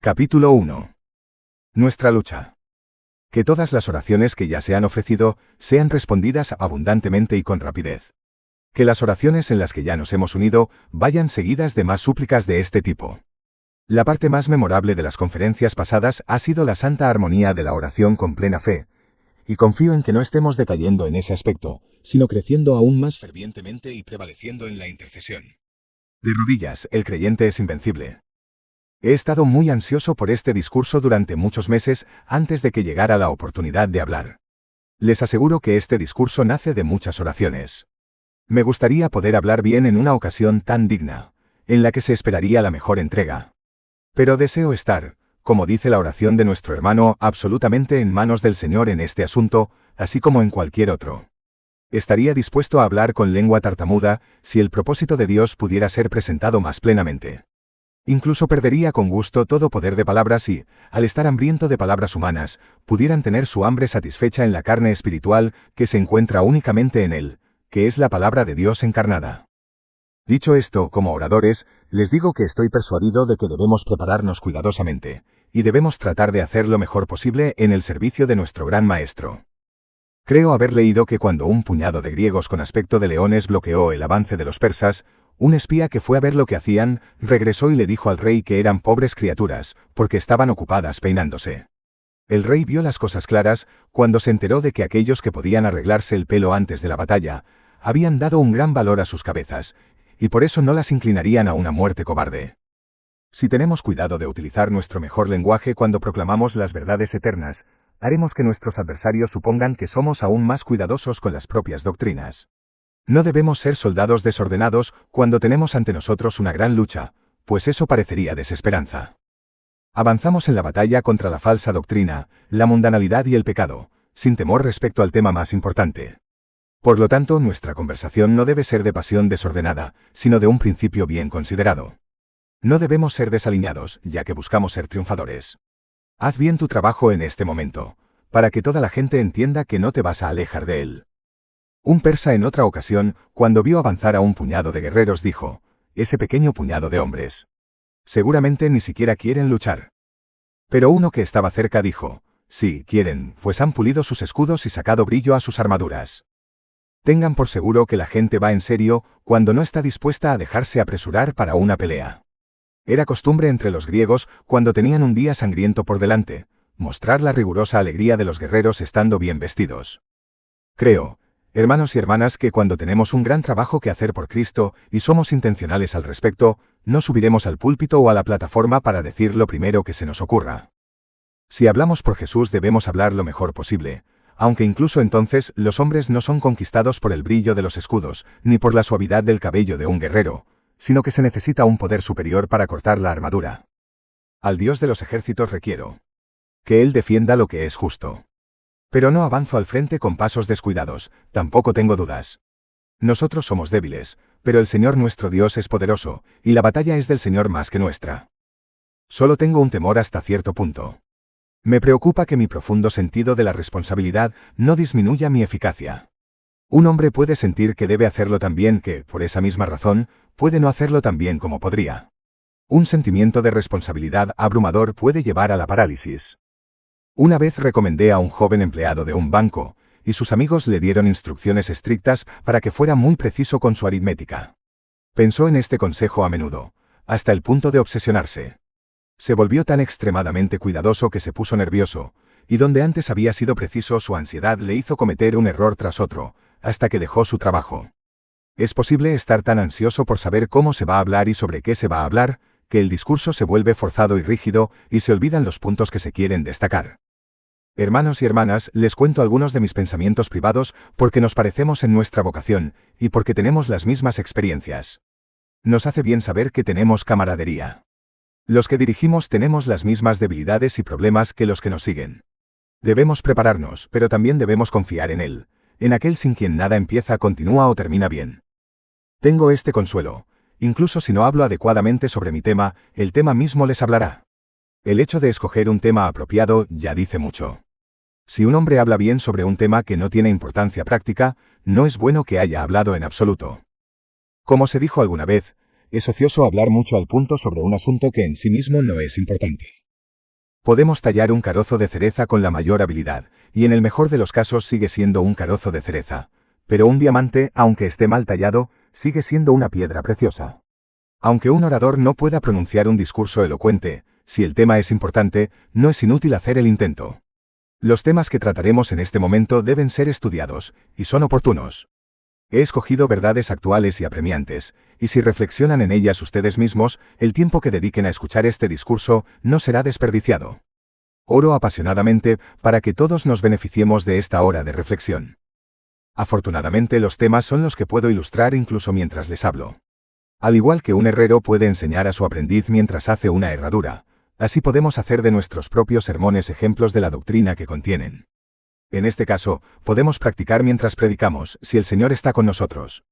Capítulo 1. Nuestra lucha. Que todas las oraciones que ya se han ofrecido sean respondidas abundantemente y con rapidez. Que las oraciones en las que ya nos hemos unido vayan seguidas de más súplicas de este tipo. La parte más memorable de las conferencias pasadas ha sido la santa armonía de la oración con plena fe, y confío en que no estemos decayendo en ese aspecto, sino creciendo aún más fervientemente y prevaleciendo en la intercesión. De rodillas, el creyente es invencible. He estado muy ansioso por este discurso durante muchos meses antes de que llegara la oportunidad de hablar. Les aseguro que este discurso nace de muchas oraciones. Me gustaría poder hablar bien en una ocasión tan digna, en la que se esperaría la mejor entrega. Pero deseo estar, como dice la oración de nuestro hermano, absolutamente en manos del Señor en este asunto, así como en cualquier otro. Estaría dispuesto a hablar con lengua tartamuda si el propósito de Dios pudiera ser presentado más plenamente. Incluso perdería con gusto todo poder de palabras si, al estar hambriento de palabras humanas, pudieran tener su hambre satisfecha en la carne espiritual que se encuentra únicamente en Él, que es la palabra de Dios encarnada. Dicho esto, como oradores, les digo que estoy persuadido de que debemos prepararnos cuidadosamente, y debemos tratar de hacer lo mejor posible en el servicio de nuestro gran maestro. Creo haber leído que cuando un puñado de griegos con aspecto de leones bloqueó el avance de los persas, un espía que fue a ver lo que hacían, regresó y le dijo al rey que eran pobres criaturas, porque estaban ocupadas peinándose. El rey vio las cosas claras cuando se enteró de que aquellos que podían arreglarse el pelo antes de la batalla, habían dado un gran valor a sus cabezas, y por eso no las inclinarían a una muerte cobarde. Si tenemos cuidado de utilizar nuestro mejor lenguaje cuando proclamamos las verdades eternas, haremos que nuestros adversarios supongan que somos aún más cuidadosos con las propias doctrinas. No debemos ser soldados desordenados cuando tenemos ante nosotros una gran lucha, pues eso parecería desesperanza. Avanzamos en la batalla contra la falsa doctrina, la mundanalidad y el pecado, sin temor respecto al tema más importante. Por lo tanto, nuestra conversación no debe ser de pasión desordenada, sino de un principio bien considerado. No debemos ser desaliñados, ya que buscamos ser triunfadores. Haz bien tu trabajo en este momento, para que toda la gente entienda que no te vas a alejar de él. Un persa en otra ocasión, cuando vio avanzar a un puñado de guerreros, dijo: «Ese pequeño puñado de hombres. Seguramente ni siquiera quieren luchar». Pero uno que estaba cerca dijo: «Sí, quieren, pues han pulido sus escudos y sacado brillo a sus armaduras». Tengan por seguro que la gente va en serio cuando no está dispuesta a dejarse apresurar para una pelea. Era costumbre entre los griegos, cuando tenían un día sangriento por delante, mostrar la rigurosa alegría de los guerreros estando bien vestidos. Creo, hermanos y hermanas, que cuando tenemos un gran trabajo que hacer por Cristo y somos intencionales al respecto, no subiremos al púlpito o a la plataforma para decir lo primero que se nos ocurra. Si hablamos por Jesús debemos hablar lo mejor posible, aunque incluso entonces los hombres no son conquistados por el brillo de los escudos, ni por la suavidad del cabello de un guerrero, sino que se necesita un poder superior para cortar la armadura. Al Dios de los ejércitos requiero que Él defienda lo que es justo. Pero no avanzo al frente con pasos descuidados, tampoco tengo dudas. Nosotros somos débiles, pero el Señor nuestro Dios es poderoso, y la batalla es del Señor más que nuestra. Solo tengo un temor hasta cierto punto. Me preocupa que mi profundo sentido de la responsabilidad no disminuya mi eficacia. Un hombre puede sentir que debe hacerlo tan bien que, por esa misma razón, puede no hacerlo tan bien como podría. Un sentimiento de responsabilidad abrumador puede llevar a la parálisis. Una vez recomendé a un joven empleado de un banco, y sus amigos le dieron instrucciones estrictas para que fuera muy preciso con su aritmética. Pensó en este consejo a menudo, hasta el punto de obsesionarse. Se volvió tan extremadamente cuidadoso que se puso nervioso, y donde antes había sido preciso, su ansiedad le hizo cometer un error tras otro, hasta que dejó su trabajo. Es posible estar tan ansioso por saber cómo se va a hablar y sobre qué se va a hablar, que el discurso se vuelve forzado y rígido, y se olvidan los puntos que se quieren destacar. Hermanos y hermanas, les cuento algunos de mis pensamientos privados porque nos parecemos en nuestra vocación, y porque tenemos las mismas experiencias. Nos hace bien saber que tenemos camaradería. Los que dirigimos tenemos las mismas debilidades y problemas que los que nos siguen. Debemos prepararnos, pero también debemos confiar en Él, en aquel sin quien nada empieza, continúa o termina bien. Tengo este consuelo: incluso si no hablo adecuadamente sobre mi tema, el tema mismo les hablará. El hecho de escoger un tema apropiado ya dice mucho. Si un hombre habla bien sobre un tema que no tiene importancia práctica, no es bueno que haya hablado en absoluto. Como se dijo alguna vez, es ocioso hablar mucho al punto sobre un asunto que en sí mismo no es importante. Podemos tallar un carozo de cereza con la mayor habilidad, y en el mejor de los casos sigue siendo un carozo de cereza. Pero un diamante, aunque esté mal tallado, sigue siendo una piedra preciosa. Aunque un orador no pueda pronunciar un discurso elocuente, si el tema es importante, no es inútil hacer el intento. Los temas que trataremos en este momento deben ser estudiados, y son oportunos. He escogido verdades actuales y apremiantes, y si reflexionan en ellas ustedes mismos, el tiempo que dediquen a escuchar este discurso no será desperdiciado. Oro apasionadamente para que todos nos beneficiemos de esta hora de reflexión. Afortunadamente los temas son los que puedo ilustrar incluso mientras les hablo. Al igual que un herrero puede enseñar a su aprendiz mientras hace una herradura, así podemos hacer de nuestros propios sermones ejemplos de la doctrina que contienen. En este caso, podemos practicar mientras predicamos, si el Señor está con nosotros.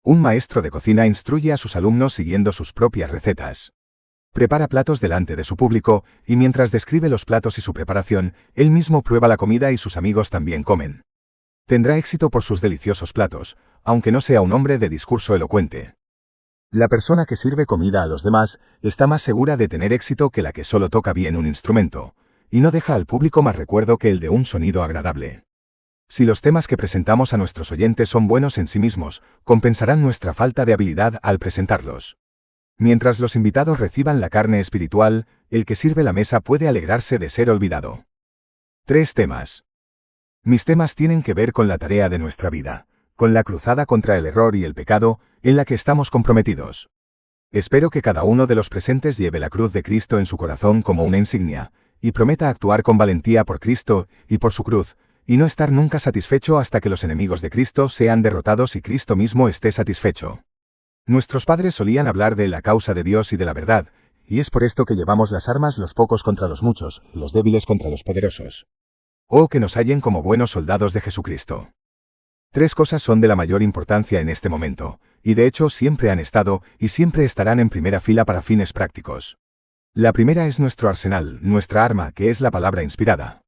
Un maestro de cocina instruye a sus alumnos siguiendo sus propias recetas. Prepara platos delante de su público, y mientras describe los platos y su preparación, él mismo prueba la comida y sus amigos también comen. Tendrá éxito por sus deliciosos platos, aunque no sea un hombre de discurso elocuente. La persona que sirve comida a los demás está más segura de tener éxito que la que solo toca bien un instrumento, y no deja al público más recuerdo que el de un sonido agradable. Si los temas que presentamos a nuestros oyentes son buenos en sí mismos, compensarán nuestra falta de habilidad al presentarlos. Mientras los invitados reciban la carne espiritual, el que sirve la mesa puede alegrarse de ser olvidado. 3 temas. Mis temas tienen que ver con la tarea de nuestra vida, con la cruzada contra el error y el pecado, en la que estamos comprometidos. Espero que cada uno de los presentes lleve la cruz de Cristo en su corazón como una insignia, y prometa actuar con valentía por Cristo y por su cruz, y no estar nunca satisfecho hasta que los enemigos de Cristo sean derrotados y Cristo mismo esté satisfecho. Nuestros padres solían hablar de la causa de Dios y de la verdad, y es por esto que llevamos las armas los pocos contra los muchos, los débiles contra los poderosos. Oh, que nos hallen como buenos soldados de Jesucristo. 3 cosas son de la mayor importancia en este momento, y de hecho siempre han estado y siempre estarán en primera fila para fines prácticos. La primera es nuestro arsenal, nuestra arma, que es la palabra inspirada.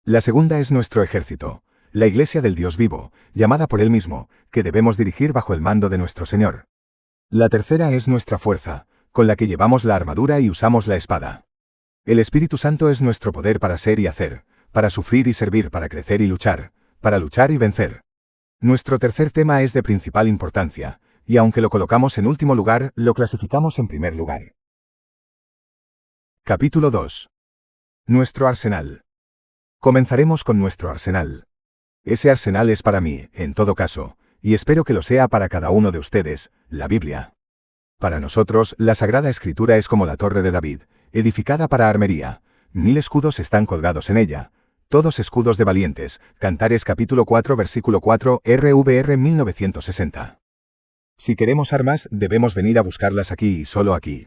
La segunda es nuestro ejército, la iglesia del Dios vivo, llamada por Él mismo, que debemos dirigir bajo el mando de nuestro Señor. La tercera es nuestra fuerza, con la que llevamos la armadura y usamos la espada. El Espíritu Santo es nuestro poder para ser y hacer, para sufrir y servir, para crecer y para luchar y vencer. Nuestro tercer tema es de principal importancia, y aunque lo colocamos en último lugar, lo clasificamos en primer lugar. Capítulo 2. Nuestro arsenal. Comenzaremos con nuestro arsenal. Ese arsenal es para mí, en todo caso, y espero que lo sea para cada uno de ustedes, la Biblia. Para nosotros, la Sagrada Escritura es como la torre de David, edificada para armería. 1000 escudos están colgados en ella, todos escudos de valientes. Cantares capítulo 4 versículo 4, RVR 1960. Si queremos armas, debemos venir a buscarlas aquí y solo aquí.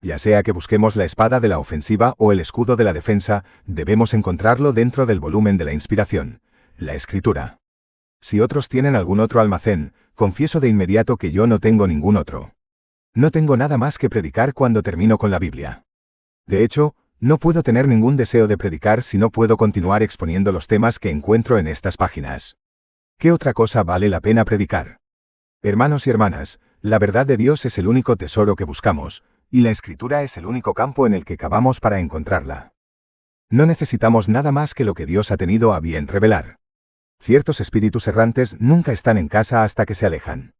Ya sea que busquemos la espada de la ofensiva o el escudo de la defensa, debemos encontrarlo dentro del volumen de la inspiración, la Escritura. Si otros tienen algún otro almacén, confieso de inmediato que yo no tengo ningún otro. No tengo nada más que predicar cuando termino con la Biblia. De hecho, no puedo tener ningún deseo de predicar si no puedo continuar exponiendo los temas que encuentro en estas páginas. ¿Qué otra cosa vale la pena predicar? Hermanos y hermanas, la verdad de Dios es el único tesoro que buscamos, y la Escritura es el único campo en el que cavamos para encontrarla. No necesitamos nada más que lo que Dios ha tenido a bien revelar. Ciertos espíritus errantes nunca están en casa hasta que se alejan.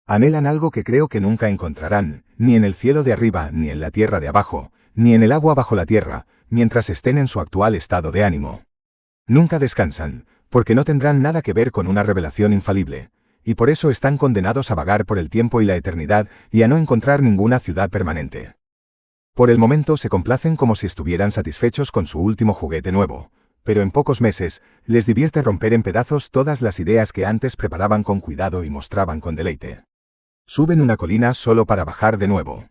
Anhelan algo que creo que nunca encontrarán, ni en el cielo de arriba, ni en la tierra de abajo, ni en el agua bajo la tierra, mientras estén en su actual estado de ánimo. Nunca descansan, porque no tendrán nada que ver con una revelación infalible, y por eso están condenados a vagar por el tiempo y la eternidad y a no encontrar ninguna ciudad permanente. Por el momento se complacen como si estuvieran satisfechos con su último juguete nuevo, pero en pocos meses les divierte romper en pedazos todas las ideas que antes preparaban con cuidado y mostraban con deleite. Suben una colina solo para bajar de nuevo.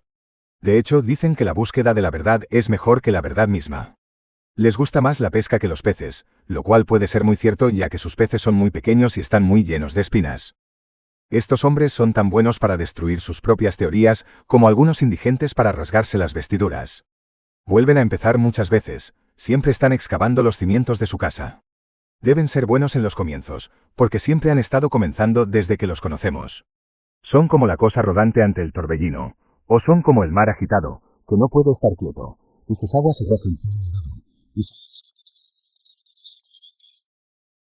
De hecho, dicen que la búsqueda de la verdad es mejor que la verdad misma. Les gusta más la pesca que los peces, lo cual puede ser muy cierto ya que sus peces son muy pequeños y están muy llenos de espinas. Estos hombres son tan buenos para destruir sus propias teorías como algunos indigentes para rasgarse las vestiduras. Vuelven a empezar muchas veces, siempre están excavando los cimientos de su casa. Deben ser buenos en los comienzos, porque siempre han estado comenzando desde que los conocemos. Son como la cosa rodante ante el torbellino, o son como el mar agitado, que no puede estar quieto, y sus aguas se arrojan cielo y lado,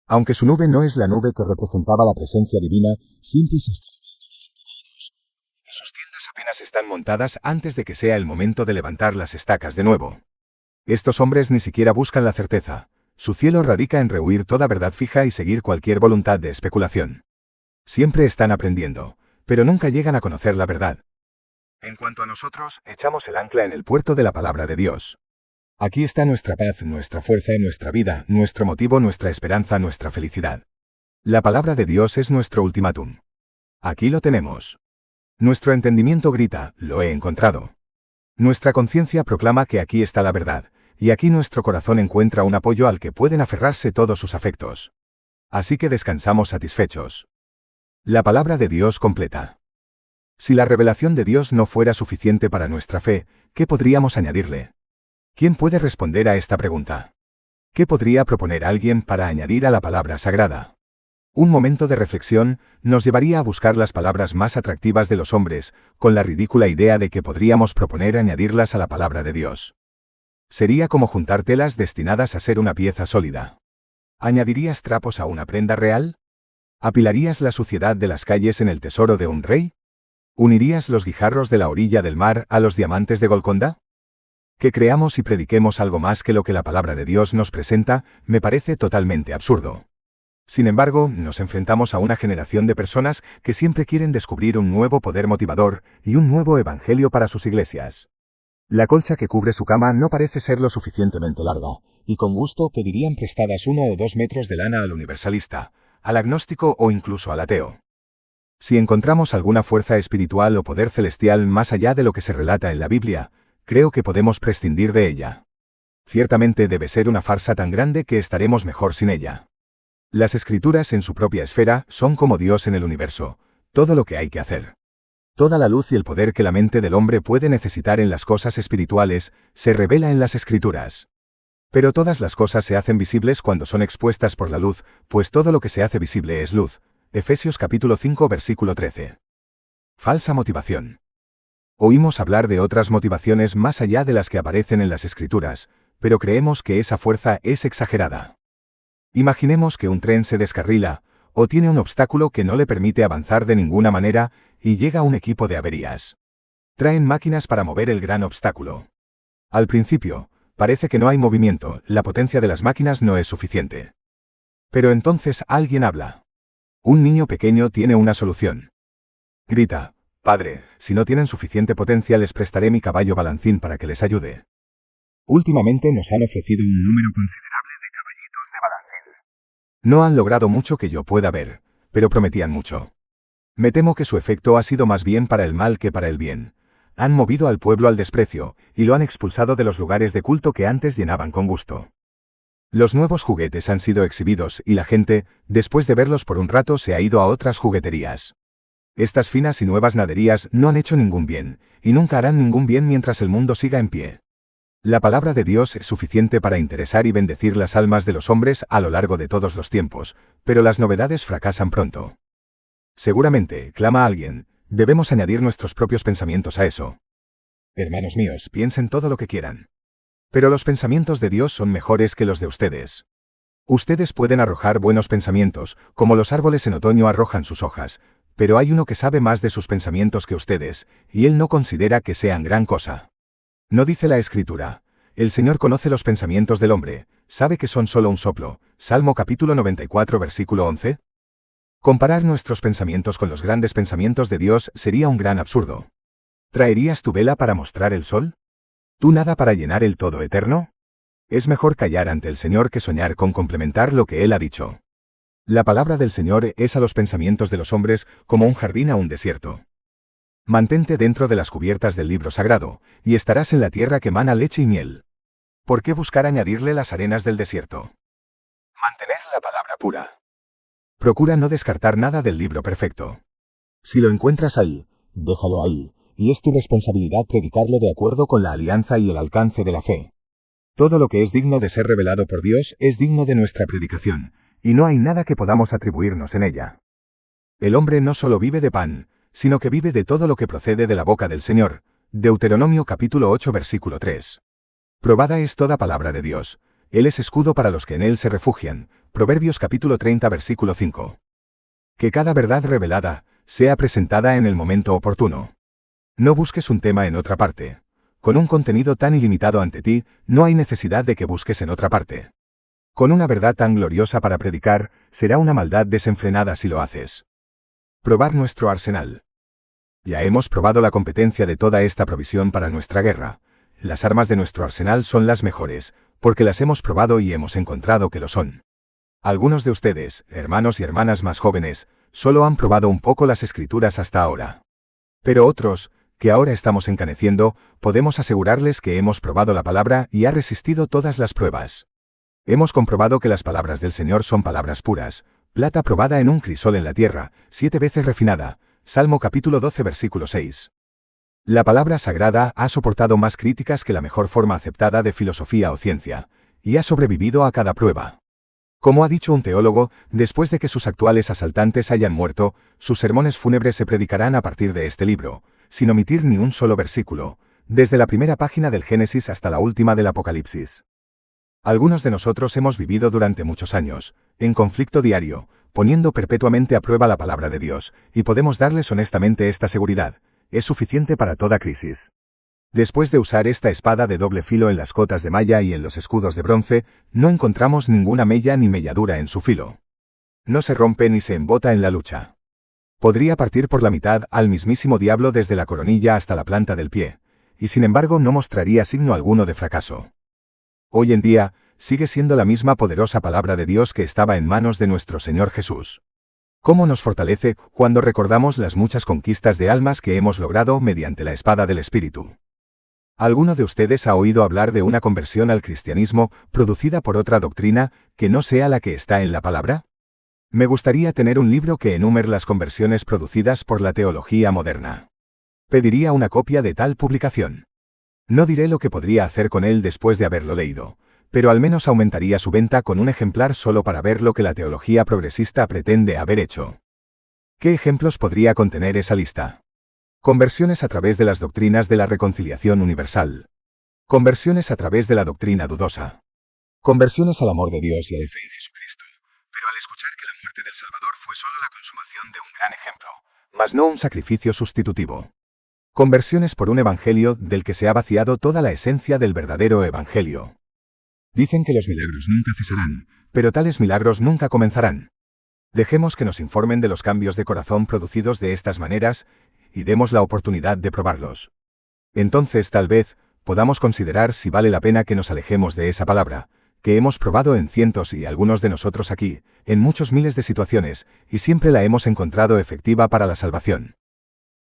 Aunque su nube no es la nube que representaba la presencia divina, siempre se está. Sus tiendas apenas están montadas antes de que sea el momento de levantar las estacas de nuevo. Estos hombres ni siquiera buscan la certeza. Su cielo radica en rehuir toda verdad fija y seguir cualquier voluntad de especulación. Siempre están aprendiendo, pero nunca llegan a conocer la verdad. En cuanto a nosotros, echamos el ancla en el puerto de la palabra de Dios. Aquí está nuestra paz, nuestra fuerza, nuestra vida, nuestro motivo, nuestra esperanza, nuestra felicidad. La palabra de Dios es nuestro ultimátum. Aquí lo tenemos. Nuestro entendimiento grita, lo he encontrado. Nuestra conciencia proclama que aquí está la verdad, y aquí nuestro corazón encuentra un apoyo al que pueden aferrarse todos sus afectos. Así que descansamos satisfechos. La palabra de Dios completa. Si la revelación de Dios no fuera suficiente para nuestra fe, ¿qué podríamos añadirle? ¿Quién puede responder a esta pregunta? ¿Qué podría proponer alguien para añadir a la palabra sagrada? Un momento de reflexión nos llevaría a buscar las palabras más atractivas de los hombres, con la ridícula idea de que podríamos proponer añadirlas a la palabra de Dios. Sería como juntar telas destinadas a ser una pieza sólida. ¿Añadirías trapos a una prenda real? ¿Apilarías la suciedad de las calles en el tesoro de un rey? ¿Unirías los guijarros de la orilla del mar a los diamantes de Golconda? Que creamos y prediquemos algo más que lo que la palabra de Dios nos presenta, me parece totalmente absurdo. Sin embargo, nos enfrentamos a una generación de personas que siempre quieren descubrir un nuevo poder motivador y un nuevo evangelio para sus iglesias. La colcha que cubre su cama no parece ser lo suficientemente larga, y con gusto pedirían prestadas 1 o 2 metros de lana al universalista, al agnóstico o incluso al ateo. Si encontramos alguna fuerza espiritual o poder celestial más allá de lo que se relata en la Biblia, creo que podemos prescindir de ella. Ciertamente debe ser una farsa tan grande que estaremos mejor sin ella. Las escrituras en su propia esfera son como Dios en el universo, todo lo que hay que hacer. Toda la luz y el poder que la mente del hombre puede necesitar en las cosas espirituales se revela en las escrituras. Pero todas las cosas se hacen visibles cuando son expuestas por la luz, pues todo lo que se hace visible es luz. Efesios capítulo 5 versículo 13. Falsa motivación. Oímos hablar de otras motivaciones más allá de las que aparecen en las escrituras, pero creemos que esa fuerza es exagerada. Imaginemos que un tren se descarrila, o tiene un obstáculo que no le permite avanzar de ninguna manera, y llega un equipo de averías. Traen máquinas para mover el gran obstáculo. Al principio, parece que no hay movimiento, la potencia de las máquinas no es suficiente. Pero entonces alguien habla. Un niño pequeño tiene una solución. Grita, «Padre, si no tienen suficiente potencia les prestaré mi caballo balancín para que les ayude». Últimamente nos han ofrecido un número considerable de caballitos de balancín. No han logrado mucho que yo pueda ver, pero prometían mucho. Me temo que su efecto ha sido más bien para el mal que para el bien. Han movido al pueblo al desprecio, y lo han expulsado de los lugares de culto que antes llenaban con gusto. Los nuevos juguetes han sido exhibidos y la gente, después de verlos por un rato, se ha ido a otras jugueterías. Estas finas y nuevas naderías no han hecho ningún bien, y nunca harán ningún bien mientras el mundo siga en pie. La palabra de Dios es suficiente para interesar y bendecir las almas de los hombres a lo largo de todos los tiempos, pero las novedades fracasan pronto. Seguramente, clama alguien, debemos añadir nuestros propios pensamientos a eso. Hermanos míos, piensen todo lo que quieran. Pero los pensamientos de Dios son mejores que los de ustedes. Ustedes pueden arrojar buenos pensamientos, como los árboles en otoño arrojan sus hojas, pero hay uno que sabe más de sus pensamientos que ustedes, y él no considera que sean gran cosa. ¿No dice la Escritura? El Señor conoce los pensamientos del hombre, sabe que son solo un soplo. Salmo capítulo 94 versículo 11. Comparar nuestros pensamientos con los grandes pensamientos de Dios sería un gran absurdo. ¿Traerías tu vela para mostrar el sol? ¿Tú nada para llenar el todo eterno? Es mejor callar ante el Señor que soñar con complementar lo que Él ha dicho. La palabra del Señor es a los pensamientos de los hombres como un jardín a un desierto. Mantente dentro de las cubiertas del libro sagrado, y estarás en la tierra que mana leche y miel. ¿Por qué buscar añadirle las arenas del desierto? Mantener la palabra pura. Procura no descartar nada del libro perfecto. Si lo encuentras ahí, déjalo ahí, y es tu responsabilidad predicarlo de acuerdo con la alianza y el alcance de la fe. Todo lo que es digno de ser revelado por Dios es digno de nuestra predicación, y no hay nada que podamos atribuirnos en ella. El hombre no solo vive de pan, sino que vive de todo lo que procede de la boca del Señor. Deuteronomio capítulo 8 versículo 3. Probada es toda palabra de Dios. Él es escudo para los que en él se refugian. Proverbios capítulo 30 versículo 5. Que cada verdad revelada sea presentada en el momento oportuno. No busques un tema en otra parte. Con un contenido tan ilimitado ante ti, no hay necesidad de que busques en otra parte. Con una verdad tan gloriosa para predicar, será una maldad desenfrenada si lo haces. Probar nuestro arsenal. Ya hemos probado la competencia de toda esta provisión para nuestra guerra. Las armas de nuestro arsenal son las mejores, porque las hemos probado y hemos encontrado que lo son. Algunos de ustedes, hermanos y hermanas más jóvenes, solo han probado un poco las Escrituras hasta ahora. Pero otros, que ahora estamos encaneciendo, podemos asegurarles que hemos probado la palabra y ha resistido todas las pruebas. Hemos comprobado que las palabras del Señor son palabras puras, plata probada en un crisol en la tierra, 7 veces refinada. Salmo capítulo 12 versículo 6. La palabra sagrada ha soportado más críticas que la mejor forma aceptada de filosofía o ciencia, y ha sobrevivido a cada prueba. Como ha dicho un teólogo, después de que sus actuales asaltantes hayan muerto, sus sermones fúnebres se predicarán a partir de este libro, sin omitir ni un solo versículo, desde la primera página del Génesis hasta la última del Apocalipsis. Algunos de nosotros hemos vivido durante muchos años, en conflicto diario, poniendo perpetuamente a prueba la palabra de Dios, y podemos darles honestamente esta seguridad: es suficiente para toda crisis. Después de usar esta espada de doble filo en las cotas de malla y en los escudos de bronce, no encontramos ninguna mella ni melladura en su filo. No se rompe ni se embota en la lucha. Podría partir por la mitad al mismísimo diablo desde la coronilla hasta la planta del pie, y sin embargo no mostraría signo alguno de fracaso. Hoy en día, sigue siendo la misma poderosa palabra de Dios que estaba en manos de nuestro Señor Jesús. ¿Cómo nos fortalece cuando recordamos las muchas conquistas de almas que hemos logrado mediante la espada del Espíritu? ¿Alguno de ustedes ha oído hablar de una conversión al cristianismo producida por otra doctrina que no sea la que está en la palabra? Me gustaría tener un libro que enumere las conversiones producidas por la teología moderna. Pediría una copia de tal publicación. No diré lo que podría hacer con él después de haberlo leído, pero al menos aumentaría su venta con un ejemplar solo para ver lo que la teología progresista pretende haber hecho. ¿Qué ejemplos podría contener esa lista? Conversiones a través de las doctrinas de la reconciliación universal. Conversiones a través de la doctrina dudosa. Conversiones al amor de Dios y a la fe en Jesucristo. Pero al escuchar que la muerte del Salvador fue solo la consumación de un gran ejemplo, mas no un sacrificio sustitutivo. Conversiones por un evangelio del que se ha vaciado toda la esencia del verdadero evangelio. Dicen que los milagros nunca cesarán, pero tales milagros nunca comenzarán. Dejemos que nos informen de los cambios de corazón producidos de estas maneras y demos la oportunidad de probarlos. Entonces, tal vez, podamos considerar si vale la pena que nos alejemos de esa palabra, que hemos probado en cientos y algunos de nosotros aquí, en muchos miles de situaciones, y siempre la hemos encontrado efectiva para la salvación.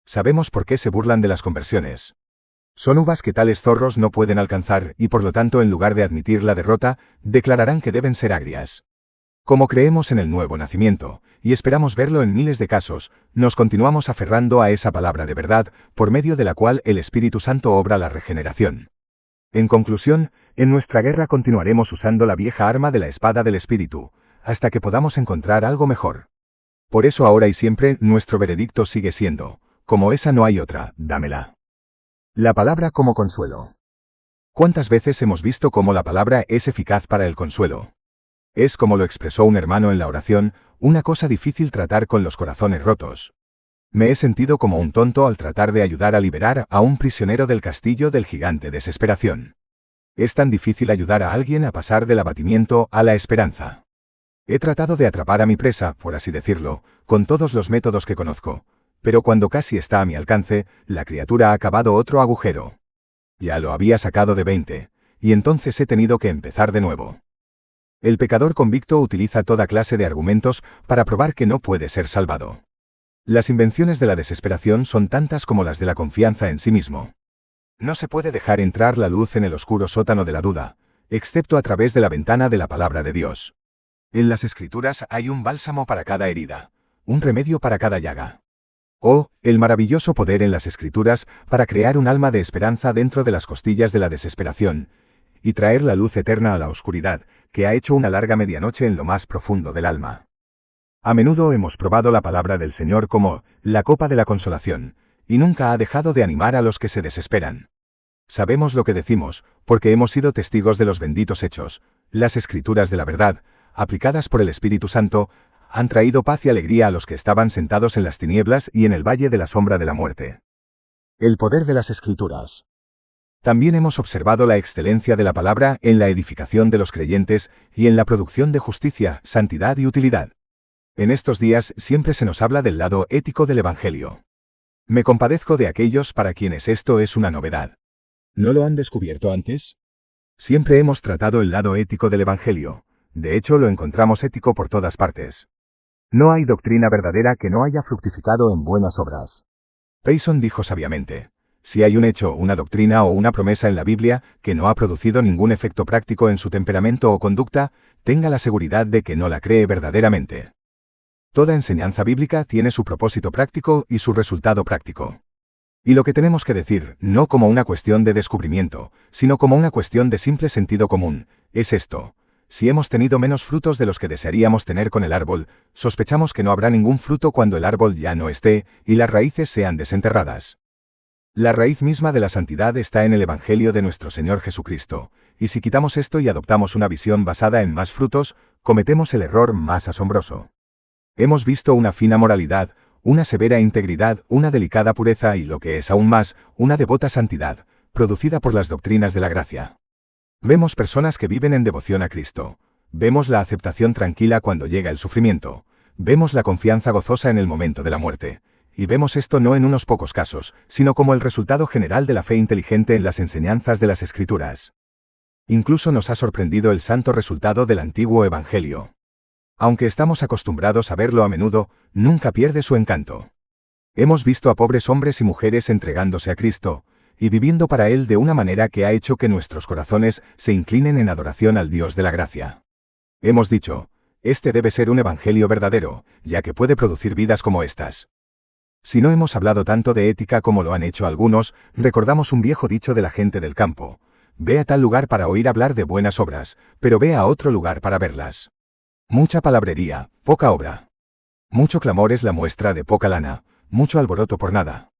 Sabemos por qué se burlan de las conversiones. Son uvas que tales zorros no pueden alcanzar y por lo tanto en lugar de admitir la derrota, declararán que deben ser agrias. Como creemos en el nuevo nacimiento, y esperamos verlo en miles de casos, nos continuamos aferrando a esa palabra de verdad, por medio de la cual el Espíritu Santo obra la regeneración. En conclusión, en nuestra guerra continuaremos usando la vieja arma de la espada del Espíritu, hasta que podamos encontrar algo mejor. Por eso ahora y siempre nuestro veredicto sigue siendo: como esa no hay otra, dámela. La palabra como consuelo. ¿Cuántas veces hemos visto cómo la palabra es eficaz para el consuelo? Es, como lo expresó un hermano en la oración, una cosa difícil tratar con los corazones rotos. Me he sentido como un tonto al tratar de ayudar a liberar a un prisionero del castillo del gigante desesperación. Es tan difícil ayudar a alguien a pasar del abatimiento a la esperanza. He tratado de atrapar a mi presa, por así decirlo, con todos los métodos que conozco. Pero cuando casi está a mi alcance, la criatura ha cavado otro agujero. Ya lo había sacado de 20, y entonces he tenido que empezar de nuevo. El pecador convicto utiliza toda clase de argumentos para probar que no puede ser salvado. Las invenciones de la desesperación son tantas como las de la confianza en sí mismo. No se puede dejar entrar la luz en el oscuro sótano de la duda, excepto a través de la ventana de la palabra de Dios. En las Escrituras hay un bálsamo para cada herida, un remedio para cada llaga. Oh, el maravilloso poder en las Escrituras para crear un alma de esperanza dentro de las costillas de la desesperación, y traer la luz eterna a la oscuridad, que ha hecho una larga medianoche en lo más profundo del alma. A menudo hemos probado la palabra del Señor como la copa de la consolación, y nunca ha dejado de animar a los que se desesperan. Sabemos lo que decimos, porque hemos sido testigos de los benditos hechos. Las escrituras de la verdad, aplicadas por el Espíritu Santo, han traído paz y alegría a los que estaban sentados en las tinieblas y en el valle de la sombra de la muerte. El poder de las escrituras. También hemos observado la excelencia de la palabra en la edificación de los creyentes y en la producción de justicia, santidad y utilidad. En estos días siempre se nos habla del lado ético del Evangelio. Me compadezco de aquellos para quienes esto es una novedad. ¿No lo han descubierto antes? Siempre hemos tratado el lado ético del Evangelio. De hecho, lo encontramos ético por todas partes. No hay doctrina verdadera que no haya fructificado en buenas obras. Payson dijo sabiamente, si hay un hecho, una doctrina o una promesa en la Biblia que no ha producido ningún efecto práctico en su temperamento o conducta, tenga la seguridad de que no la cree verdaderamente. Toda enseñanza bíblica tiene su propósito práctico y su resultado práctico. Y lo que tenemos que decir, no como una cuestión de descubrimiento, sino como una cuestión de simple sentido común, es esto. Si hemos tenido menos frutos de los que desearíamos tener con el árbol, sospechamos que no habrá ningún fruto cuando el árbol ya no esté y las raíces sean desenterradas. La raíz misma de la santidad está en el Evangelio de nuestro Señor Jesucristo, y si quitamos esto y adoptamos una visión basada en más frutos, cometemos el error más asombroso. Hemos visto una fina moralidad, una severa integridad, una delicada pureza y, lo que es aún más, una devota santidad, producida por las doctrinas de la gracia. Vemos personas que viven en devoción a Cristo. Vemos la aceptación tranquila cuando llega el sufrimiento. Vemos la confianza gozosa en el momento de la muerte. Y vemos esto no en unos pocos casos, sino como el resultado general de la fe inteligente en las enseñanzas de las Escrituras. Incluso nos ha sorprendido el santo resultado del antiguo Evangelio. Aunque estamos acostumbrados a verlo a menudo, nunca pierde su encanto. Hemos visto a pobres hombres y mujeres entregándose a Cristo, y viviendo para Él de una manera que ha hecho que nuestros corazones se inclinen en adoración al Dios de la gracia. Hemos dicho, este debe ser un evangelio verdadero, ya que puede producir vidas como estas. Si no hemos hablado tanto de ética como lo han hecho algunos, recordamos un viejo dicho de la gente del campo: ve a tal lugar para oír hablar de buenas obras, pero ve a otro lugar para verlas. Mucha palabrería, poca obra. Mucho clamor es la muestra de poca lana, mucho alboroto por nada.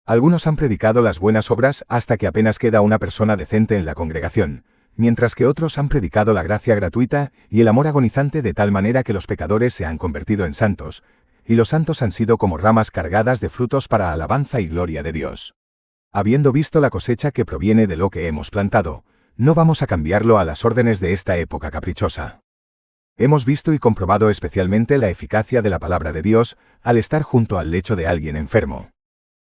Algunos han predicado las buenas obras hasta que apenas queda una persona decente en la congregación, mientras que otros han predicado la gracia gratuita y el amor agonizante de tal manera que los pecadores se han convertido en santos, y los santos han sido como ramas cargadas de frutos para alabanza y gloria de Dios. Habiendo visto la cosecha que proviene de lo que hemos plantado, no vamos a cambiarlo a las órdenes de esta época caprichosa. Hemos visto y comprobado especialmente la eficacia de la palabra de Dios al estar junto al lecho de alguien enfermo.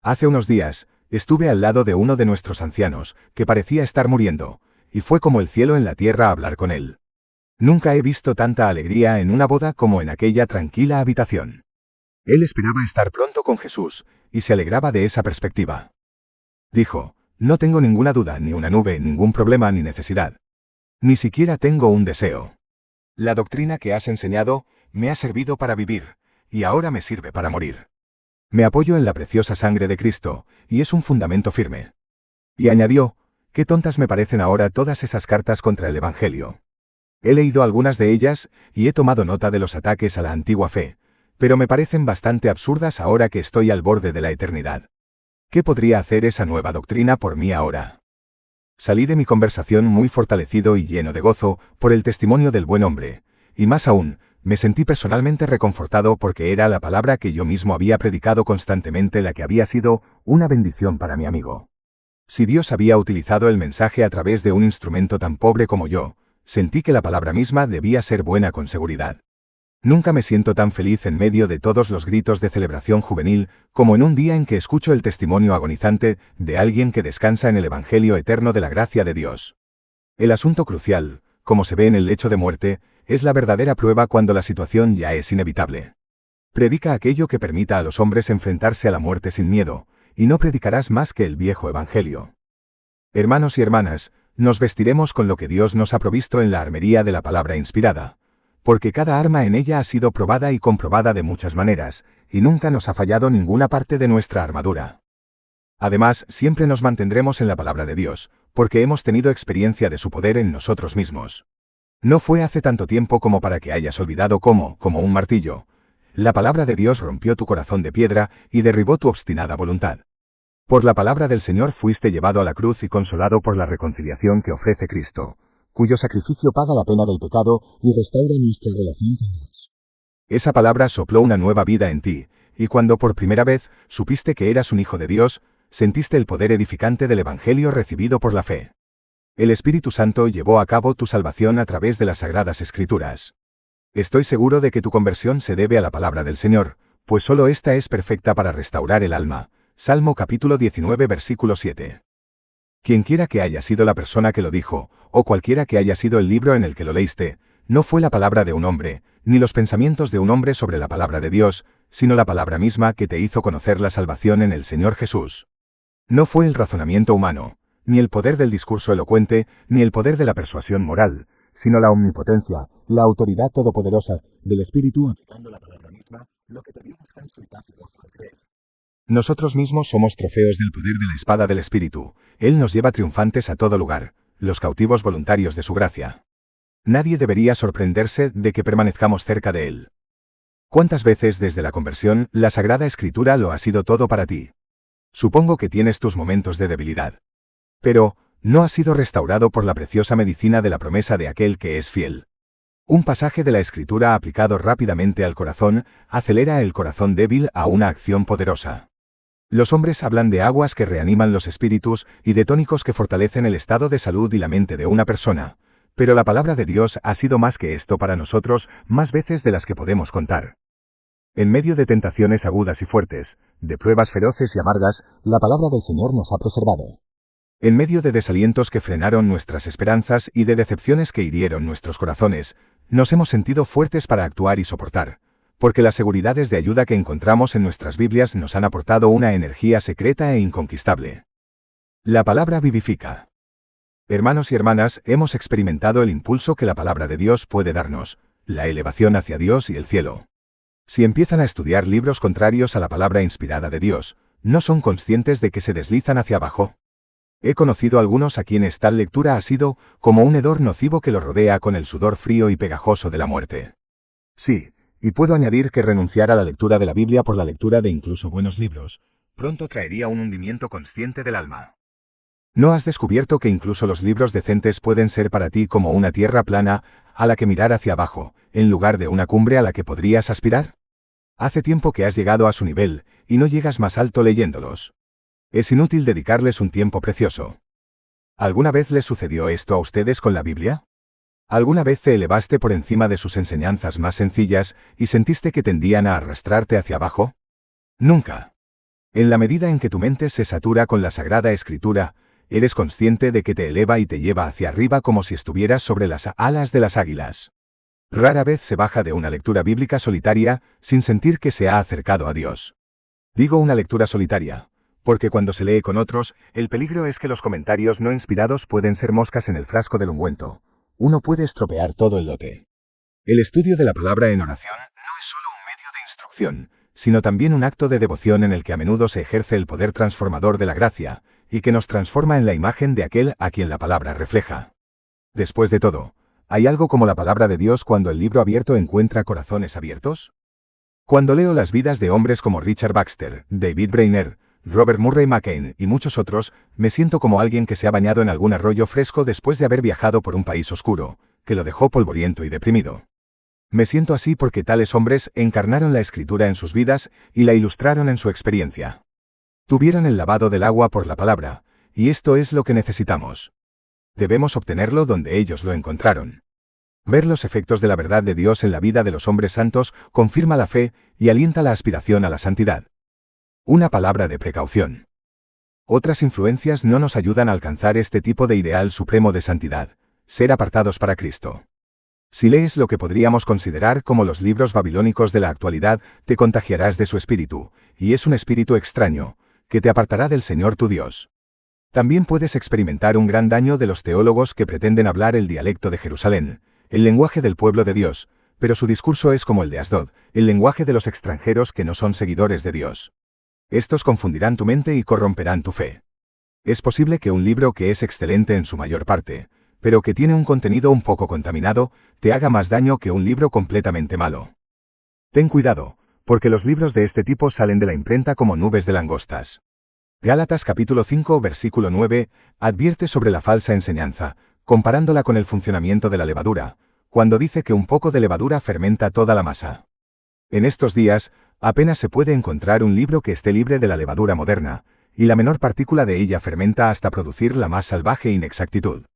Hace unos días, estuve al lado de uno de nuestros ancianos, que parecía estar muriendo, y fue como el cielo en la tierra hablar con él. Nunca he visto tanta alegría en una boda como en aquella tranquila habitación. Él esperaba estar pronto con Jesús, y se alegraba de esa perspectiva. Dijo, no tengo ninguna duda, ni una nube, ningún problema ni necesidad. Ni siquiera tengo un deseo. La doctrina que has enseñado me ha servido para vivir, y ahora me sirve para morir. Me apoyo en la preciosa sangre de Cristo, y es un fundamento firme. Y añadió, qué tontas me parecen ahora todas esas cartas contra el Evangelio. He leído algunas de ellas, y he tomado nota de los ataques a la antigua fe, pero me parecen bastante absurdas ahora que estoy al borde de la eternidad. ¿Qué podría hacer esa nueva doctrina por mí ahora? Salí de mi conversación muy fortalecido y lleno de gozo por el testimonio del buen hombre, y más aún, me sentí personalmente reconfortado porque era la palabra que yo mismo había predicado constantemente la que había sido una bendición para mi amigo. Si Dios había utilizado el mensaje a través de un instrumento tan pobre como yo, sentí que la palabra misma debía ser buena con seguridad. Nunca me siento tan feliz en medio de todos los gritos de celebración juvenil como en un día en que escucho el testimonio agonizante de alguien que descansa en el Evangelio eterno de la gracia de Dios. El asunto crucial, como se ve en el lecho de muerte, es la verdadera prueba cuando la situación ya es inevitable. Predica aquello que permita a los hombres enfrentarse a la muerte sin miedo, y no predicarás más que el viejo Evangelio. Hermanos y hermanas, nos vestiremos con lo que Dios nos ha provisto en la armería de la palabra inspirada, porque cada arma en ella ha sido probada y comprobada de muchas maneras, y nunca nos ha fallado ninguna parte de nuestra armadura. Además, siempre nos mantendremos en la palabra de Dios, porque hemos tenido experiencia de su poder en nosotros mismos. No fue hace tanto tiempo como para que hayas olvidado cómo, como un martillo, la palabra de Dios rompió tu corazón de piedra y derribó tu obstinada voluntad. Por la palabra del Señor fuiste llevado a la cruz y consolado por la reconciliación que ofrece Cristo, cuyo sacrificio paga la pena del pecado y restaura nuestra relación con Dios. Esa palabra sopló una nueva vida en ti, y cuando por primera vez supiste que eras un hijo de Dios, sentiste el poder edificante del Evangelio recibido por la fe. El Espíritu Santo llevó a cabo tu salvación a través de las Sagradas Escrituras. Estoy seguro de que tu conversión se debe a la palabra del Señor, pues solo esta es perfecta para restaurar el alma. Salmo capítulo 19 versículo 7. Quienquiera que haya sido la persona que lo dijo, o cualquiera que haya sido el libro en el que lo leíste, no fue la palabra de un hombre, ni los pensamientos de un hombre sobre la palabra de Dios, sino la palabra misma que te hizo conocer la salvación en el Señor Jesús. No fue el razonamiento humano, ni el poder del discurso elocuente, ni el poder de la persuasión moral, sino la omnipotencia, la autoridad todopoderosa del Espíritu aplicando la palabra misma, lo que te dio descanso y paz y gozo al creer. Nosotros mismos somos trofeos del poder de la espada del Espíritu. Él nos lleva triunfantes a todo lugar, los cautivos voluntarios de su gracia. Nadie debería sorprenderse de que permanezcamos cerca de Él. ¿Cuántas veces desde la conversión la Sagrada Escritura lo ha sido todo para ti? Supongo que tienes tus momentos de debilidad. Pero, no has sido restaurado por la preciosa medicina de la promesa de aquel que es fiel. Un pasaje de la Escritura aplicado rápidamente al corazón acelera el corazón débil a una acción poderosa. Los hombres hablan de aguas que reaniman los espíritus y de tónicos que fortalecen el estado de salud y la mente de una persona, pero la palabra de Dios ha sido más que esto para nosotros, más veces de las que podemos contar. En medio de tentaciones agudas y fuertes, de pruebas feroces y amargas, la palabra del Señor nos ha preservado. En medio de desalientos que frenaron nuestras esperanzas y de decepciones que hirieron nuestros corazones, nos hemos sentido fuertes para actuar y soportar, porque las seguridades de ayuda que encontramos en nuestras Biblias nos han aportado una energía secreta e inconquistable. La palabra vivifica. Hermanos y hermanas, hemos experimentado el impulso que la palabra de Dios puede darnos, la elevación hacia Dios y el cielo. Si empiezan a estudiar libros contrarios a la palabra inspirada de Dios, ¿no son conscientes de que se deslizan hacia abajo? He conocido algunos a quienes tal lectura ha sido como un hedor nocivo que los rodea con el sudor frío y pegajoso de la muerte. Sí, y puedo añadir que renunciar a la lectura de la Biblia por la lectura de incluso buenos libros, pronto traería un hundimiento consciente del alma. ¿No has descubierto que incluso los libros decentes pueden ser para ti como una tierra plana a la que mirar hacia abajo, en lugar de una cumbre a la que podrías aspirar? Hace tiempo que has llegado a su nivel, y no llegas más alto leyéndolos. Es inútil dedicarles un tiempo precioso. ¿Alguna vez les sucedió esto a ustedes con la Biblia? ¿Alguna vez te elevaste por encima de sus enseñanzas más sencillas y sentiste que tendían a arrastrarte hacia abajo? Nunca. En la medida en que tu mente se satura con la Sagrada Escritura, eres consciente de que te eleva y te lleva hacia arriba como si estuvieras sobre las alas de las águilas. Rara vez se baja de una lectura bíblica solitaria sin sentir que se ha acercado a Dios. Digo una lectura solitaria, porque cuando se lee con otros, el peligro es que los comentarios no inspirados pueden ser moscas en el frasco del ungüento. Uno puede estropear todo el lote. El estudio de la palabra en oración no es solo un medio de instrucción, sino también un acto de devoción en el que a menudo se ejerce el poder transformador de la gracia, y que nos transforma en la imagen de aquel a quien la palabra refleja. Después de todo, ¿hay algo como la palabra de Dios cuando el libro abierto encuentra corazones abiertos? Cuando leo las vidas de hombres como Richard Baxter, David Brainerd, Robert Murray McCain y muchos otros, me siento como alguien que se ha bañado en algún arroyo fresco después de haber viajado por un país oscuro, que lo dejó polvoriento y deprimido. Me siento así porque tales hombres encarnaron la Escritura en sus vidas y la ilustraron en su experiencia. Tuvieron el lavado del agua por la palabra, y esto es lo que necesitamos. Debemos obtenerlo donde ellos lo encontraron. Ver los efectos de la verdad de Dios en la vida de los hombres santos confirma la fe y alienta la aspiración a la santidad. Una palabra de precaución. Otras influencias no nos ayudan a alcanzar este tipo de ideal supremo de santidad, ser apartados para Cristo. Si lees lo que podríamos considerar como los libros babilónicos de la actualidad, te contagiarás de su espíritu, y es un espíritu extraño, que te apartará del Señor tu Dios. También puedes experimentar un gran daño de los teólogos que pretenden hablar el dialecto de Jerusalén, el lenguaje del pueblo de Dios, pero su discurso es como el de Asdod, el lenguaje de los extranjeros que no son seguidores de Dios. Estos confundirán tu mente y corromperán tu fe. Es posible que un libro que es excelente en su mayor parte, pero que tiene un contenido un poco contaminado, te haga más daño que un libro completamente malo. Ten cuidado, porque los libros de este tipo salen de la imprenta como nubes de langostas. Gálatas capítulo 5 versículo 9, advierte sobre la falsa enseñanza, comparándola con el funcionamiento de la levadura, cuando dice que un poco de levadura fermenta toda la masa. En estos días, apenas se puede encontrar un libro que esté libre de la levadura moderna, y la menor partícula de ella fermenta hasta producir la más salvaje inexactitud.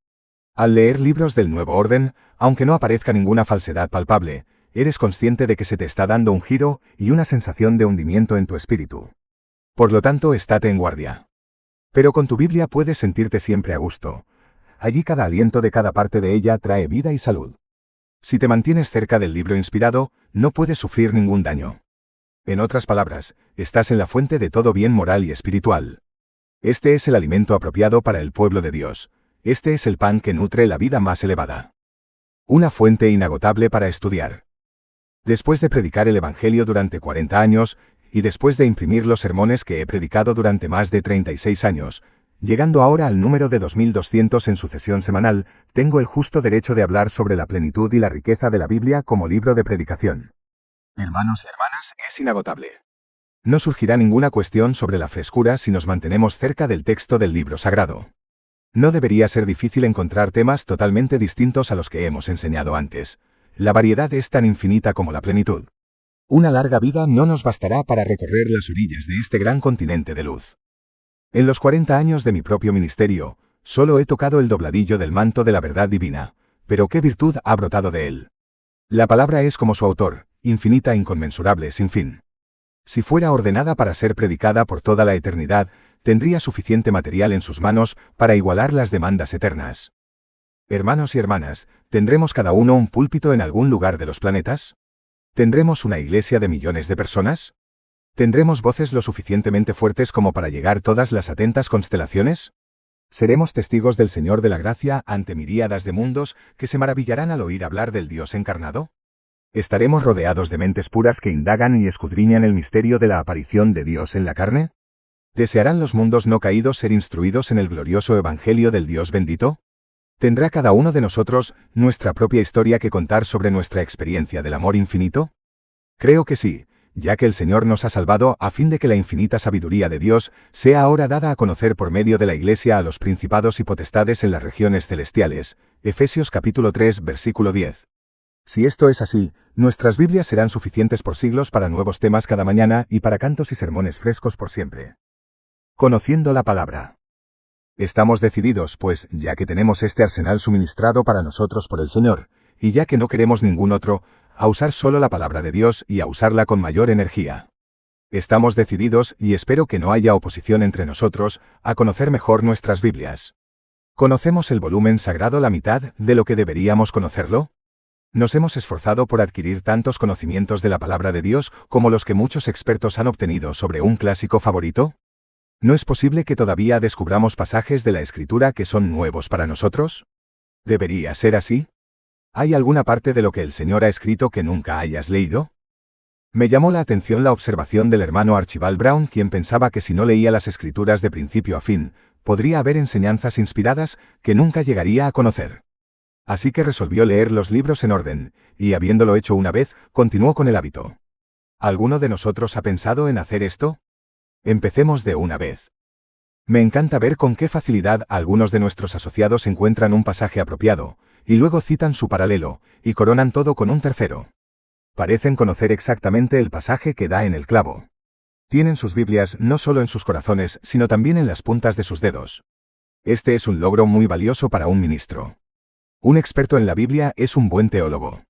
Al leer libros del Nuevo Orden, aunque no aparezca ninguna falsedad palpable, eres consciente de que se te está dando un giro y una sensación de hundimiento en tu espíritu. Por lo tanto, estate en guardia. Pero con tu Biblia puedes sentirte siempre a gusto. Allí cada aliento de cada parte de ella trae vida y salud. Si te mantienes cerca del libro inspirado, no puedes sufrir ningún daño. En otras palabras, estás en la fuente de todo bien moral y espiritual. Este es el alimento apropiado para el pueblo de Dios. Este es el pan que nutre la vida más elevada. Una fuente inagotable para estudiar. Después de predicar el Evangelio durante 40 años, y después de imprimir los sermones que he predicado durante más de 36 años, llegando ahora al número de 2200 en sucesión semanal, tengo el justo derecho de hablar sobre la plenitud y la riqueza de la Biblia como libro de predicación. Hermanos y hermanas, es inagotable. No surgirá ninguna cuestión sobre la frescura si nos mantenemos cerca del texto del libro sagrado. No debería ser difícil encontrar temas totalmente distintos a los que hemos enseñado antes. La variedad es tan infinita como la plenitud. Una larga vida no nos bastará para recorrer las orillas de este gran continente de luz. En los 40 años de mi propio ministerio, solo he tocado el dobladillo del manto de la verdad divina, pero qué virtud ha brotado de él. La palabra es como su autor, infinita e inconmensurable, sin fin. Si fuera ordenada para ser predicada por toda la eternidad, tendría suficiente material en sus manos para igualar las demandas eternas. Hermanos y hermanas, ¿tendremos cada uno un púlpito en algún lugar de los planetas? ¿Tendremos una iglesia de millones de personas? ¿Tendremos voces lo suficientemente fuertes como para llegar todas las atentas constelaciones? ¿Seremos testigos del Señor de la Gracia ante miríadas de mundos que se maravillarán al oír hablar del Dios encarnado? ¿Estaremos rodeados de mentes puras que indagan y escudriñan el misterio de la aparición de Dios en la carne? ¿Desearán los mundos no caídos ser instruidos en el glorioso Evangelio del Dios bendito? ¿Tendrá cada uno de nosotros nuestra propia historia que contar sobre nuestra experiencia del amor infinito? Creo que sí, ya que el Señor nos ha salvado a fin de que la infinita sabiduría de Dios sea ahora dada a conocer por medio de la Iglesia a los principados y potestades en las regiones celestiales. Efesios capítulo 3 versículo 10. Si esto es así, nuestras Biblias serán suficientes por siglos para nuevos temas cada mañana y para cantos y sermones frescos por siempre. Conociendo la palabra. Estamos decididos, pues, ya que tenemos este arsenal suministrado para nosotros por el Señor, y ya que no queremos ningún otro, a usar solo la palabra de Dios y a usarla con mayor energía. Estamos decididos, y espero que no haya oposición entre nosotros, a conocer mejor nuestras Biblias. ¿Conocemos el volumen sagrado la mitad de lo que deberíamos conocerlo? ¿Nos hemos esforzado por adquirir tantos conocimientos de la palabra de Dios como los que muchos expertos han obtenido sobre un clásico favorito? ¿No es posible que todavía descubramos pasajes de la Escritura que son nuevos para nosotros? ¿Debería ser así? ¿Hay alguna parte de lo que el Señor ha escrito que nunca hayas leído? Me llamó la atención la observación del hermano Archibald Brown, quien pensaba que si no leía las Escrituras de principio a fin, podría haber enseñanzas inspiradas que nunca llegaría a conocer. Así que resolvió leer los libros en orden, y habiéndolo hecho una vez, continuó con el hábito. ¿Alguno de nosotros ha pensado en hacer esto? Empecemos de una vez. Me encanta ver con qué facilidad algunos de nuestros asociados encuentran un pasaje apropiado, y luego citan su paralelo, y coronan todo con un tercero. Parecen conocer exactamente el pasaje que da en el clavo. Tienen sus Biblias no solo en sus corazones, sino también en las puntas de sus dedos. Este es un logro muy valioso para un ministro. Un experto en la Biblia es un buen teólogo.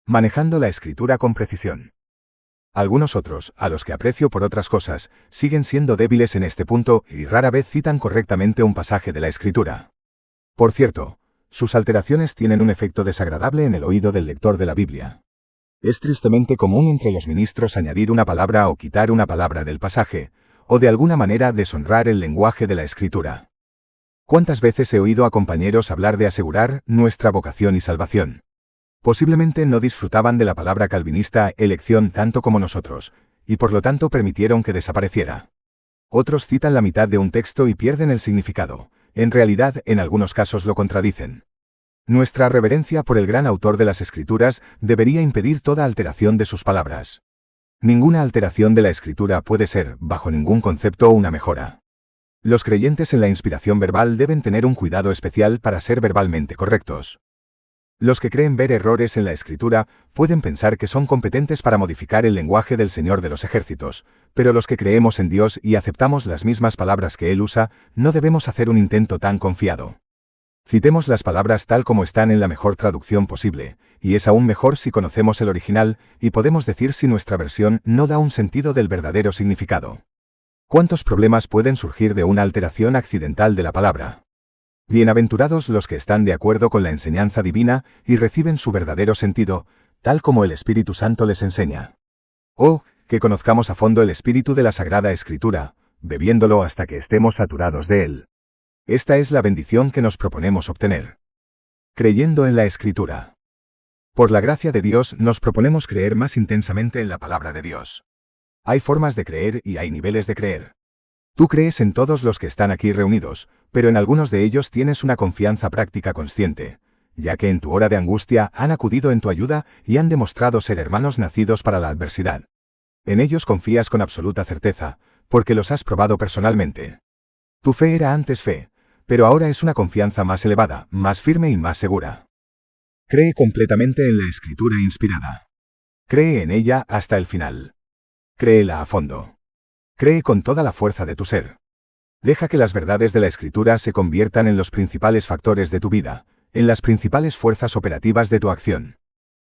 Manejando la Escritura con precisión. Algunos otros, a los que aprecio por otras cosas, siguen siendo débiles en este punto y rara vez citan correctamente un pasaje de la Escritura. Por cierto, sus alteraciones tienen un efecto desagradable en el oído del lector de la Biblia. Es tristemente común entre los ministros añadir una palabra o quitar una palabra del pasaje, o de alguna manera deshonrar el lenguaje de la Escritura. ¿Cuántas veces he oído a compañeros hablar de asegurar nuestra vocación y salvación? Posiblemente no disfrutaban de la palabra calvinista elección tanto como nosotros, y por lo tanto permitieron que desapareciera. Otros citan la mitad de un texto y pierden el significado. En realidad, en algunos casos lo contradicen. Nuestra reverencia por el gran autor de las Escrituras debería impedir toda alteración de sus palabras. Ninguna alteración de la Escritura puede ser, bajo ningún concepto, una mejora. Los creyentes en la inspiración verbal deben tener un cuidado especial para ser verbalmente correctos. Los que creen ver errores en la escritura pueden pensar que son competentes para modificar el lenguaje del Señor de los ejércitos, pero los que creemos en Dios y aceptamos las mismas palabras que Él usa, no debemos hacer un intento tan confiado. Citemos las palabras tal como están en la mejor traducción posible, y es aún mejor si conocemos el original y podemos decir si nuestra versión no da un sentido del verdadero significado. ¿Cuántos problemas pueden surgir de una alteración accidental de la palabra? Bienaventurados los que están de acuerdo con la enseñanza divina y reciben su verdadero sentido, tal como el Espíritu Santo les enseña. Oh, que conozcamos a fondo el espíritu de la Sagrada Escritura, bebiéndolo hasta que estemos saturados de él. Esta es la bendición que nos proponemos obtener. Creyendo en la Escritura. Por la gracia de Dios nos proponemos creer más intensamente en la palabra de Dios. Hay formas de creer y hay niveles de creer. Tú crees en todos los que están aquí reunidos, pero en algunos de ellos tienes una confianza práctica consciente, ya que en tu hora de angustia han acudido en tu ayuda y han demostrado ser hermanos nacidos para la adversidad. En ellos confías con absoluta certeza, porque los has probado personalmente. Tu fe era antes fe, pero ahora es una confianza más elevada, más firme y más segura. Cree completamente en la Escritura inspirada. Cree en ella hasta el final. Créela a fondo. Cree con toda la fuerza de tu ser. Deja que las verdades de la Escritura se conviertan en los principales factores de tu vida, en las principales fuerzas operativas de tu acción.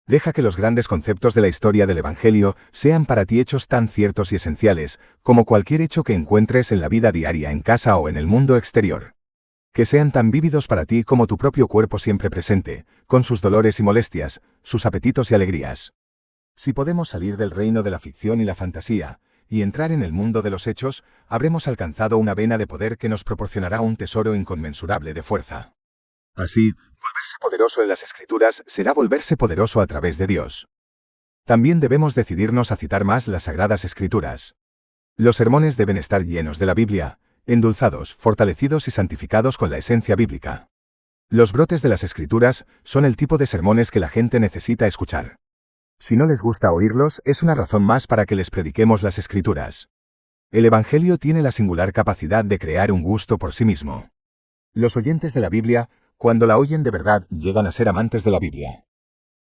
Deja que los grandes conceptos de la historia del Evangelio sean para ti hechos tan ciertos y esenciales como cualquier hecho que encuentres en la vida diaria en casa o en el mundo exterior. Que sean tan vívidos para ti como tu propio cuerpo siempre presente, con sus dolores y molestias, sus apetitos y alegrías. Si podemos salir del reino de la ficción y la fantasía, y entrar en el mundo de los hechos, habremos alcanzado una vena de poder que nos proporcionará un tesoro inconmensurable de fuerza. Así, volverse poderoso en las Escrituras será volverse poderoso a través de Dios. También debemos decidirnos a citar más las Sagradas Escrituras. Los sermones deben estar llenos de la Biblia, endulzados, fortalecidos y santificados con la esencia bíblica. Los brotes de las Escrituras son el tipo de sermones que la gente necesita escuchar. Si no les gusta oírlos, es una razón más para que les prediquemos las Escrituras. El Evangelio tiene la singular capacidad de crear un gusto por sí mismo. Los oyentes de la Biblia, cuando la oyen de verdad, llegan a ser amantes de la Biblia.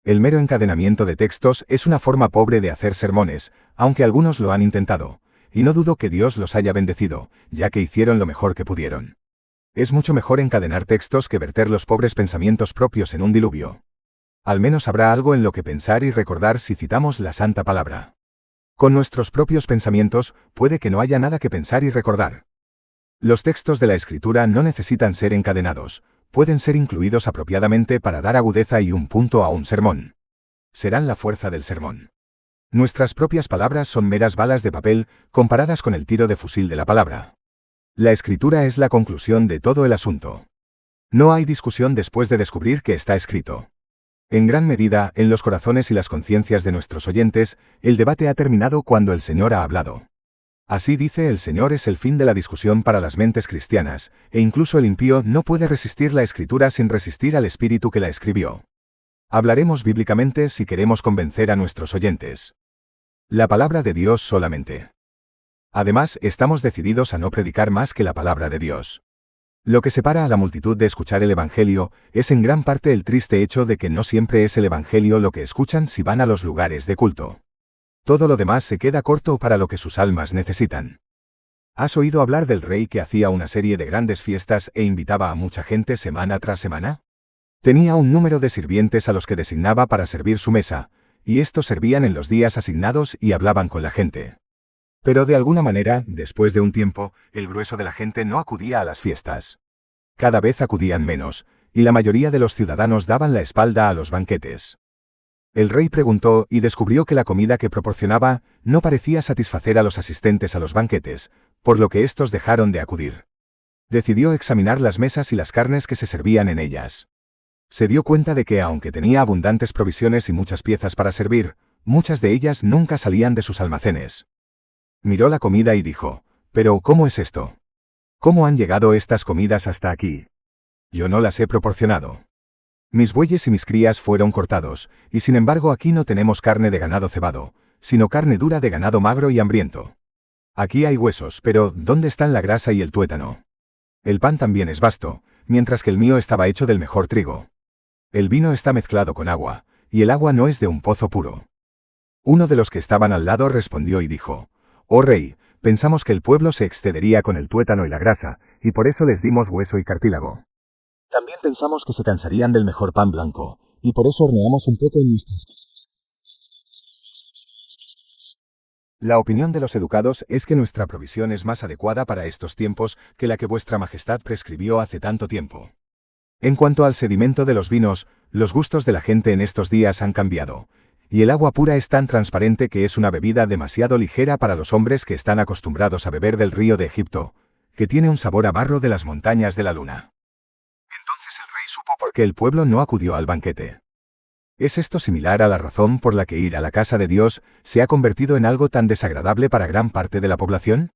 El mero encadenamiento de textos es una forma pobre de hacer sermones, aunque algunos lo han intentado, y no dudo que Dios los haya bendecido, ya que hicieron lo mejor que pudieron. Es mucho mejor encadenar textos que verter los pobres pensamientos propios en un diluvio. Al menos habrá algo en lo que pensar y recordar si citamos la Santa Palabra. Con nuestros propios pensamientos, puede que no haya nada que pensar y recordar. Los textos de la Escritura no necesitan ser encadenados, pueden ser incluidos apropiadamente para dar agudeza y un punto a un sermón. Serán la fuerza del sermón. Nuestras propias palabras son meras balas de papel comparadas con el tiro de fusil de la palabra. La Escritura es la conclusión de todo el asunto. No hay discusión después de descubrir que está escrito. En gran medida, en los corazones y las conciencias de nuestros oyentes, el debate ha terminado cuando el Señor ha hablado. Así dice el Señor es el fin de la discusión para las mentes cristianas, e incluso el impío no puede resistir la Escritura sin resistir al Espíritu que la escribió. Hablaremos bíblicamente si queremos convencer a nuestros oyentes. La palabra de Dios solamente. Además, estamos decididos a no predicar más que la palabra de Dios. Lo que separa a la multitud de escuchar el Evangelio es en gran parte el triste hecho de que no siempre es el Evangelio lo que escuchan si van a los lugares de culto. Todo lo demás se queda corto para lo que sus almas necesitan. ¿Has oído hablar del rey que hacía una serie de grandes fiestas e invitaba a mucha gente semana tras semana? Tenía un número de sirvientes a los que designaba para servir su mesa, y estos servían en los días asignados y hablaban con la gente. Pero de alguna manera, después de un tiempo, el grueso de la gente no acudía a las fiestas. Cada vez acudían menos, y la mayoría de los ciudadanos daban la espalda a los banquetes. El rey preguntó y descubrió que la comida que proporcionaba no parecía satisfacer a los asistentes a los banquetes, por lo que estos dejaron de acudir. Decidió examinar las mesas y las carnes que se servían en ellas. Se dio cuenta de que aunque tenía abundantes provisiones y muchas piezas para servir, muchas de ellas nunca salían de sus almacenes. Miró la comida y dijo, «¿Pero cómo es esto? ¿Cómo han llegado estas comidas hasta aquí? Yo no las he proporcionado. Mis bueyes y mis crías fueron cortados, y sin embargo aquí no tenemos carne de ganado cebado, sino carne dura de ganado magro y hambriento». Aquí hay huesos, pero ¿dónde están la grasa y el tuétano? El pan también es vasto, mientras que el mío estaba hecho del mejor trigo. El vino está mezclado con agua, y el agua no es de un pozo puro. Uno de los que estaban al lado respondió y dijo: Oh rey, pensamos que el pueblo se excedería con el tuétano y la grasa, y por eso les dimos hueso y cartílago. También pensamos que se cansarían del mejor pan blanco, y por eso horneamos un poco en nuestras casas. La opinión de los educados es que nuestra provisión es más adecuada para estos tiempos que la que vuestra majestad prescribió hace tanto tiempo. En cuanto al sedimento de los vinos, los gustos de la gente en estos días han cambiado, y el agua pura es tan transparente que es una bebida demasiado ligera para los hombres que están acostumbrados a beber del río de Egipto, que tiene un sabor a barro de las montañas de la luna. Entonces el rey supo por qué el pueblo no acudió al banquete. ¿Es esto similar a la razón por la que ir a la casa de Dios se ha convertido en algo tan desagradable para gran parte de la población?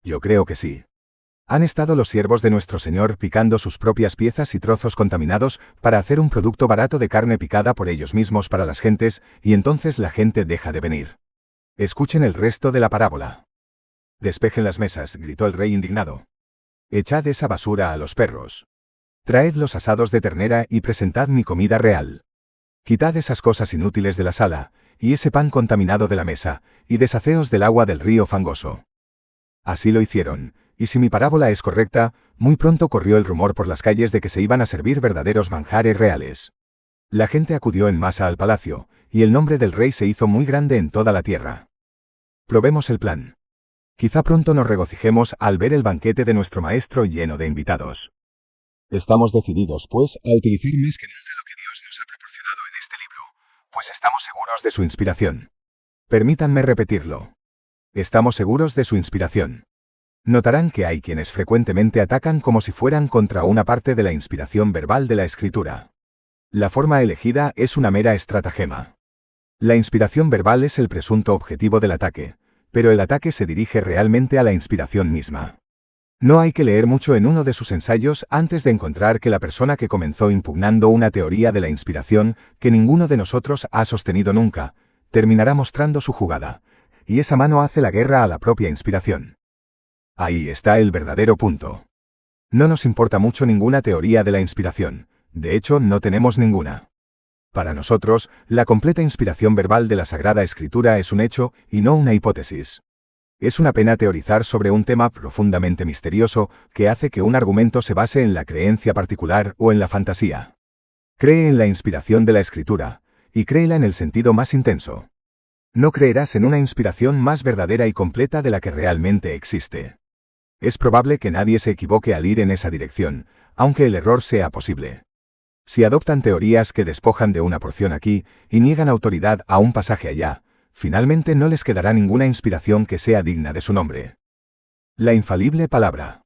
Yo creo que sí. Han estado los siervos de nuestro Señor picando sus propias piezas y trozos contaminados para hacer un producto barato de carne picada por ellos mismos para las gentes, y entonces la gente deja de venir. Escuchen el resto de la parábola. Despejen las mesas, gritó el rey indignado. Echad esa basura a los perros. Traed los asados de ternera y presentad mi comida real. Quitad esas cosas inútiles de la sala, y ese pan contaminado de la mesa, y deshaceos del agua del río fangoso. Así lo hicieron, y si mi parábola es correcta, muy pronto corrió el rumor por las calles de que se iban a servir verdaderos manjares reales. La gente acudió en masa al palacio, y el nombre del rey se hizo muy grande en toda la tierra. Probemos el plan. Quizá pronto nos regocijemos al ver el banquete de nuestro maestro lleno de invitados. Estamos decididos, pues, a utilizar más que nunca lo que Dios nos ha proporcionado en este libro, pues estamos seguros de su inspiración. Permítanme repetirlo. Estamos seguros de su inspiración. Notarán que hay quienes frecuentemente atacan como si fueran contra una parte de la inspiración verbal de la escritura. La forma elegida es una mera estratagema. La inspiración verbal es el presunto objetivo del ataque, pero el ataque se dirige realmente a la inspiración misma. No hay que leer mucho en uno de sus ensayos antes de encontrar que la persona que comenzó impugnando una teoría de la inspiración que ninguno de nosotros ha sostenido nunca, terminará mostrando su jugada, y esa mano hace la guerra a la propia inspiración. Ahí está el verdadero punto. No nos importa mucho ninguna teoría de la inspiración, de hecho no tenemos ninguna. Para nosotros, la completa inspiración verbal de la Sagrada Escritura es un hecho y no una hipótesis. Es una pena teorizar sobre un tema profundamente misterioso que hace que un argumento se base en la creencia particular o en la fantasía. Cree en la inspiración de la Escritura, y créela en el sentido más intenso. No creerás en una inspiración más verdadera y completa de la que realmente existe. Es probable que nadie se equivoque al ir en esa dirección, aunque el error sea posible. Si adoptan teorías que despojan de una porción aquí y niegan autoridad a un pasaje allá, finalmente no les quedará ninguna inspiración que sea digna de su nombre. La infalible palabra.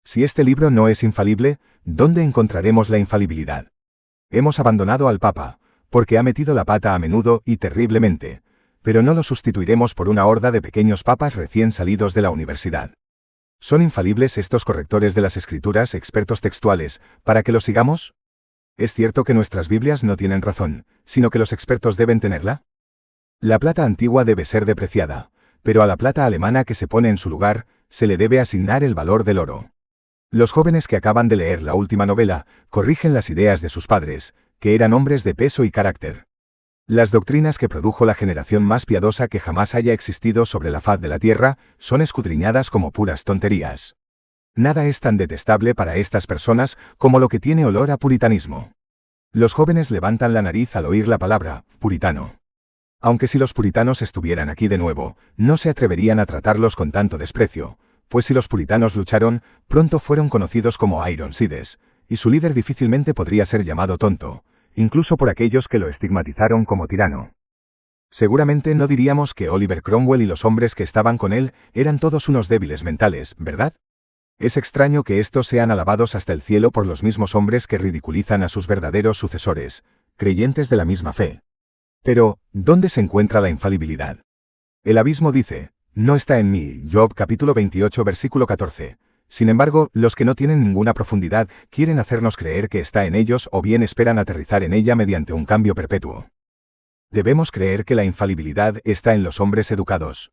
Si este libro no es infalible, ¿dónde encontraremos la infalibilidad? Hemos abandonado al Papa, porque ha metido la pata a menudo y terriblemente, pero no lo sustituiremos por una horda de pequeños papas recién salidos de la universidad. ¿Son infalibles estos correctores de las Escrituras, expertos textuales, para que los sigamos? ¿Es cierto que nuestras Biblias no tienen razón, sino que los expertos deben tenerla? La plata antigua debe ser depreciada, pero a la plata alemana que se pone en su lugar, se le debe asignar el valor del oro. Los jóvenes que acaban de leer la última novela, corrigen las ideas de sus padres, que eran hombres de peso y carácter. Las doctrinas que produjo la generación más piadosa que jamás haya existido sobre la faz de la tierra, son escudriñadas como puras tonterías. Nada es tan detestable para estas personas como lo que tiene olor a puritanismo. Los jóvenes levantan la nariz al oír la palabra puritano. Aunque si los puritanos estuvieran aquí de nuevo, no se atreverían a tratarlos con tanto desprecio, pues si los puritanos lucharon, pronto fueron conocidos como Ironsides, y su líder difícilmente podría ser llamado tonto, incluso por aquellos que lo estigmatizaron como tirano. Seguramente no diríamos que Oliver Cromwell y los hombres que estaban con él eran todos unos débiles mentales, ¿verdad? Es extraño que estos sean alabados hasta el cielo por los mismos hombres que ridiculizan a sus verdaderos sucesores, creyentes de la misma fe. Pero, ¿dónde se encuentra la infalibilidad? El abismo dice, no está en mí, Job capítulo 28 versículo 14. Sin embargo, los que no tienen ninguna profundidad quieren hacernos creer que está en ellos o bien esperan aterrizar en ella mediante un cambio perpetuo. Debemos creer que la infalibilidad está en los hombres educados.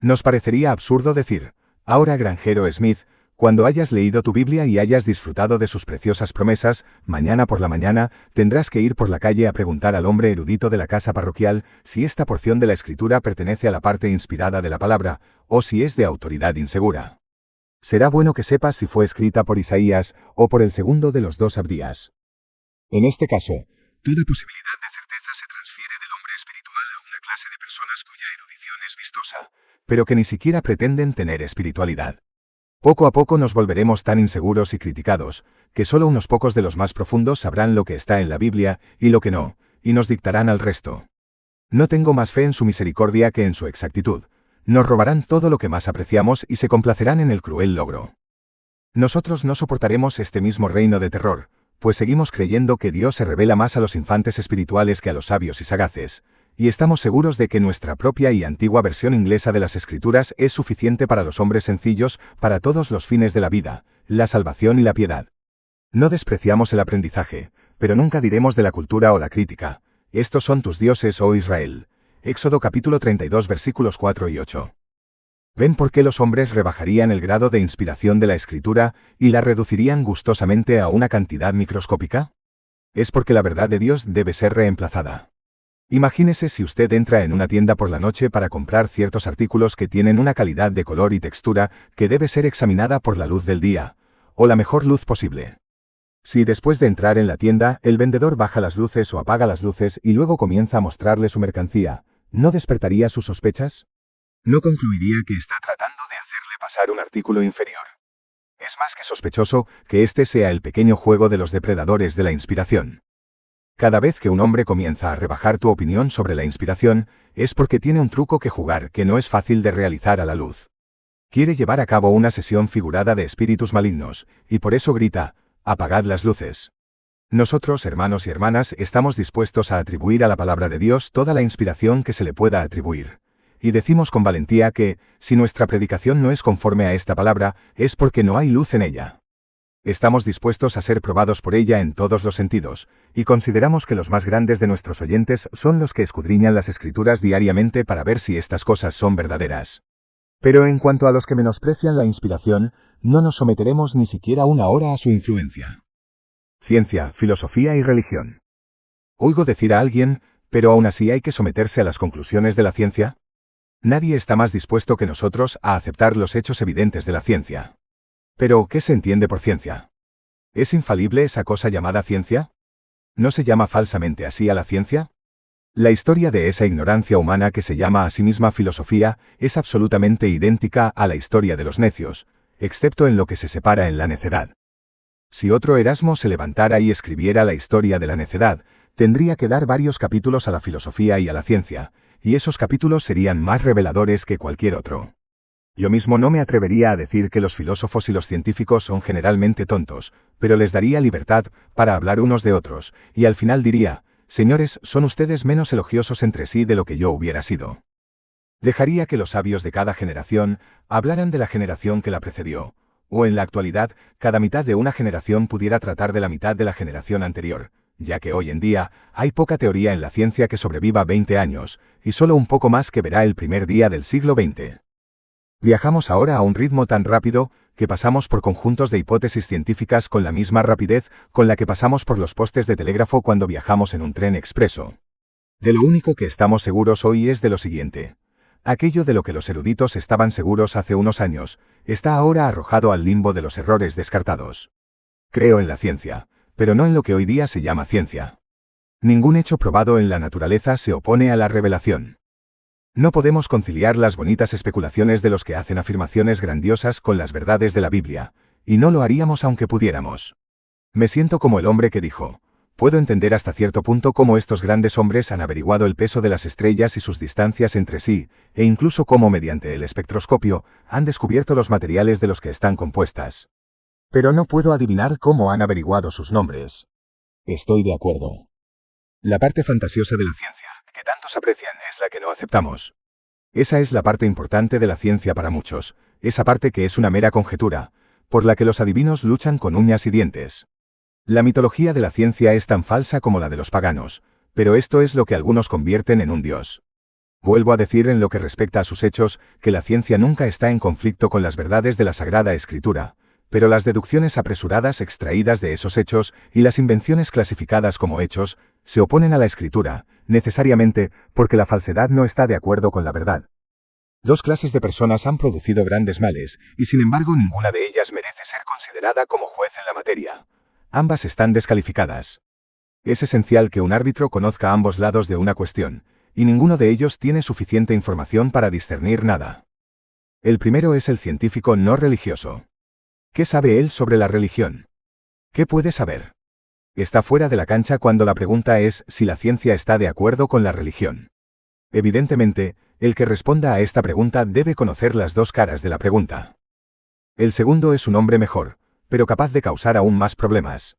Nos parecería absurdo decir, ahora granjero Smith, cuando hayas leído tu Biblia y hayas disfrutado de sus preciosas promesas, mañana por la mañana tendrás que ir por la calle a preguntar al hombre erudito de la casa parroquial si esta porción de la Escritura pertenece a la parte inspirada de la palabra, o si es de autoridad insegura. Será bueno que sepas si fue escrita por Isaías o por el segundo de los dos Abdías. En este caso, toda posibilidad de certeza se transfiere del hombre espiritual a una clase de personas cuya erudición es vistosa, pero que ni siquiera pretenden tener espiritualidad. Poco a poco nos volveremos tan inseguros y criticados, que solo unos pocos de los más profundos sabrán lo que está en la Biblia y lo que no, y nos dictarán al resto. No tengo más fe en su misericordia que en su exactitud. Nos robarán todo lo que más apreciamos y se complacerán en el cruel logro. Nosotros no soportaremos este mismo reino de terror, pues seguimos creyendo que Dios se revela más a los infantes espirituales que a los sabios y sagaces, y estamos seguros de que nuestra propia y antigua versión inglesa de las Escrituras es suficiente para los hombres sencillos para todos los fines de la vida, la salvación y la piedad. No despreciamos el aprendizaje, pero nunca diremos de la cultura o la crítica, estos son tus dioses, oh Israel. Éxodo capítulo 32 versículos 4 y 8. ¿Ven por qué los hombres rebajarían el grado de inspiración de la Escritura y la reducirían gustosamente a una cantidad microscópica? Es porque la verdad de Dios debe ser reemplazada. Imagínese si usted entra en una tienda por la noche para comprar ciertos artículos que tienen una calidad de color y textura que debe ser examinada por la luz del día, o la mejor luz posible. Si después de entrar en la tienda, el vendedor baja las luces o apaga las luces y luego comienza a mostrarle su mercancía, ¿no despertaría sus sospechas? ¿No concluiría que está tratando de hacerle pasar un artículo inferior? Es más que sospechoso que este sea el pequeño juego de los depredadores de la inspiración. Cada vez que un hombre comienza a rebajar tu opinión sobre la inspiración, es porque tiene un truco que jugar que no es fácil de realizar a la luz. Quiere llevar a cabo una sesión figurada de espíritus malignos, y por eso grita, apagad las luces. Nosotros, hermanos y hermanas, estamos dispuestos a atribuir a la palabra de Dios toda la inspiración que se le pueda atribuir. Y decimos con valentía que, si nuestra predicación no es conforme a esta palabra, es porque no hay luz en ella. Estamos dispuestos a ser probados por ella en todos los sentidos, y consideramos que los más grandes de nuestros oyentes son los que escudriñan las Escrituras diariamente para ver si estas cosas son verdaderas. Pero en cuanto a los que menosprecian la inspiración, no nos someteremos ni siquiera una hora a su influencia. Ciencia, filosofía y religión. Oigo decir a alguien, pero aún así hay que someterse a las conclusiones de la ciencia. Nadie está más dispuesto que nosotros a aceptar los hechos evidentes de la ciencia. Pero, ¿qué se entiende por ciencia? ¿Es infalible esa cosa llamada ciencia? ¿No se llama falsamente así a la ciencia? La historia de esa ignorancia humana que se llama a sí misma filosofía es absolutamente idéntica a la historia de los necios, excepto en lo que se separa en la necedad. Si otro Erasmo se levantara y escribiera la historia de la necedad, tendría que dar varios capítulos a la filosofía y a la ciencia, y esos capítulos serían más reveladores que cualquier otro. Yo mismo no me atrevería a decir que los filósofos y los científicos son generalmente tontos, pero les daría libertad para hablar unos de otros, y al final diría, señores, son ustedes menos elogiosos entre sí de lo que yo hubiera sido. Dejaría que los sabios de cada generación hablaran de la generación que la precedió, o en la actualidad, cada mitad de una generación pudiera tratar de la mitad de la generación anterior, ya que hoy en día hay poca teoría en la ciencia que sobreviva 20 años, y solo un poco más que verá el primer día del siglo XX. Viajamos ahora a un ritmo tan rápido que pasamos por conjuntos de hipótesis científicas con la misma rapidez con la que pasamos por los postes de telégrafo cuando viajamos en un tren expreso. De lo único que estamos seguros hoy es de lo siguiente. Aquello de lo que los eruditos estaban seguros hace unos años, está ahora arrojado al limbo de los errores descartados. Creo en la ciencia, pero no en lo que hoy día se llama ciencia. Ningún hecho probado en la naturaleza se opone a la revelación. No podemos conciliar las bonitas especulaciones de los que hacen afirmaciones grandiosas con las verdades de la Biblia, y no lo haríamos aunque pudiéramos. Me siento como el hombre que dijo, puedo entender hasta cierto punto cómo estos grandes hombres han averiguado el peso de las estrellas y sus distancias entre sí, e incluso cómo mediante el espectroscopio han descubierto los materiales de los que están compuestas. Pero no puedo adivinar cómo han averiguado sus nombres. Estoy de acuerdo. La parte fantasiosa de la ciencia, que tantos aprecian, es la que no aceptamos. Esa es la parte importante de la ciencia para muchos, esa parte que es una mera conjetura, por la que los adivinos luchan con uñas y dientes. La mitología de la ciencia es tan falsa como la de los paganos, pero esto es lo que algunos convierten en un dios. Vuelvo a decir en lo que respecta a sus hechos, que la ciencia nunca está en conflicto con las verdades de la Sagrada Escritura, pero las deducciones apresuradas extraídas de esos hechos y las invenciones clasificadas como hechos se oponen a la Escritura, necesariamente porque la falsedad no está de acuerdo con la verdad. Dos clases de personas han producido grandes males, y sin embargo ninguna de ellas merece ser considerada como juez en la materia. Ambas están descalificadas. Es esencial que un árbitro conozca ambos lados de una cuestión, y ninguno de ellos tiene suficiente información para discernir nada. El primero es el científico no religioso. ¿Qué sabe él sobre la religión? ¿Qué puede saber? Está fuera de la cancha cuando la pregunta es si la ciencia está de acuerdo con la religión. Evidentemente, el que responda a esta pregunta debe conocer las dos caras de la pregunta. El segundo es un hombre mejor, pero capaz de causar aún más problemas.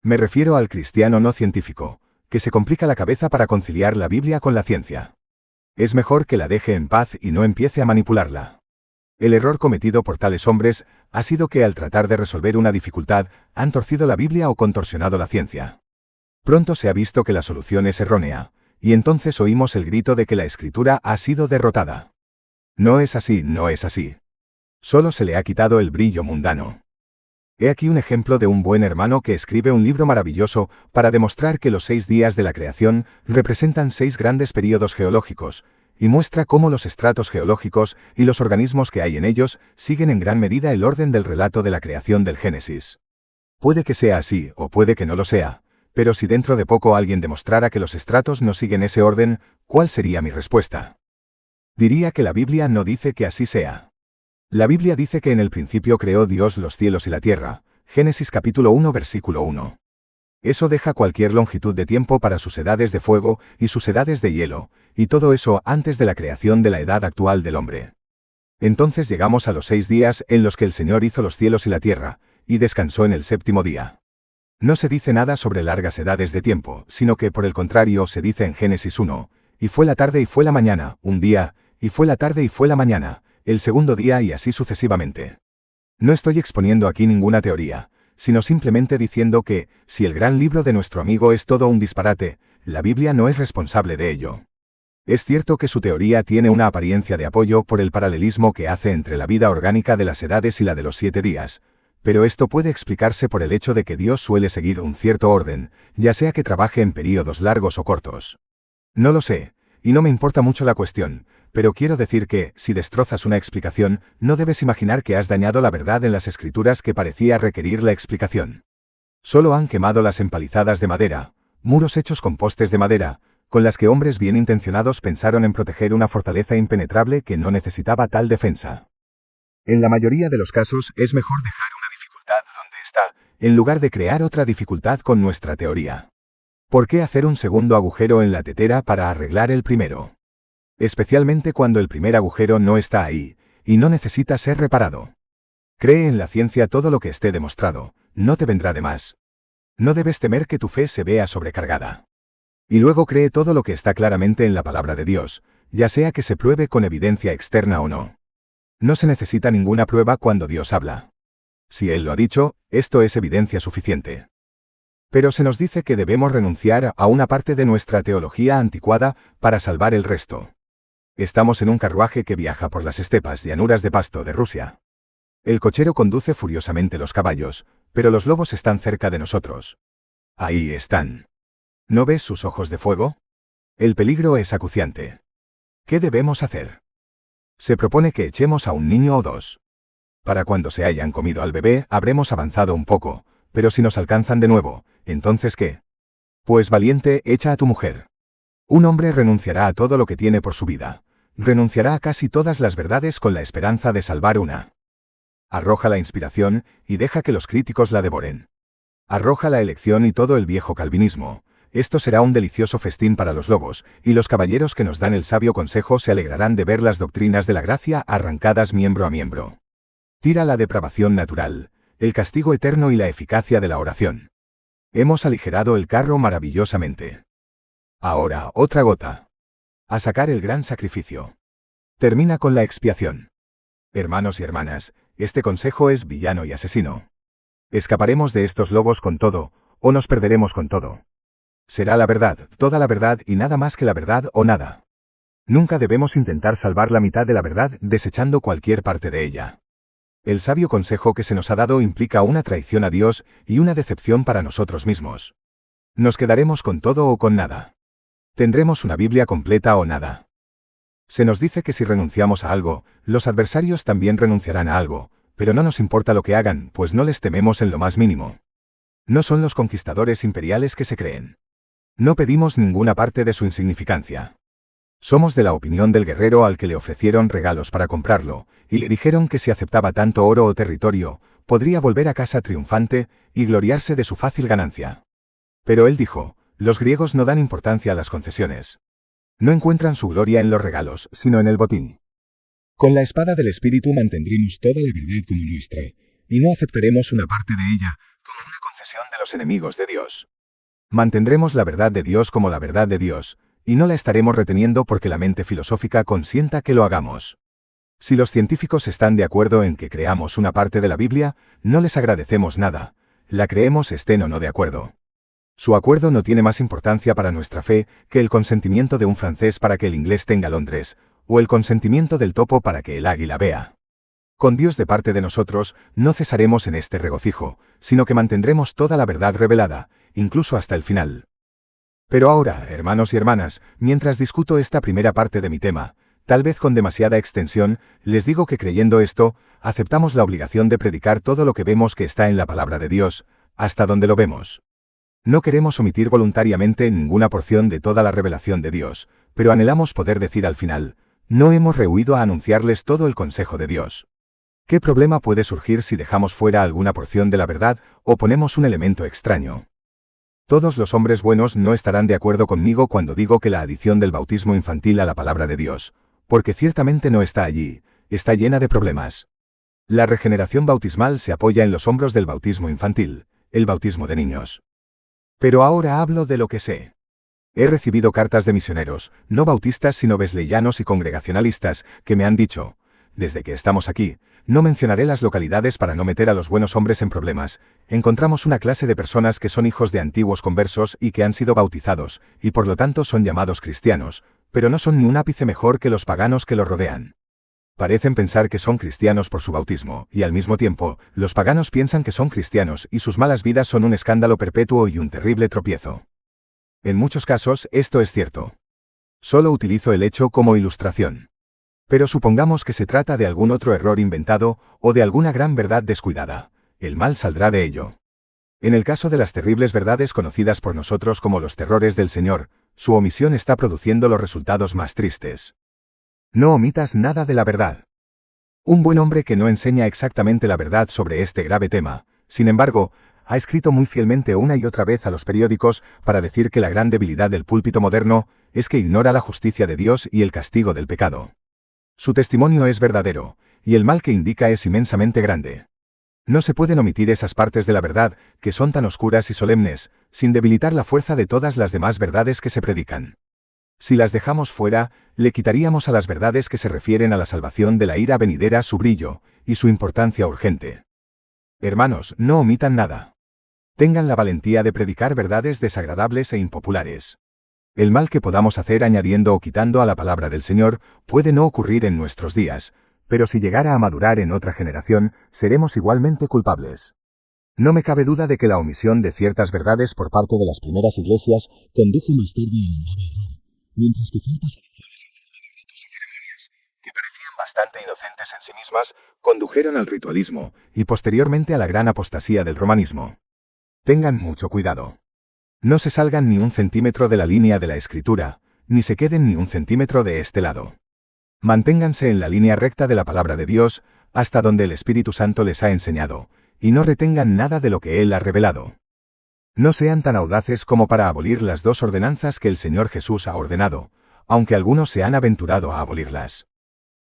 Me refiero al cristiano no científico, que se complica la cabeza para conciliar la Biblia con la ciencia. Es mejor que la deje en paz y no empiece a manipularla. El error cometido por tales hombres ha sido que al tratar de resolver una dificultad, han torcido la Biblia o contorsionado la ciencia. Pronto se ha visto que la solución es errónea, y entonces oímos el grito de que la Escritura ha sido derrotada. No es así, no es así. Solo se le ha quitado el brillo mundano. He aquí un ejemplo de un buen hermano que escribe un libro maravilloso para demostrar que los 6 días de la creación representan 6 grandes períodos geológicos, y muestra cómo los estratos geológicos y los organismos que hay en ellos siguen en gran medida el orden del relato de la creación del Génesis. Puede que sea así, o puede que no lo sea, pero si dentro de poco alguien demostrara que los estratos no siguen ese orden, ¿cuál sería mi respuesta? Diría que la Biblia no dice que así sea. La Biblia dice que en el principio creó Dios los cielos y la tierra, Génesis capítulo 1 versículo 1. Eso deja cualquier longitud de tiempo para sus edades de fuego y sus edades de hielo, y todo eso antes de la creación de la edad actual del hombre. Entonces llegamos a los 6 días en los que el Señor hizo los cielos y la tierra, y descansó en el séptimo día. No se dice nada sobre largas edades de tiempo, sino que por el contrario se dice en Génesis 1, y fue la tarde y fue la mañana, un día, y fue la tarde y fue la mañana, el segundo día y así sucesivamente. No estoy exponiendo aquí ninguna teoría, sino simplemente diciendo que, si el gran libro de nuestro amigo es todo un disparate, la Biblia no es responsable de ello. Es cierto que su teoría tiene una apariencia de apoyo por el paralelismo que hace entre la vida orgánica de las edades y la de los 7 días, pero esto puede explicarse por el hecho de que Dios suele seguir un cierto orden, ya sea que trabaje en períodos largos o cortos. No lo sé, y no me importa mucho la cuestión, pero quiero decir que, si destrozas una explicación, no debes imaginar que has dañado la verdad en las escrituras que parecía requerir la explicación. Solo han quemado las empalizadas de madera, muros hechos con postes de madera, con las que hombres bien intencionados pensaron en proteger una fortaleza impenetrable que no necesitaba tal defensa. En la mayoría de los casos es mejor dejar una dificultad donde está, en lugar de crear otra dificultad con nuestra teoría. ¿Por qué hacer un segundo agujero en la tetera para arreglar el primero? Especialmente cuando el primer agujero no está ahí, y no necesita ser reparado. Cree en la ciencia todo lo que esté demostrado, no te vendrá de más. No debes temer que tu fe se vea sobrecargada. Y luego cree todo lo que está claramente en la palabra de Dios, ya sea que se pruebe con evidencia externa o no. No se necesita ninguna prueba cuando Dios habla. Si Él lo ha dicho, esto es evidencia suficiente. Pero se nos dice que debemos renunciar a una parte de nuestra teología anticuada para salvar el resto. Estamos en un carruaje que viaja por las estepas llanuras de pasto de Rusia. El cochero conduce furiosamente los caballos, pero los lobos están cerca de nosotros. Ahí están. ¿No ves sus ojos de fuego? El peligro es acuciante. ¿Qué debemos hacer? Se propone que echemos a un niño o dos. Para cuando se hayan comido al bebé, habremos avanzado un poco, pero si nos alcanzan de nuevo, ¿entonces qué? Pues valiente, echa a tu mujer. Un hombre renunciará a todo lo que tiene por su vida. Renunciará a casi todas las verdades con la esperanza de salvar una. Arroja la inspiración y deja que los críticos la devoren. Arroja la elección y todo el viejo calvinismo. Esto será un delicioso festín para los lobos, y los caballeros que nos dan el sabio consejo se alegrarán de ver las doctrinas de la gracia arrancadas miembro a miembro. Tira la depravación natural, el castigo eterno y la eficacia de la oración. Hemos aligerado el carro maravillosamente. Ahora, otra gota. A sacar el gran sacrificio. Termina con la expiación. Hermanos y hermanas, este consejo es villano y asesino. Escaparemos de estos lobos con todo, o nos perderemos con todo. Será la verdad, toda la verdad y nada más que la verdad o nada. Nunca debemos intentar salvar la mitad de la verdad desechando cualquier parte de ella. El sabio consejo que se nos ha dado implica una traición a Dios y una decepción para nosotros mismos. Nos quedaremos con todo o con nada. Tendremos una Biblia completa o nada. Se nos dice que si renunciamos a algo, los adversarios también renunciarán a algo, pero no nos importa lo que hagan, pues no les tememos en lo más mínimo. No son los conquistadores imperiales que se creen. No pedimos ninguna parte de su insignificancia. Somos de la opinión del guerrero al que le ofrecieron regalos para comprarlo, y le dijeron que si aceptaba tanto oro o territorio, podría volver a casa triunfante y gloriarse de su fácil ganancia. Pero él dijo, los griegos no dan importancia a las concesiones. No encuentran su gloria en los regalos, sino en el botín. Con la espada del Espíritu mantendremos toda la verdad como nuestra, y no aceptaremos una parte de ella como una concesión de los enemigos de Dios. Mantendremos la verdad de Dios como la verdad de Dios, y no la estaremos reteniendo porque la mente filosófica consienta que lo hagamos. Si los científicos están de acuerdo en que creamos una parte de la Biblia, no les agradecemos nada, la creemos estén o no de acuerdo. Su acuerdo no tiene más importancia para nuestra fe que el consentimiento de un francés para que el inglés tenga Londres, o el consentimiento del topo para que el águila vea. Con Dios de parte de nosotros, no cesaremos en este regocijo, sino que mantendremos toda la verdad revelada, incluso hasta el final. Pero ahora, hermanos y hermanas, mientras discuto esta primera parte de mi tema, tal vez con demasiada extensión, les digo que creyendo esto, aceptamos la obligación de predicar todo lo que vemos que está en la palabra de Dios, hasta donde lo vemos. No queremos omitir voluntariamente ninguna porción de toda la revelación de Dios, pero anhelamos poder decir al final, no hemos rehuido a anunciarles todo el consejo de Dios. ¿Qué problema puede surgir si dejamos fuera alguna porción de la verdad o ponemos un elemento extraño? Todos los hombres buenos no estarán de acuerdo conmigo cuando digo que la adición del bautismo infantil a la palabra de Dios, porque ciertamente no está allí, está llena de problemas. La regeneración bautismal se apoya en los hombros del bautismo infantil, el bautismo de niños. Pero ahora hablo de lo que sé. He recibido cartas de misioneros, no bautistas sino wesleyanos y congregacionalistas, que me han dicho, desde que estamos aquí, no mencionaré las localidades para no meter a los buenos hombres en problemas, encontramos una clase de personas que son hijos de antiguos conversos y que han sido bautizados, y por lo tanto son llamados cristianos, pero no son ni un ápice mejor que los paganos que los rodean. Parecen pensar que son cristianos por su bautismo, y al mismo tiempo, los paganos piensan que son cristianos y sus malas vidas son un escándalo perpetuo y un terrible tropiezo. En muchos casos, esto es cierto. Solo utilizo el hecho como ilustración. Pero supongamos que se trata de algún otro error inventado o de alguna gran verdad descuidada. El mal saldrá de ello. En el caso de las terribles verdades conocidas por nosotros como los terrores del Señor, su omisión está produciendo los resultados más tristes. No omitas nada de la verdad. Un buen hombre que no enseña exactamente la verdad sobre este grave tema, sin embargo, ha escrito muy fielmente una y otra vez a los periódicos para decir que la gran debilidad del púlpito moderno es que ignora la justicia de Dios y el castigo del pecado. Su testimonio es verdadero, y el mal que indica es inmensamente grande. No se pueden omitir esas partes de la verdad, que son tan oscuras y solemnes, sin debilitar la fuerza de todas las demás verdades que se predican. Si las dejamos fuera, le quitaríamos a las verdades que se refieren a la salvación de la ira venidera su brillo, y su importancia urgente. Hermanos, no omitan nada. Tengan la valentía de predicar verdades desagradables e impopulares. El mal que podamos hacer añadiendo o quitando a la palabra del Señor puede no ocurrir en nuestros días, pero si llegara a madurar en otra generación, seremos igualmente culpables. No me cabe duda de que la omisión de ciertas verdades por parte de las primeras iglesias condujo más tarde a un grave error, mientras que ciertas adiciones en forma de ritos y ceremonias, que parecían bastante inocentes en sí mismas, condujeron al ritualismo y posteriormente a la gran apostasía del romanismo. Tengan mucho cuidado. No se salgan ni un centímetro de la línea de la Escritura, ni se queden ni un centímetro de este lado. Manténganse en la línea recta de la palabra de Dios, hasta donde el Espíritu Santo les ha enseñado, y no retengan nada de lo que Él ha revelado. No sean tan audaces como para abolir las dos ordenanzas que el Señor Jesús ha ordenado, aunque algunos se han aventurado a abolirlas.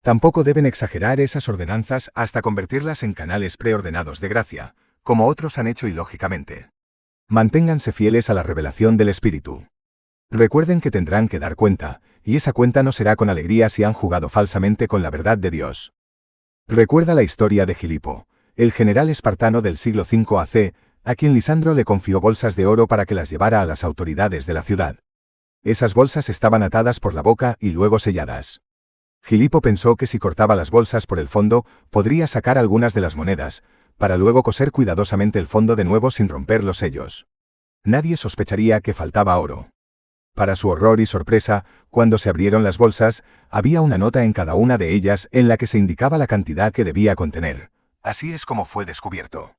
Tampoco deben exagerar esas ordenanzas hasta convertirlas en canales preordenados de gracia, como otros han hecho ilógicamente. Manténganse fieles a la revelación del Espíritu. Recuerden que tendrán que dar cuenta, y esa cuenta no será con alegría si han jugado falsamente con la verdad de Dios. Recuerda la historia de Gilipo, el general espartano del siglo V AC, a quien Lisandro le confió bolsas de oro para que las llevara a las autoridades de la ciudad. Esas bolsas estaban atadas por la boca y luego selladas. Filipo pensó que si cortaba las bolsas por el fondo, podría sacar algunas de las monedas, para luego coser cuidadosamente el fondo de nuevo sin romper los sellos. Nadie sospecharía que faltaba oro. Para su horror y sorpresa, cuando se abrieron las bolsas, había una nota en cada una de ellas en la que se indicaba la cantidad que debía contener. Así es como fue descubierto.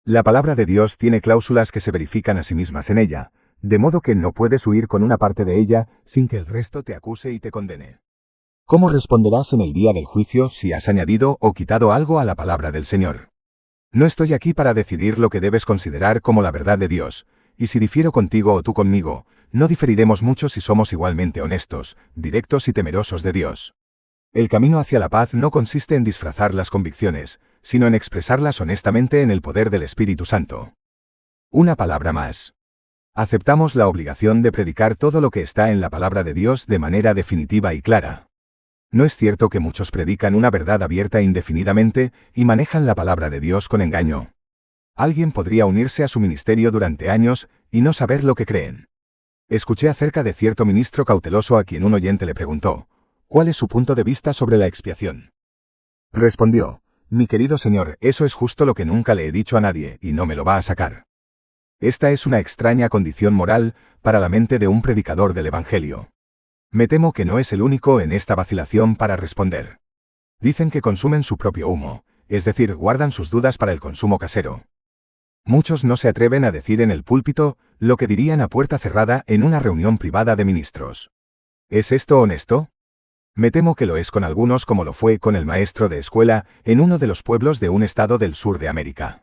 La palabra de Dios tiene cláusulas que se verifican a sí mismas en ella, de modo que no puedes huir con una parte de ella sin que el resto te acuse y te condene. ¿Cómo responderás en el día del juicio si has añadido o quitado algo a la palabra del Señor? No estoy aquí para decidir lo que debes considerar como la verdad de Dios, y si difiero contigo o tú conmigo, no diferiremos mucho si somos igualmente honestos, directos y temerosos de Dios. El camino hacia la paz no consiste en disfrazar las convicciones, sino en expresarlas honestamente en el poder del Espíritu Santo. Una palabra más. Aceptamos la obligación de predicar todo lo que está en la palabra de Dios de manera definitiva y clara. ¿No es cierto que muchos predican una verdad abierta indefinidamente y manejan la palabra de Dios con engaño? Alguien podría unirse a su ministerio durante años y no saber lo que creen. Escuché acerca de cierto ministro cauteloso a quien un oyente le preguntó, ¿cuál es su punto de vista sobre la expiación? Respondió, mi querido señor, eso es justo lo que nunca le he dicho a nadie y no me lo va a sacar. Esta es una extraña condición moral para la mente de un predicador del Evangelio. Me temo que no es el único en esta vacilación para responder. Dicen que consumen su propio humo, es decir, guardan sus dudas para el consumo casero. Muchos no se atreven a decir en el púlpito lo que dirían a puerta cerrada en una reunión privada de ministros. ¿Es esto honesto? Me temo que lo es con algunos como lo fue con el maestro de escuela en uno de los pueblos de un estado del sur de América.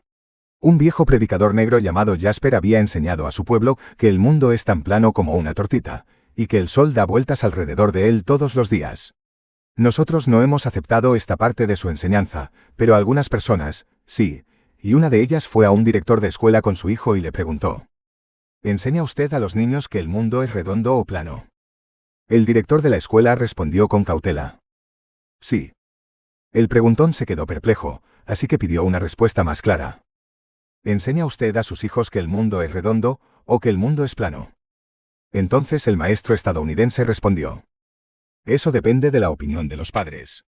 Un viejo predicador negro llamado Jasper había enseñado a su pueblo que el mundo es tan plano como una tortita, y que el sol da vueltas alrededor de él todos los días. Nosotros no hemos aceptado esta parte de su enseñanza, pero algunas personas, sí, y una de ellas fue a un director de escuela con su hijo y le preguntó: ¿enseña usted a los niños que el mundo es redondo o plano? El director de la escuela respondió con cautela: sí. El preguntón se quedó perplejo, así que pidió una respuesta más clara. ¿Enseña usted a sus hijos que el mundo es redondo o que el mundo es plano? Entonces el maestro estadounidense respondió: eso depende de la opinión de los padres.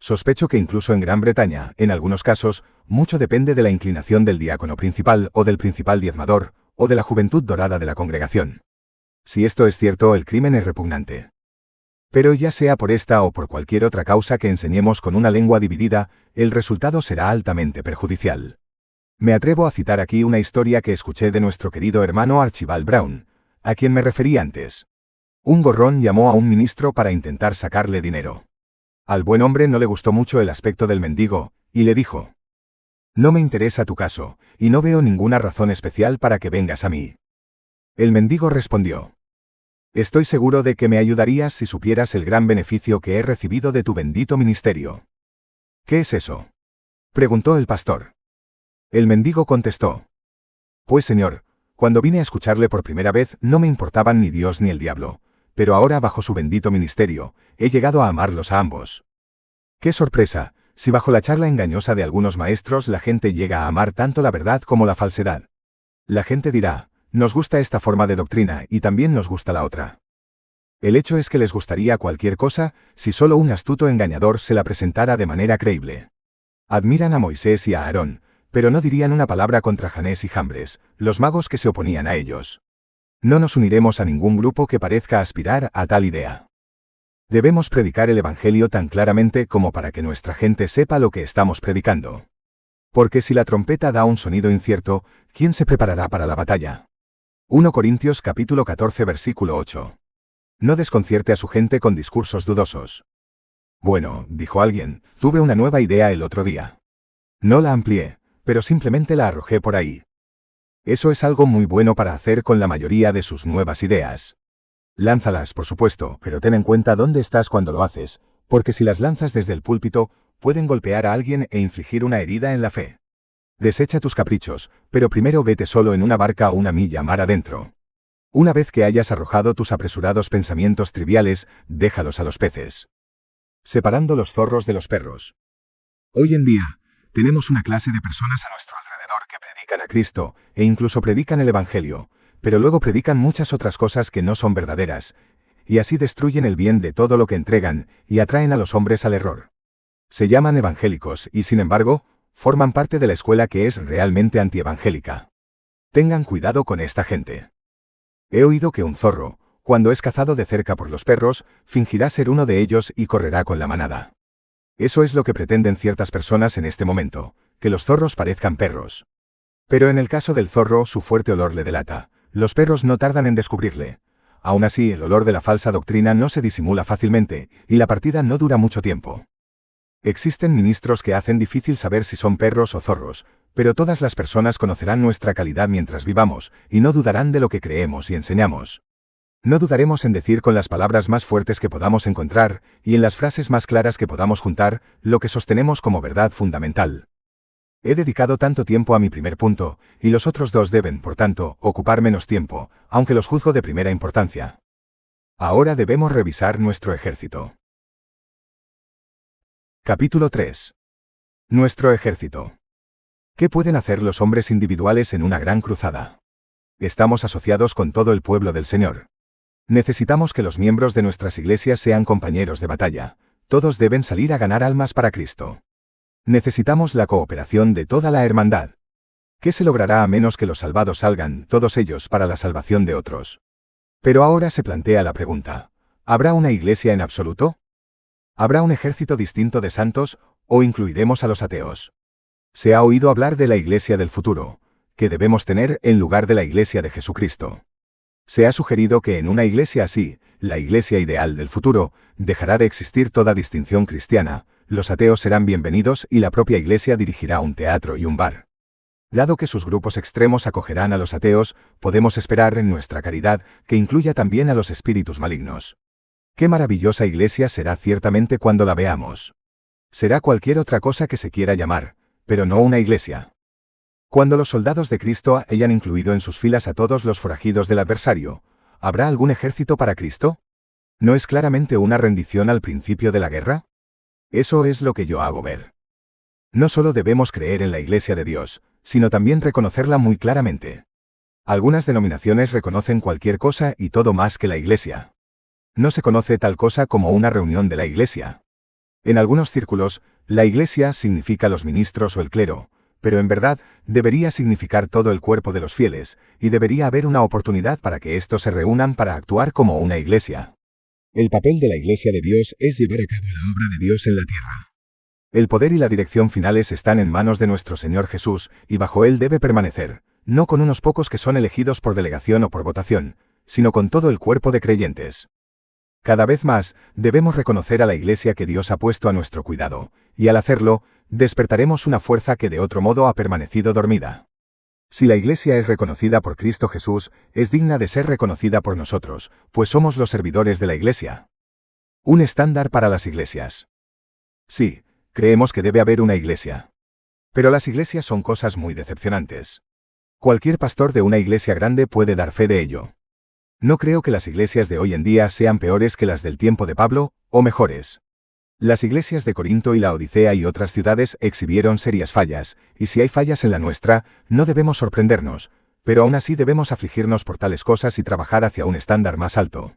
Sospecho que incluso en Gran Bretaña, en algunos casos, mucho depende de la inclinación del diácono principal o del principal diezmador, o de la juventud dorada de la congregación. Si esto es cierto, el crimen es repugnante. Pero ya sea por esta o por cualquier otra causa que enseñemos con una lengua dividida, el resultado será altamente perjudicial. Me atrevo a citar aquí una historia que escuché de nuestro querido hermano Archibald Brown, a quien me referí antes. Un gorrón llamó a un ministro para intentar sacarle dinero. Al buen hombre no le gustó mucho el aspecto del mendigo, y le dijo: no me interesa tu caso, y no veo ninguna razón especial para que vengas a mí. El mendigo respondió: estoy seguro de que me ayudarías si supieras el gran beneficio que he recibido de tu bendito ministerio. ¿Qué es eso?, preguntó el pastor. El mendigo contestó: pues señor, cuando vine a escucharle por primera vez no me importaban ni Dios ni el diablo, pero ahora bajo su bendito ministerio, he llegado a amarlos a ambos. ¡Qué sorpresa, si bajo la charla engañosa de algunos maestros la gente llega a amar tanto la verdad como la falsedad! La gente dirá: nos gusta esta forma de doctrina y también nos gusta la otra. El hecho es que les gustaría cualquier cosa si solo un astuto engañador se la presentara de manera creíble. Admiran a Moisés y a Aarón, pero no dirían una palabra contra Janés y Jambres, los magos que se oponían a ellos. No nos uniremos a ningún grupo que parezca aspirar a tal idea. Debemos predicar el Evangelio tan claramente como para que nuestra gente sepa lo que estamos predicando. Porque si la trompeta da un sonido incierto, ¿quién se preparará para la batalla? 1 Corintios capítulo 14 versículo 8. No desconcierte a su gente con discursos dudosos. Bueno, dijo alguien, tuve una nueva idea el otro día. No la amplié, pero simplemente la arrojé por ahí. Eso es algo muy bueno para hacer con la mayoría de sus nuevas ideas. Lánzalas, por supuesto, pero ten en cuenta dónde estás cuando lo haces, porque si las lanzas desde el púlpito, pueden golpear a alguien e infligir una herida en la fe. Desecha tus caprichos, pero primero vete solo en una barca a una milla mar adentro. Una vez que hayas arrojado tus apresurados pensamientos triviales, déjalos a los peces. Separando los zorros de los perros. Hoy en día, tenemos una clase de personas a nuestro alrededor que predican a Cristo, e incluso predican el Evangelio, pero luego predican muchas otras cosas que no son verdaderas, y así destruyen el bien de todo lo que entregan y atraen a los hombres al error. Se llaman evangélicos y, sin embargo, forman parte de la escuela que es realmente antievangélica. Tengan cuidado con esta gente. He oído que un zorro, cuando es cazado de cerca por los perros, fingirá ser uno de ellos y correrá con la manada. Eso es lo que pretenden ciertas personas en este momento, que los zorros parezcan perros. Pero en el caso del zorro, su fuerte olor le delata. Los perros no tardan en descubrirle. Aún así, el olor de la falsa doctrina no se disimula fácilmente, y la partida no dura mucho tiempo. Existen ministros que hacen difícil saber si son perros o zorros, pero todas las personas conocerán nuestra calidad mientras vivamos, y no dudarán de lo que creemos y enseñamos. No dudaremos en decir con las palabras más fuertes que podamos encontrar, y en las frases más claras que podamos juntar, lo que sostenemos como verdad fundamental. He dedicado tanto tiempo a mi primer punto, y los otros dos deben, por tanto, ocupar menos tiempo, aunque los juzgo de primera importancia. Ahora debemos revisar nuestro ejército. Capítulo 3. Nuestro ejército. ¿Qué pueden hacer los hombres individuales en una gran cruzada? Estamos asociados con todo el pueblo del Señor. Necesitamos que los miembros de nuestras iglesias sean compañeros de batalla. Todos deben salir a ganar almas para Cristo. Necesitamos la cooperación de toda la hermandad. ¿Qué se logrará a menos que los salvados salgan, todos ellos, para la salvación de otros? Pero ahora se plantea la pregunta: ¿habrá una iglesia en absoluto? ¿Habrá un ejército distinto de santos, o incluiremos a los ateos? Se ha oído hablar de la iglesia del futuro, que debemos tener en lugar de la iglesia de Jesucristo. Se ha sugerido que en una iglesia así, la iglesia ideal del futuro, dejará de existir toda distinción cristiana, los ateos serán bienvenidos y la propia iglesia dirigirá un teatro y un bar. Dado que sus grupos extremos acogerán a los ateos, podemos esperar en nuestra caridad que incluya también a los espíritus malignos. Qué maravillosa iglesia será ciertamente cuando la veamos. Será cualquier otra cosa que se quiera llamar, pero no una iglesia. Cuando los soldados de Cristo hayan incluido en sus filas a todos los forajidos del adversario, ¿habrá algún ejército para Cristo? ¿No es claramente una rendición al principio de la guerra? Eso es lo que yo hago ver. No solo debemos creer en la Iglesia de Dios, sino también reconocerla muy claramente. Algunas denominaciones reconocen cualquier cosa y todo más que la Iglesia. No se conoce tal cosa como una reunión de la Iglesia. En algunos círculos, la Iglesia significa los ministros o el clero, pero en verdad debería significar todo el cuerpo de los fieles, y debería haber una oportunidad para que éstos se reúnan para actuar como una Iglesia. El papel de la Iglesia de Dios es llevar a cabo la obra de Dios en la tierra. El poder y la dirección finales están en manos de nuestro Señor Jesús, y bajo Él debe permanecer, no con unos pocos que son elegidos por delegación o por votación, sino con todo el cuerpo de creyentes. Cada vez más, debemos reconocer a la Iglesia que Dios ha puesto a nuestro cuidado, y al hacerlo, despertaremos una fuerza que de otro modo ha permanecido dormida. Si la Iglesia es reconocida por Cristo Jesús, es digna de ser reconocida por nosotros, pues somos los servidores de la Iglesia. Un estándar para las iglesias. Sí, creemos que debe haber una iglesia. Pero las iglesias son cosas muy decepcionantes. Cualquier pastor de una iglesia grande puede dar fe de ello. No creo que las iglesias de hoy en día sean peores que las del tiempo de Pablo, o mejores. Las iglesias de Corinto y la Odisea y otras ciudades exhibieron serias fallas, y si hay fallas en la nuestra, no debemos sorprendernos, pero aún así debemos afligirnos por tales cosas y trabajar hacia un estándar más alto.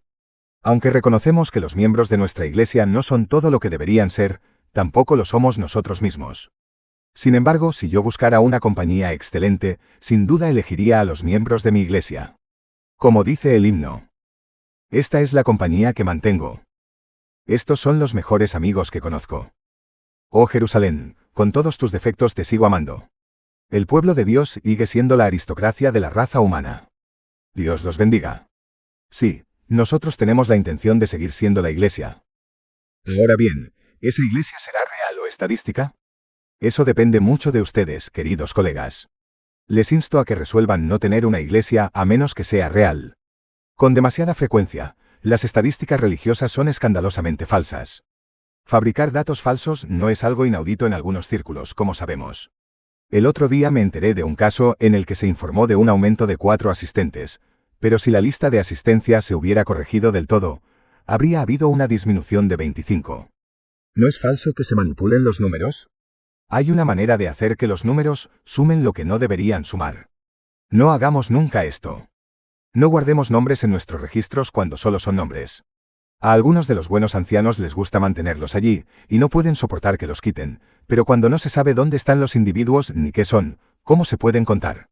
Aunque reconocemos que los miembros de nuestra iglesia no son todo lo que deberían ser, tampoco lo somos nosotros mismos. Sin embargo, si yo buscara una compañía excelente, sin duda elegiría a los miembros de mi iglesia. Como dice el himno: esta es la compañía que mantengo. Estos son los mejores amigos que conozco. Oh Jerusalén, con todos tus defectos te sigo amando. El pueblo de Dios sigue siendo la aristocracia de la raza humana. Dios los bendiga. Sí, nosotros tenemos la intención de seguir siendo la iglesia. Ahora bien, ¿esa iglesia será real o estadística? Eso depende mucho de ustedes, queridos colegas. Les insto a que resuelvan no tener una iglesia a menos que sea real. Con demasiada frecuencia, las estadísticas religiosas son escandalosamente falsas. Fabricar datos falsos no es algo inaudito en algunos círculos, como sabemos. El otro día me enteré de un caso en el que se informó de un aumento de 4 asistentes, pero si la lista de asistencia se hubiera corregido del todo, habría habido una disminución de 25. ¿No es falso que se manipulen los números? Hay una manera de hacer que los números sumen lo que no deberían sumar. No hagamos nunca esto. No guardemos nombres en nuestros registros cuando solo son nombres. A algunos de los buenos ancianos les gusta mantenerlos allí, y no pueden soportar que los quiten, pero cuando no se sabe dónde están los individuos ni qué son, ¿cómo se pueden contar?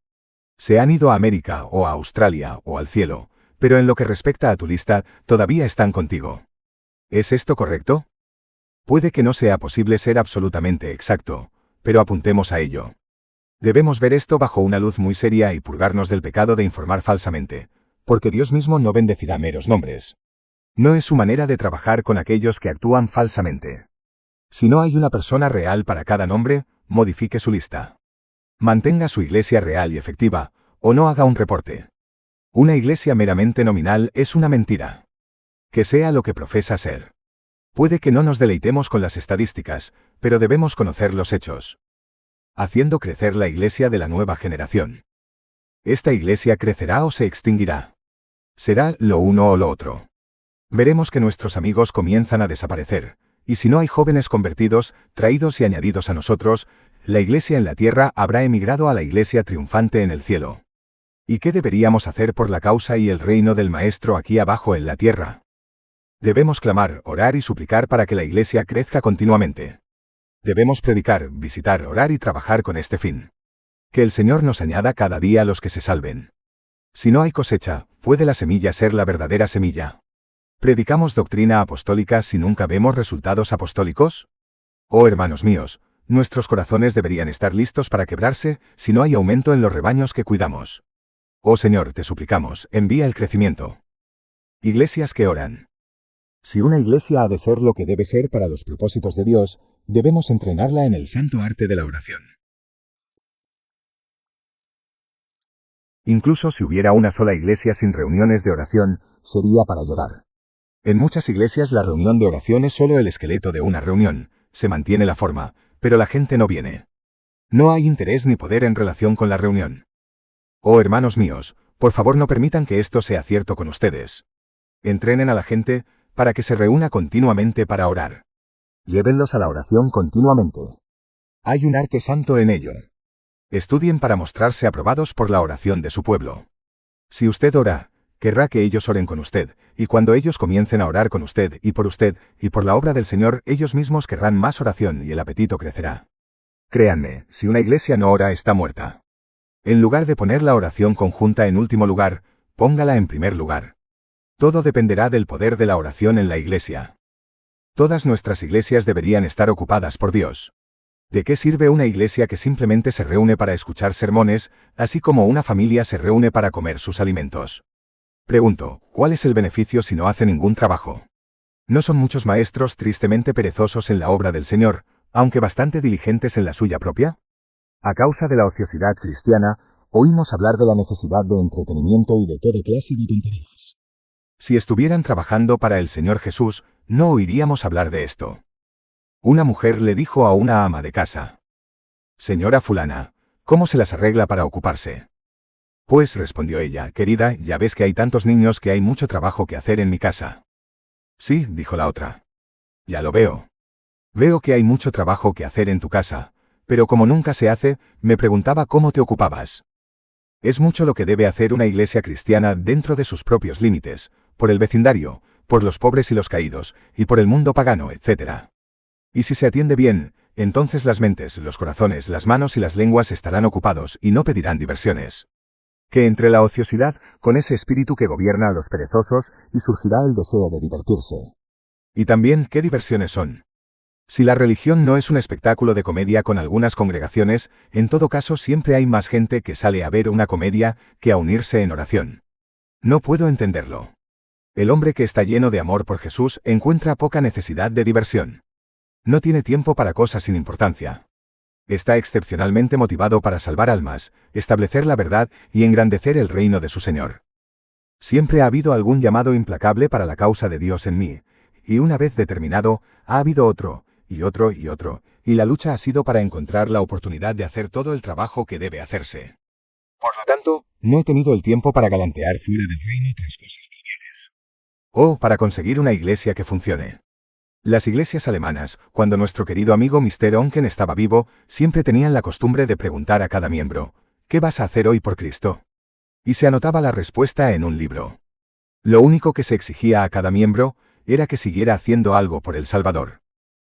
Se han ido a América, o a Australia, o al cielo, pero en lo que respecta a tu lista, todavía están contigo. ¿Es esto correcto? Puede que no sea posible ser absolutamente exacto, pero apuntemos a ello. Debemos ver esto bajo una luz muy seria y purgarnos del pecado de informar falsamente, porque Dios mismo no bendecirá meros nombres. No es su manera de trabajar con aquellos que actúan falsamente. Si no hay una persona real para cada nombre, modifique su lista. Mantenga su iglesia real y efectiva, o no haga un reporte. Una iglesia meramente nominal es una mentira. Que sea lo que profesa ser. Puede que no nos deleitemos con las estadísticas, pero debemos conocer los hechos. Haciendo crecer la iglesia de la nueva generación. ¿Esta iglesia crecerá o se extinguirá? ¿Será lo uno o lo otro? Veremos que nuestros amigos comienzan a desaparecer, y si no hay jóvenes convertidos, traídos y añadidos a nosotros, la iglesia en la tierra habrá emigrado a la iglesia triunfante en el cielo. ¿Y qué deberíamos hacer por la causa y el reino del Maestro aquí abajo en la tierra? Debemos clamar, orar y suplicar para que la iglesia crezca continuamente. Debemos predicar, visitar, orar y trabajar con este fin. Que el Señor nos añada cada día a los que se salven. Si no hay cosecha, ¿puede la semilla ser la verdadera semilla? ¿Predicamos doctrina apostólica si nunca vemos resultados apostólicos? Oh hermanos míos, nuestros corazones deberían estar listos para quebrarse si no hay aumento en los rebaños que cuidamos. Oh Señor, te suplicamos, envía el crecimiento. Iglesias que oran. Si una iglesia ha de ser lo que debe ser para los propósitos de Dios, debemos entrenarla en el santo arte de la oración. Incluso si hubiera una sola iglesia sin reuniones de oración, sería para llorar. En muchas iglesias la reunión de oración es solo el esqueleto de una reunión, se mantiene la forma, pero la gente no viene. No hay interés ni poder en relación con la reunión. Oh hermanos míos, por favor no permitan que esto sea cierto con ustedes. Entrenen a la gente para que se reúna continuamente para orar. Llévenlos a la oración continuamente. Hay un arte santo en ello. Estudien para mostrarse aprobados por la oración de su pueblo. Si usted ora, querrá que ellos oren con usted, y cuando ellos comiencen a orar con usted, y por la obra del Señor, ellos mismos querrán más oración y el apetito crecerá. Créanme, si una iglesia no ora está muerta. En lugar de poner la oración conjunta en último lugar, póngala en primer lugar. Todo dependerá del poder de la oración en la iglesia. Todas nuestras iglesias deberían estar ocupadas por Dios. ¿De qué sirve una iglesia que simplemente se reúne para escuchar sermones, así como una familia se reúne para comer sus alimentos? Pregunto, ¿cuál es el beneficio si no hace ningún trabajo? ¿No son muchos maestros tristemente perezosos en la obra del Señor, aunque bastante diligentes en la suya propia? A causa de la ociosidad cristiana, oímos hablar de la necesidad de entretenimiento y de toda clase de tonterías. Si estuvieran trabajando para el Señor Jesús, no oiríamos hablar de esto. Una mujer le dijo a una ama de casa: «Señora fulana, ¿cómo se las arregla para ocuparse?» «Pues», respondió ella, «querida, ya ves que hay tantos niños que hay mucho trabajo que hacer en mi casa». «Sí», dijo la otra. «Ya lo veo. Veo que hay mucho trabajo que hacer en tu casa, pero como nunca se hace, me preguntaba cómo te ocupabas». Es mucho lo que debe hacer una iglesia cristiana dentro de sus propios límites, por el vecindario, por los pobres y los caídos, y por el mundo pagano, etc. Y si se atiende bien, entonces las mentes, los corazones, las manos y las lenguas estarán ocupados y no pedirán diversiones. Que entre la ociosidad, con ese espíritu que gobierna a los perezosos, y surgirá el deseo de divertirse. Y también, ¿qué diversiones son? Si la religión no es un espectáculo de comedia con algunas congregaciones, en todo caso siempre hay más gente que sale a ver una comedia que a unirse en oración. No puedo entenderlo. El hombre que está lleno de amor por Jesús encuentra poca necesidad de diversión. No tiene tiempo para cosas sin importancia. Está excepcionalmente motivado para salvar almas, establecer la verdad y engrandecer el reino de su Señor. Siempre ha habido algún llamado implacable para la causa de Dios en mí, y una vez determinado, ha habido otro, y otro y otro, y la lucha ha sido para encontrar la oportunidad de hacer todo el trabajo que debe hacerse. Por lo tanto, no he tenido el tiempo para galantear fuera del reino tras cosas triviales. O para conseguir una iglesia que funcione. Las iglesias alemanas, cuando nuestro querido amigo Mr. Onken estaba vivo, siempre tenían la costumbre de preguntar a cada miembro: ¿qué vas a hacer hoy por Cristo? y se anotaba la respuesta en un libro. Lo único que se exigía a cada miembro era que siguiera haciendo algo por El Salvador.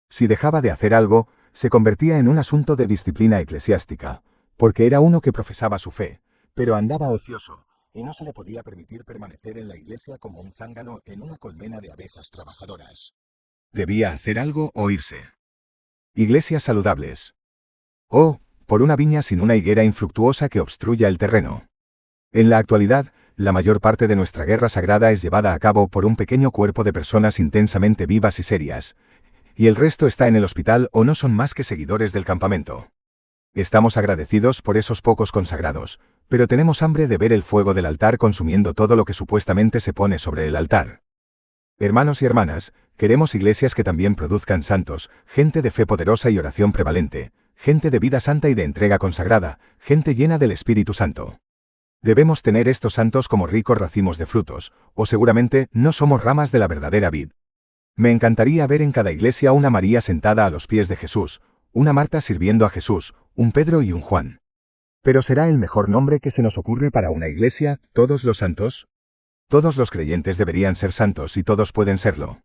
Si dejaba de hacer algo, se convertía en un asunto de disciplina eclesiástica, porque era uno que profesaba su fe, pero andaba ocioso, y no se le podía permitir permanecer en la iglesia como un zángano en una colmena de abejas trabajadoras. Debía hacer algo o irse. Iglesias saludables. O, por una viña sin una higuera infructuosa que obstruya el terreno. En la actualidad, la mayor parte de nuestra guerra sagrada es llevada a cabo por un pequeño cuerpo de personas intensamente vivas y serias, y el resto está en el hospital o no son más que seguidores del campamento. Estamos agradecidos por esos pocos consagrados, pero tenemos hambre de ver el fuego del altar consumiendo todo lo que supuestamente se pone sobre el altar. Hermanos y hermanas, queremos iglesias que también produzcan santos, gente de fe poderosa y oración prevalente, gente de vida santa y de entrega consagrada, gente llena del Espíritu Santo. Debemos tener estos santos como ricos racimos de frutos, o seguramente no somos ramas de la verdadera vid. Me encantaría ver en cada iglesia una María sentada a los pies de Jesús, una Marta sirviendo a Jesús, un Pedro y un Juan. ¿Pero será el mejor nombre que se nos ocurre para una iglesia, todos los santos? Todos los creyentes deberían ser santos y todos pueden serlo.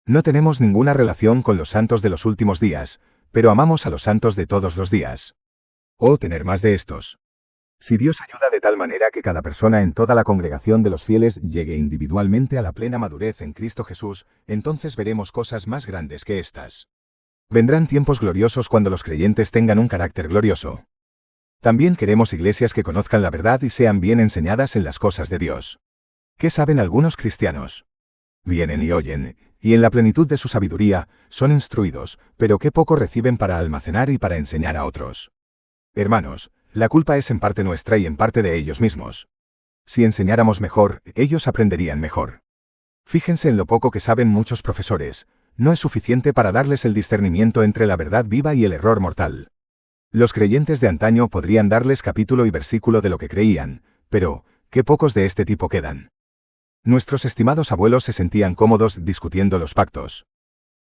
No tenemos ninguna relación con los santos de los últimos días, pero amamos a los santos de todos los días. O tener más de estos. Si Dios ayuda de tal manera que cada persona en toda la congregación de los fieles llegue individualmente a la plena madurez en Cristo Jesús, entonces veremos cosas más grandes que estas. Vendrán tiempos gloriosos cuando los creyentes tengan un carácter glorioso. También queremos iglesias que conozcan la verdad y sean bien enseñadas en las cosas de Dios. ¿Qué saben algunos cristianos? Vienen y oyen, y en la plenitud de su sabiduría, son instruidos, pero qué poco reciben para almacenar y para enseñar a otros. Hermanos, la culpa es en parte nuestra y en parte de ellos mismos. Si enseñáramos mejor, ellos aprenderían mejor. Fíjense en lo poco que saben muchos profesores, no es suficiente para darles el discernimiento entre la verdad viva y el error mortal. Los creyentes de antaño podrían darles capítulo y versículo de lo que creían, pero, qué pocos de este tipo quedan. Nuestros estimados abuelos se sentían cómodos discutiendo los pactos.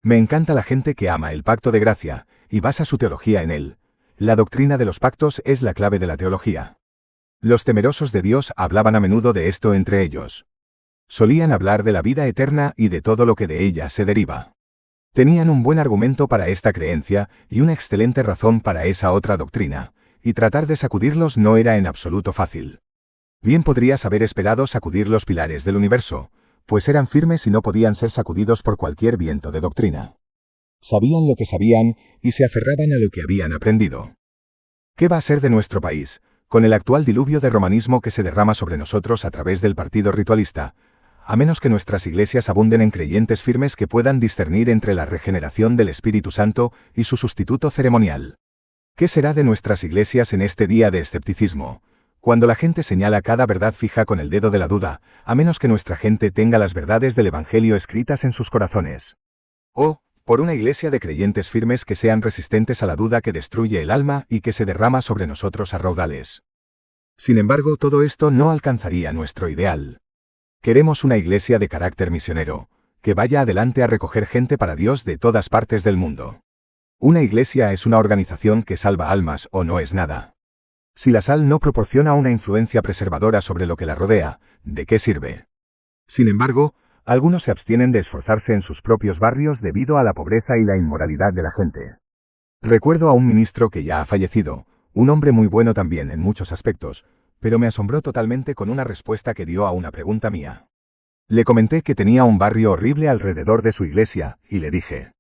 Me encanta la gente que ama el pacto de gracia, y basa su teología en él. La doctrina de los pactos es la clave de la teología. Los temerosos de Dios hablaban a menudo de esto entre ellos. Solían hablar de la vida eterna y de todo lo que de ella se deriva. Tenían un buen argumento para esta creencia y una excelente razón para esa otra doctrina, y tratar de sacudirlos no era en absoluto fácil. Bien podrías haber esperado sacudir los pilares del universo, pues eran firmes y no podían ser sacudidos por cualquier viento de doctrina. Sabían lo que sabían y se aferraban a lo que habían aprendido. ¿Qué va a ser de nuestro país, con el actual diluvio de romanismo que se derrama sobre nosotros a través del partido ritualista, a menos que nuestras iglesias abunden en creyentes firmes que puedan discernir entre la regeneración del Espíritu Santo y su sustituto ceremonial? ¿Qué será de nuestras iglesias en este día de escepticismo, cuando la gente señala cada verdad fija con el dedo de la duda, a menos que nuestra gente tenga las verdades del Evangelio escritas en sus corazones? O, por una iglesia de creyentes firmes que sean resistentes a la duda que destruye el alma y que se derrama sobre nosotros a raudales. Sin embargo, todo esto no alcanzaría nuestro ideal. Queremos una iglesia de carácter misionero, que vaya adelante a recoger gente para Dios de todas partes del mundo. Una iglesia es una organización que salva almas o no es nada. Si la sal no proporciona una influencia preservadora sobre lo que la rodea, ¿de qué sirve? Sin embargo, algunos se abstienen de esforzarse en sus propios barrios debido a la pobreza y la inmoralidad de la gente. Recuerdo a un ministro que ya ha fallecido, un hombre muy bueno también en muchos aspectos, pero me asombró totalmente con una respuesta que dio a una pregunta mía. Le comenté que tenía un barrio horrible alrededor de su iglesia, y le dije: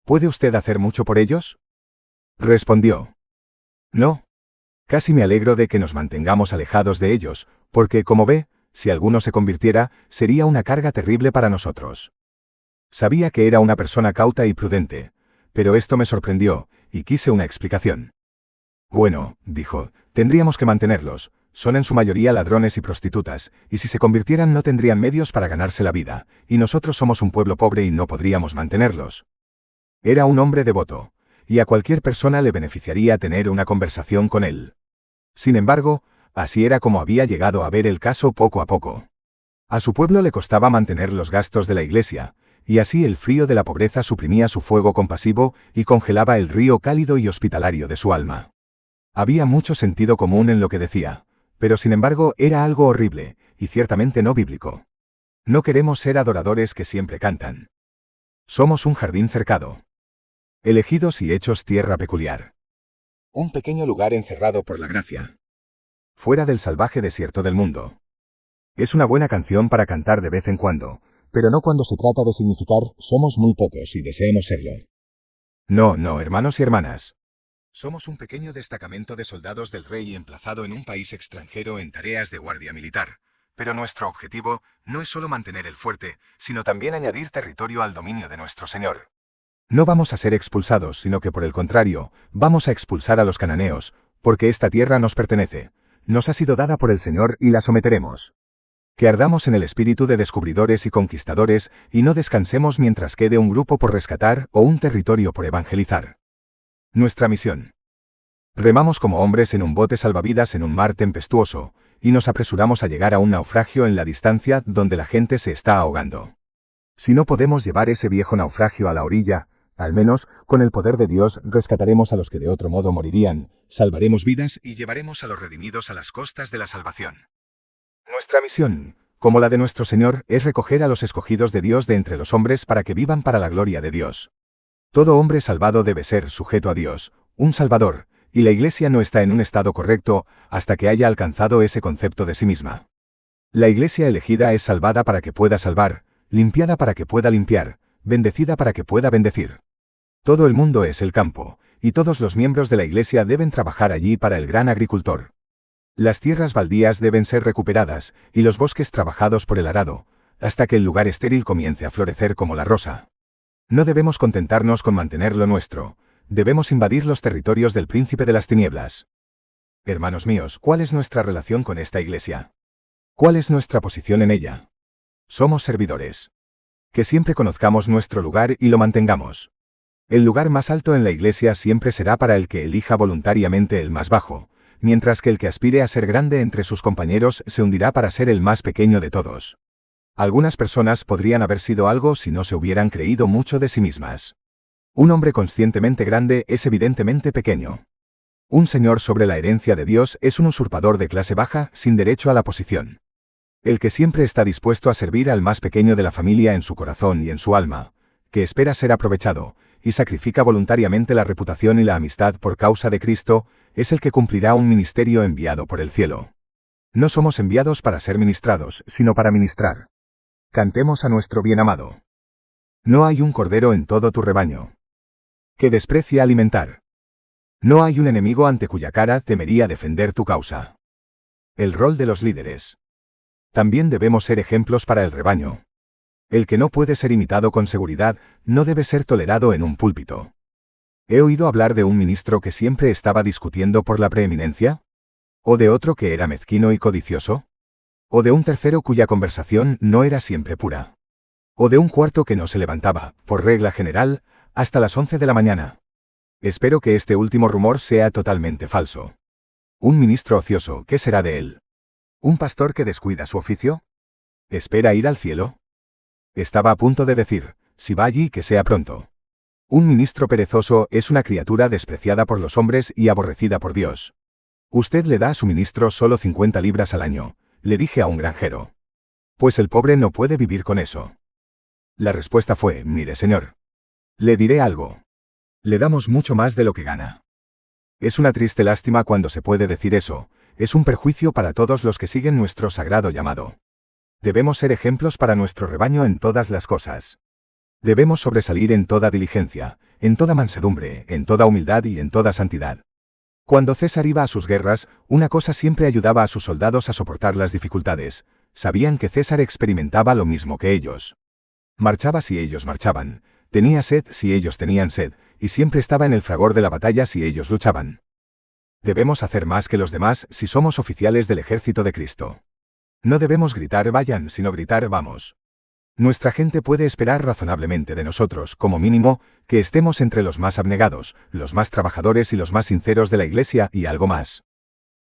¿puede usted hacer mucho por ellos? Respondió: no. Casi me alegro de que nos mantengamos alejados de ellos, porque, como ve, si alguno se convirtiera, sería una carga terrible para nosotros. Sabía que era una persona cauta y prudente, pero esto me sorprendió, y quise una explicación. Bueno, dijo, tendríamos que mantenerlos, son en su mayoría ladrones y prostitutas, y si se convirtieran no tendrían medios para ganarse la vida, y nosotros somos un pueblo pobre y no podríamos mantenerlos. Era un hombre devoto, y a cualquier persona le beneficiaría tener una conversación con él. Sin embargo, así era como había llegado a ver el caso poco a poco. A su pueblo le costaba mantener los gastos de la iglesia, y así el frío de la pobreza suprimía su fuego compasivo y congelaba el río cálido y hospitalario de su alma. Había mucho sentido común en lo que decía, Pero sin embargo era algo horrible, y ciertamente no bíblico. No queremos ser adoradores que siempre cantan. Somos un jardín cercado. Elegidos y hechos tierra peculiar. Un pequeño lugar encerrado por la gracia. Fuera del salvaje desierto del mundo. Es una buena canción para cantar de vez en cuando, pero no cuando se trata de significar somos muy pocos y deseamos serlo. No, hermanos y hermanas. Somos un pequeño destacamento de soldados del rey emplazado en un país extranjero en tareas de guardia militar, pero nuestro objetivo no es solo mantener el fuerte, sino también añadir territorio al dominio de nuestro Señor. No vamos a ser expulsados, sino que por el contrario, vamos a expulsar a los cananeos, porque esta tierra nos pertenece, nos ha sido dada por el Señor y la someteremos. Que ardamos en el espíritu de descubridores y conquistadores y no descansemos mientras quede un grupo por rescatar o un territorio por evangelizar. Nuestra misión. Remamos como hombres en un bote salvavidas en un mar tempestuoso, y nos apresuramos a llegar a un naufragio en la distancia donde la gente se está ahogando. Si no podemos llevar ese viejo naufragio a la orilla, al menos, con el poder de Dios, rescataremos a los que de otro modo morirían, salvaremos vidas y llevaremos a los redimidos a las costas de la salvación. Nuestra misión, como la de nuestro Señor, es recoger a los escogidos de Dios de entre los hombres para que vivan para la gloria de Dios. Todo hombre salvado debe ser sujeto a Dios, un Salvador, y la Iglesia no está en un estado correcto hasta que haya alcanzado ese concepto de sí misma. La Iglesia elegida es salvada para que pueda salvar, limpiada para que pueda limpiar, bendecida para que pueda bendecir. Todo el mundo es el campo, y todos los miembros de la Iglesia deben trabajar allí para el gran agricultor. Las tierras baldías deben ser recuperadas, y los bosques trabajados por el arado, hasta que el lugar estéril comience a florecer como la rosa. No debemos contentarnos con mantener lo nuestro, debemos invadir los territorios del príncipe de las tinieblas. Hermanos míos, ¿cuál es nuestra relación con esta Iglesia? ¿Cuál es nuestra posición en ella? Somos servidores. Que siempre conozcamos nuestro lugar y lo mantengamos. El lugar más alto en la Iglesia siempre será para el que elija voluntariamente el más bajo, mientras que el que aspire a ser grande entre sus compañeros se hundirá para ser el más pequeño de todos. Algunas personas podrían haber sido algo si no se hubieran creído mucho de sí mismas. Un hombre conscientemente grande es evidentemente pequeño. Un señor sobre la herencia de Dios es un usurpador de clase baja sin derecho a la posición. El que siempre está dispuesto a servir al más pequeño de la familia en su corazón y en su alma, que espera ser aprovechado, y sacrifica voluntariamente la reputación y la amistad por causa de Cristo, es el que cumplirá un ministerio enviado por el cielo. No somos enviados para ser ministrados, sino para ministrar. Cantemos a nuestro bien amado. No hay un cordero en todo tu rebaño que desprecie alimentar. No hay un enemigo ante cuya cara temería defender tu causa. El rol de los líderes. También debemos ser ejemplos para el rebaño. El que no puede ser imitado con seguridad no debe ser tolerado en un púlpito. ¿He oído hablar de un ministro que siempre estaba discutiendo por la preeminencia? ¿O de otro que era mezquino y codicioso? ¿O de un tercero cuya conversación no era siempre pura? ¿O de un cuarto que no se levantaba, por regla general, hasta las 11 de la mañana? Espero que este último rumor sea totalmente falso. Un ministro ocioso, ¿qué será de él? ¿Un pastor que descuida su oficio? ¿Espera ir al cielo? Estaba a punto de decir, si va allí que sea pronto. Un ministro perezoso es una criatura despreciada por los hombres y aborrecida por Dios. Usted le da a su ministro solo 50 libras al año, le dije a un granjero. Pues el pobre no puede vivir con eso. La respuesta fue, mire señor. Le diré algo. Le damos mucho más de lo que gana. Es una triste lástima cuando se puede decir eso, es un perjuicio para todos los que siguen nuestro sagrado llamado. Debemos ser ejemplos para nuestro rebaño en todas las cosas. Debemos sobresalir en toda diligencia, en toda mansedumbre, en toda humildad y en toda santidad. Cuando César iba a sus guerras, una cosa siempre ayudaba a sus soldados a soportar las dificultades. Sabían que César experimentaba lo mismo que ellos. Marchaba si ellos marchaban, tenía sed si ellos tenían sed, y siempre estaba en el fragor de la batalla si ellos luchaban. Debemos hacer más que los demás si somos oficiales del ejército de Cristo. No debemos gritar vayan, sino gritar vamos. Nuestra gente puede esperar razonablemente de nosotros, como mínimo, que estemos entre los más abnegados, los más trabajadores y los más sinceros de la Iglesia y algo más.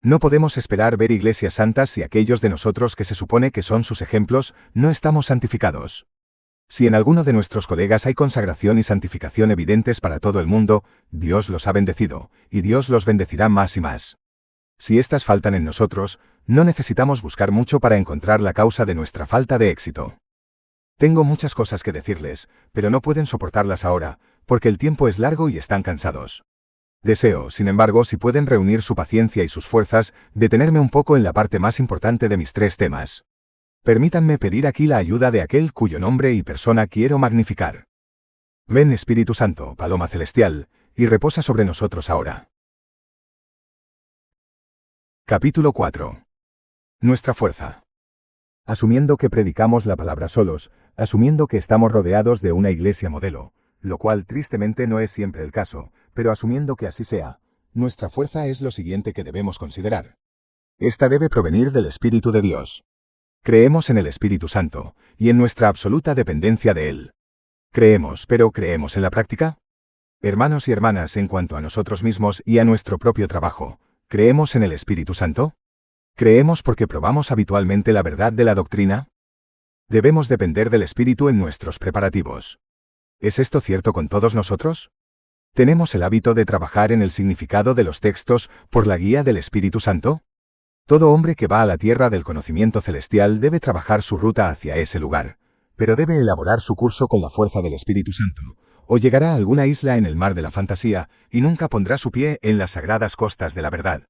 No podemos esperar ver iglesias santas si aquellos de nosotros que se supone que son sus ejemplos no estamos santificados. Si en alguno de nuestros colegas hay consagración y santificación evidentes para todo el mundo, Dios los ha bendecido, y Dios los bendecirá más y más. Si éstas faltan en nosotros, no necesitamos buscar mucho para encontrar la causa de nuestra falta de éxito. Tengo muchas cosas que decirles, pero no pueden soportarlas ahora, porque el tiempo es largo y están cansados. Deseo, sin embargo, si pueden reunir su paciencia y sus fuerzas, detenerme un poco en la parte más importante de mis 3 temas. Permítanme pedir aquí la ayuda de aquel cuyo nombre y persona quiero magnificar. Ven, Espíritu Santo, paloma celestial, y reposa sobre nosotros ahora. Capítulo 4. Nuestra fuerza. Asumiendo que predicamos la palabra solos, asumiendo que estamos rodeados de una iglesia modelo, lo cual tristemente no es siempre el caso, pero asumiendo que así sea, nuestra fuerza es lo siguiente que debemos considerar. Esta debe provenir del Espíritu de Dios. Creemos en el Espíritu Santo, y en nuestra absoluta dependencia de Él. Creemos, pero ¿creemos en la práctica? Hermanos y hermanas, en cuanto a nosotros mismos y a nuestro propio trabajo, ¿creemos en el Espíritu Santo? ¿Creemos porque probamos habitualmente la verdad de la doctrina? Debemos depender del Espíritu en nuestros preparativos. ¿Es esto cierto con todos nosotros? ¿Tenemos el hábito de trabajar en el significado de los textos por la guía del Espíritu Santo? Todo hombre que va a la tierra del conocimiento celestial debe trabajar su ruta hacia ese lugar, pero debe elaborar su curso con la fuerza del Espíritu Santo, o llegará a alguna isla en el mar de la fantasía y nunca pondrá su pie en las sagradas costas de la verdad.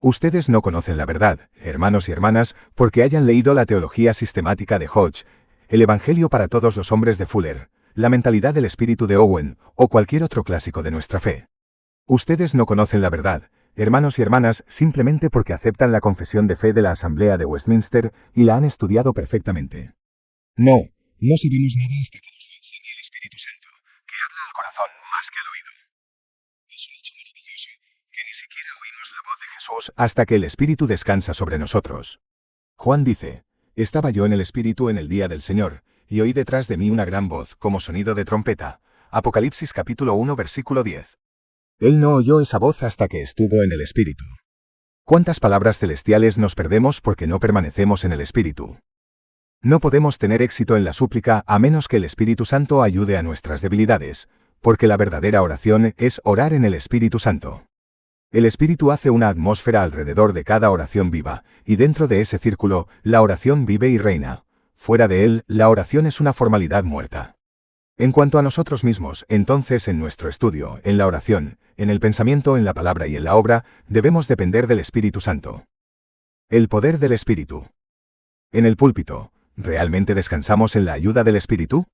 Ustedes no conocen la verdad, hermanos y hermanas, porque hayan leído la teología sistemática de Hodge, el Evangelio para todos los hombres de Fuller, la mentalidad del espíritu de Owen, o cualquier otro clásico de nuestra fe. Ustedes no conocen la verdad, hermanos y hermanas, simplemente porque aceptan la confesión de fe de la Asamblea de Westminster y la han estudiado perfectamente. No sabemos nada hasta que nos lo enseñe el Espíritu Santo, que habla al corazón más que al oído. Es un hecho maravilloso, que ni siquiera oímos la voz de Jesús hasta que el Espíritu descansa sobre nosotros. Juan dice, estaba yo en el Espíritu en el día del Señor, y oí detrás de mí una gran voz, como sonido de trompeta. Apocalipsis capítulo 1 versículo 10. Él no oyó esa voz hasta que estuvo en el Espíritu. ¿Cuántas palabras celestiales nos perdemos porque no permanecemos en el Espíritu? No podemos tener éxito en la súplica a menos que el Espíritu Santo ayude a nuestras debilidades, porque la verdadera oración es orar en el Espíritu Santo. El Espíritu hace una atmósfera alrededor de cada oración viva, y dentro de ese círculo, la oración vive y reina. Fuera de él, la oración es una formalidad muerta. En cuanto a nosotros mismos, entonces en nuestro estudio, en la oración, en el pensamiento, en la palabra y en la obra, debemos depender del Espíritu Santo. El poder del Espíritu. En el púlpito, ¿realmente descansamos en la ayuda del Espíritu?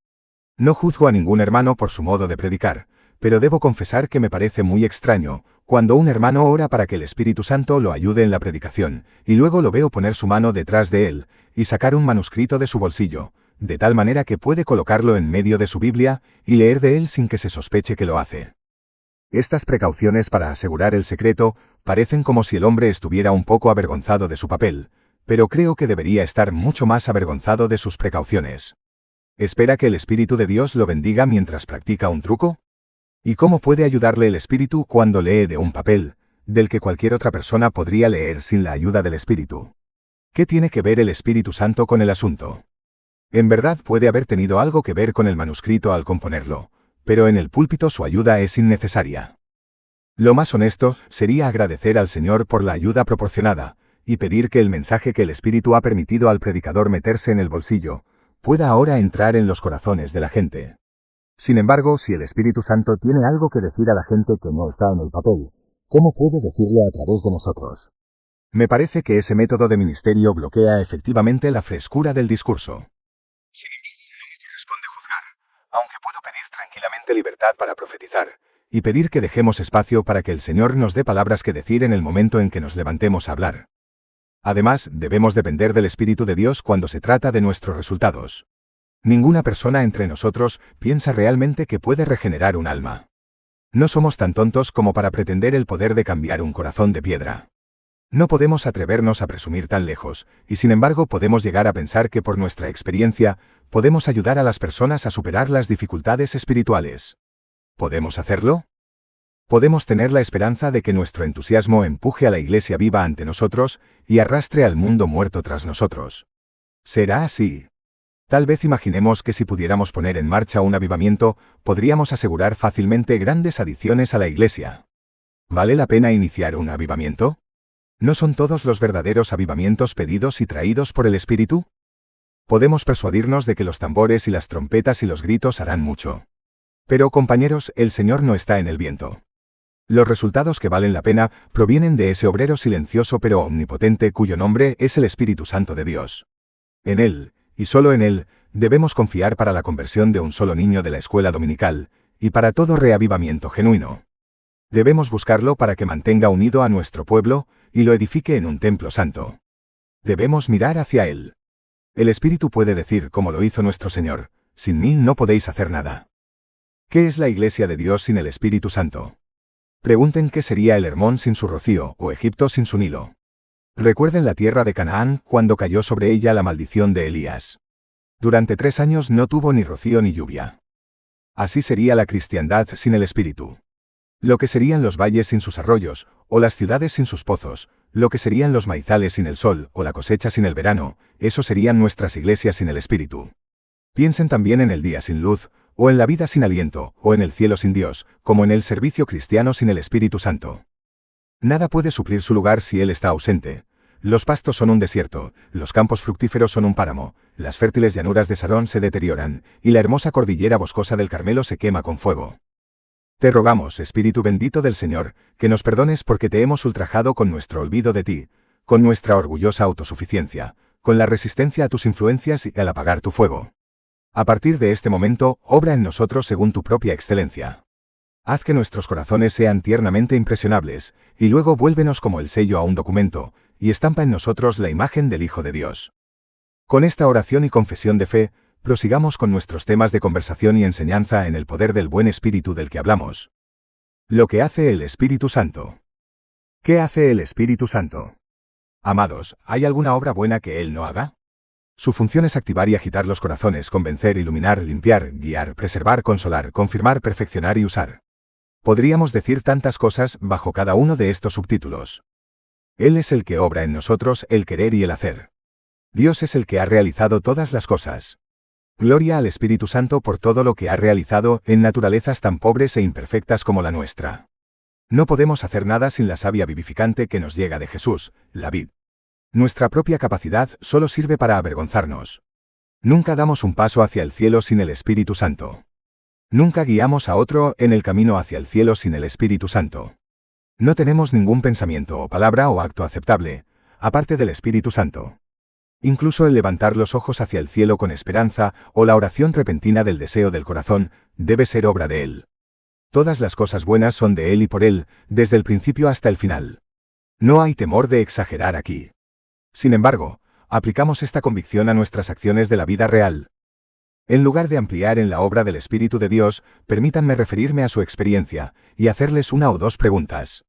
No juzgo a ningún hermano por su modo de predicar, pero debo confesar que me parece muy extraño cuando un hermano ora para que el Espíritu Santo lo ayude en la predicación, y luego lo veo poner su mano detrás de él y sacar un manuscrito de su bolsillo, de tal manera que puede colocarlo en medio de su Biblia y leer de él sin que se sospeche que lo hace. Estas precauciones para asegurar el secreto parecen como si el hombre estuviera un poco avergonzado de su papel, pero creo que debería estar mucho más avergonzado de sus precauciones. ¿Espera que el Espíritu de Dios lo bendiga mientras practica un truco? ¿Y cómo puede ayudarle el Espíritu cuando lee de un papel, del que cualquier otra persona podría leer sin la ayuda del Espíritu? ¿Qué tiene que ver el Espíritu Santo con el asunto? En verdad puede haber tenido algo que ver con el manuscrito al componerlo, pero en el púlpito su ayuda es innecesaria. Lo más honesto sería agradecer al Señor por la ayuda proporcionada, y pedir que el mensaje que el Espíritu ha permitido al predicador meterse en el bolsillo, pueda ahora entrar en los corazones de la gente. Sin embargo, si el Espíritu Santo tiene algo que decir a la gente que no está en el papel, ¿cómo puede decirlo a través de nosotros? Me parece que ese método de ministerio bloquea efectivamente la frescura del discurso. Sin embargo, no me corresponde juzgar, aunque puedo pedir tranquilamente libertad para profetizar, y pedir que dejemos espacio para que el Señor nos dé palabras que decir en el momento en que nos levantemos a hablar. Además, debemos depender del Espíritu de Dios cuando se trata de nuestros resultados. Ninguna persona entre nosotros piensa realmente que puede regenerar un alma. No somos tan tontos como para pretender el poder de cambiar un corazón de piedra. No podemos atrevernos a presumir tan lejos, y sin embargo podemos llegar a pensar que por nuestra experiencia podemos ayudar a las personas a superar las dificultades espirituales. ¿Podemos hacerlo? Podemos tener la esperanza de que nuestro entusiasmo empuje a la iglesia viva ante nosotros y arrastre al mundo muerto tras nosotros. ¿Será así? Tal vez imaginemos que si pudiéramos poner en marcha un avivamiento, podríamos asegurar fácilmente grandes adiciones a la iglesia. ¿Vale la pena iniciar un avivamiento? ¿No son todos los verdaderos avivamientos pedidos y traídos por el Espíritu? Podemos persuadirnos de que los tambores y las trompetas y los gritos harán mucho. Pero, compañeros, el Señor no está en el viento. Los resultados que valen la pena provienen de ese obrero silencioso pero omnipotente cuyo nombre es el Espíritu Santo de Dios. En Él, y solo en Él, debemos confiar para la conversión de un solo niño de la escuela dominical, y para todo reavivamiento genuino. Debemos buscarlo para que mantenga unido a nuestro pueblo y lo edifique en un templo santo. Debemos mirar hacia Él. El Espíritu puede decir, como lo hizo nuestro Señor, sin mí no podéis hacer nada. ¿Qué es la Iglesia de Dios sin el Espíritu Santo? Pregunten qué sería el Hermón sin su rocío, o Egipto sin su Nilo. Recuerden la tierra de Canaán cuando cayó sobre ella la maldición de Elías. Durante 3 años no tuvo ni rocío ni lluvia. Así sería la cristiandad sin el Espíritu. Lo que serían los valles sin sus arroyos, o las ciudades sin sus pozos, lo que serían los maizales sin el sol, o la cosecha sin el verano, eso serían nuestras iglesias sin el Espíritu. Piensen también en el día sin luz, o en la vida sin aliento, o en el cielo sin Dios, como en el servicio cristiano sin el Espíritu Santo. Nada puede suplir su lugar si Él está ausente. Los pastos son un desierto, los campos fructíferos son un páramo, las fértiles llanuras de Sarón se deterioran, y la hermosa cordillera boscosa del Carmelo se quema con fuego. Te rogamos, Espíritu bendito del Señor, que nos perdones porque te hemos ultrajado con nuestro olvido de ti, con nuestra orgullosa autosuficiencia, con la resistencia a tus influencias y al apagar tu fuego. A partir de este momento, obra en nosotros según tu propia excelencia. Haz que nuestros corazones sean tiernamente impresionables, y luego vuélvenos como el sello a un documento, y estampa en nosotros la imagen del Hijo de Dios. Con esta oración y confesión de fe, prosigamos con nuestros temas de conversación y enseñanza en el poder del buen Espíritu del que hablamos. Lo que hace el Espíritu Santo. ¿Qué hace el Espíritu Santo? Amados, ¿hay alguna obra buena que Él no haga? Su función es activar y agitar los corazones, convencer, iluminar, limpiar, guiar, preservar, consolar, confirmar, perfeccionar y usar. Podríamos decir tantas cosas bajo cada uno de estos subtítulos. Él es el que obra en nosotros el querer y el hacer. Dios es el que ha realizado todas las cosas. Gloria al Espíritu Santo por todo lo que ha realizado en naturalezas tan pobres e imperfectas como la nuestra. No podemos hacer nada sin la savia vivificante que nos llega de Jesús, la vid. Nuestra propia capacidad solo sirve para avergonzarnos. Nunca damos un paso hacia el cielo sin el Espíritu Santo. Nunca guiamos a otro en el camino hacia el cielo sin el Espíritu Santo. No tenemos ningún pensamiento o palabra o acto aceptable, aparte del Espíritu Santo. Incluso el levantar los ojos hacia el cielo con esperanza o la oración repentina del deseo del corazón debe ser obra de Él. Todas las cosas buenas son de Él y por Él, desde el principio hasta el final. No hay temor de exagerar aquí. Sin embargo, aplicamos esta convicción a nuestras acciones de la vida real. En lugar de ampliar en la obra del Espíritu de Dios, permítanme referirme a su experiencia y hacerles una o dos preguntas.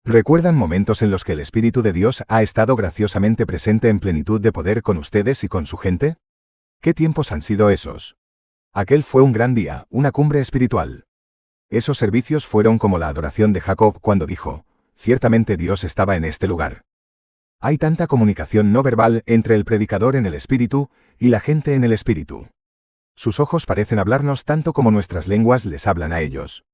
¿Recuerdan momentos en los que el Espíritu de Dios ha estado graciosamente presente en plenitud de poder con ustedes y con su gente? ¿Qué tiempos han sido esos? Aquel fue un gran día, una cumbre espiritual. Esos servicios fueron como la adoración de Jacob cuando dijo, ciertamente Dios estaba en este lugar. Hay tanta comunicación no verbal entre el predicador en el Espíritu y la gente en el Espíritu. Sus ojos parecen hablarnos tanto como nuestras lenguas les hablan a ellos.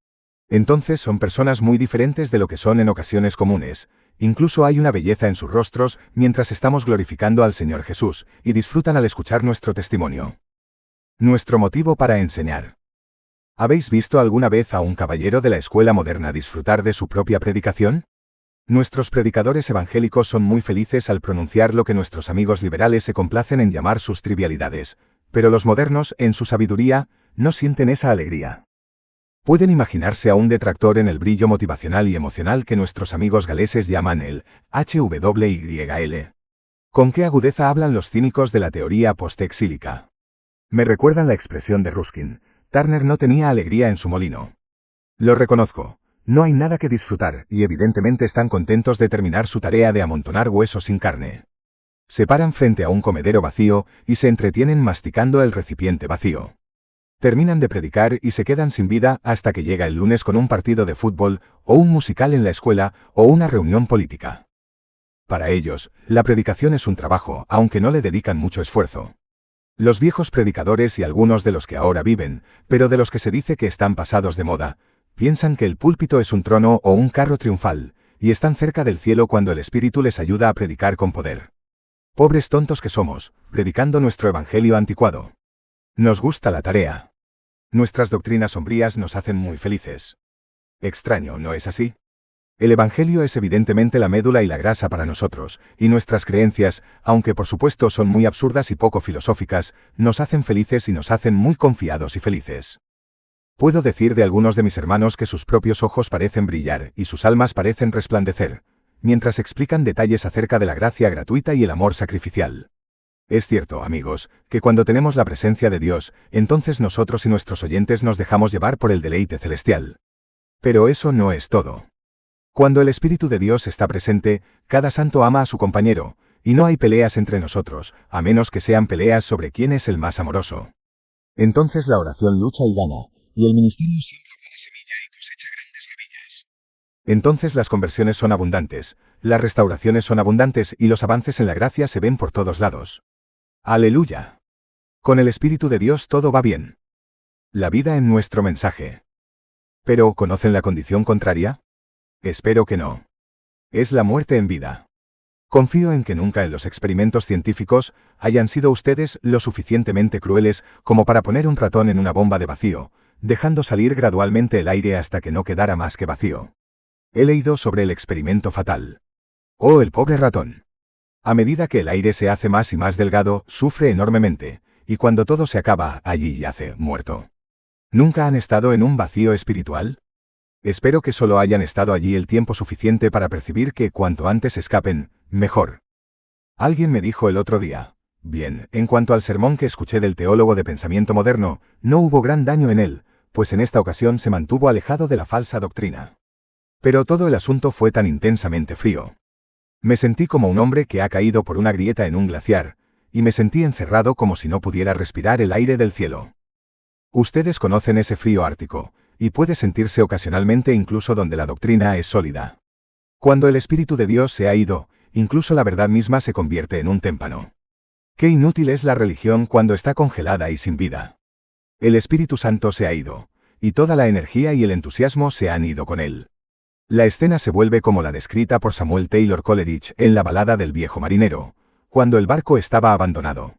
Entonces son personas muy diferentes de lo que son en ocasiones comunes. Incluso hay una belleza en sus rostros mientras estamos glorificando al Señor Jesús y disfrutan al escuchar nuestro testimonio. Nuestro motivo para enseñar. ¿Habéis visto alguna vez a un caballero de la escuela moderna disfrutar de su propia predicación? Nuestros predicadores evangélicos son muy felices al pronunciar lo que nuestros amigos liberales se complacen en llamar sus trivialidades, pero los modernos, en su sabiduría, no sienten esa alegría. Pueden imaginarse a un detractor en el brillo motivacional y emocional que nuestros amigos galeses llaman el HWYL. ¿Con qué agudeza hablan los cínicos de la teoría postexílica? Me recuerdan la expresión de Ruskin: Turner no tenía alegría en su molino. Lo reconozco. No hay nada que disfrutar, y evidentemente están contentos de terminar su tarea de amontonar huesos sin carne. Se paran frente a un comedero vacío y se entretienen masticando el recipiente vacío. Terminan de predicar y se quedan sin vida hasta que llega el lunes con un partido de fútbol, o un musical en la escuela, o una reunión política. Para ellos, la predicación es un trabajo, aunque no le dedican mucho esfuerzo. Los viejos predicadores y algunos de los que ahora viven, pero de los que se dice que están pasados de moda, piensan que el púlpito es un trono o un carro triunfal, y están cerca del cielo cuando el Espíritu les ayuda a predicar con poder. Pobres tontos que somos, predicando nuestro evangelio anticuado. Nos gusta la tarea. Nuestras doctrinas sombrías nos hacen muy felices. Extraño, ¿no es así? El evangelio es evidentemente la médula y la grasa para nosotros, y nuestras creencias, aunque por supuesto son muy absurdas y poco filosóficas, nos hacen felices y nos hacen muy confiados y felices. Puedo decir de algunos de mis hermanos que sus propios ojos parecen brillar y sus almas parecen resplandecer, mientras explican detalles acerca de la gracia gratuita y el amor sacrificial. Es cierto, amigos, que cuando tenemos la presencia de Dios, entonces nosotros y nuestros oyentes nos dejamos llevar por el deleite celestial. Pero eso no es todo. Cuando el Espíritu de Dios está presente, cada santo ama a su compañero, y no hay peleas entre nosotros, a menos que sean peleas sobre quién es el más amoroso. Entonces la oración lucha y gana, y el ministerio siembra buena semilla y cosecha grandes gavillas. Entonces las conversiones son abundantes, las restauraciones son abundantes y los avances en la gracia se ven por todos lados. ¡Aleluya! Con el Espíritu de Dios todo va bien. La vida en nuestro mensaje. ¿Pero conocen la condición contraria? Espero que no. Es la muerte en vida. Confío en que nunca en los experimentos científicos hayan sido ustedes lo suficientemente crueles como para poner un ratón en una bomba de vacío, dejando salir gradualmente el aire hasta que no quedara más que vacío. He leído sobre el experimento fatal. Oh, el pobre ratón. A medida que el aire se hace más y más delgado, sufre enormemente, y cuando todo se acaba, allí yace, muerto. ¿Nunca han estado en un vacío espiritual? Espero que solo hayan estado allí el tiempo suficiente para percibir que cuanto antes escapen, mejor. Alguien me dijo el otro día, bien, en cuanto al sermón que escuché del teólogo de pensamiento moderno, no hubo gran daño en él, pues en esta ocasión se mantuvo alejado de la falsa doctrina. Pero todo el asunto fue tan intensamente frío. Me sentí como un hombre que ha caído por una grieta en un glaciar, y me sentí encerrado como si no pudiera respirar el aire del cielo. Ustedes conocen ese frío ártico, y puede sentirse ocasionalmente incluso donde la doctrina es sólida. Cuando el Espíritu de Dios se ha ido, incluso la verdad misma se convierte en un témpano. Qué inútil es la religión cuando está congelada y sin vida. El Espíritu Santo se ha ido, y toda la energía y el entusiasmo se han ido con él. La escena se vuelve como la descrita por Samuel Taylor Coleridge en la balada del viejo marinero, cuando el barco estaba abandonado.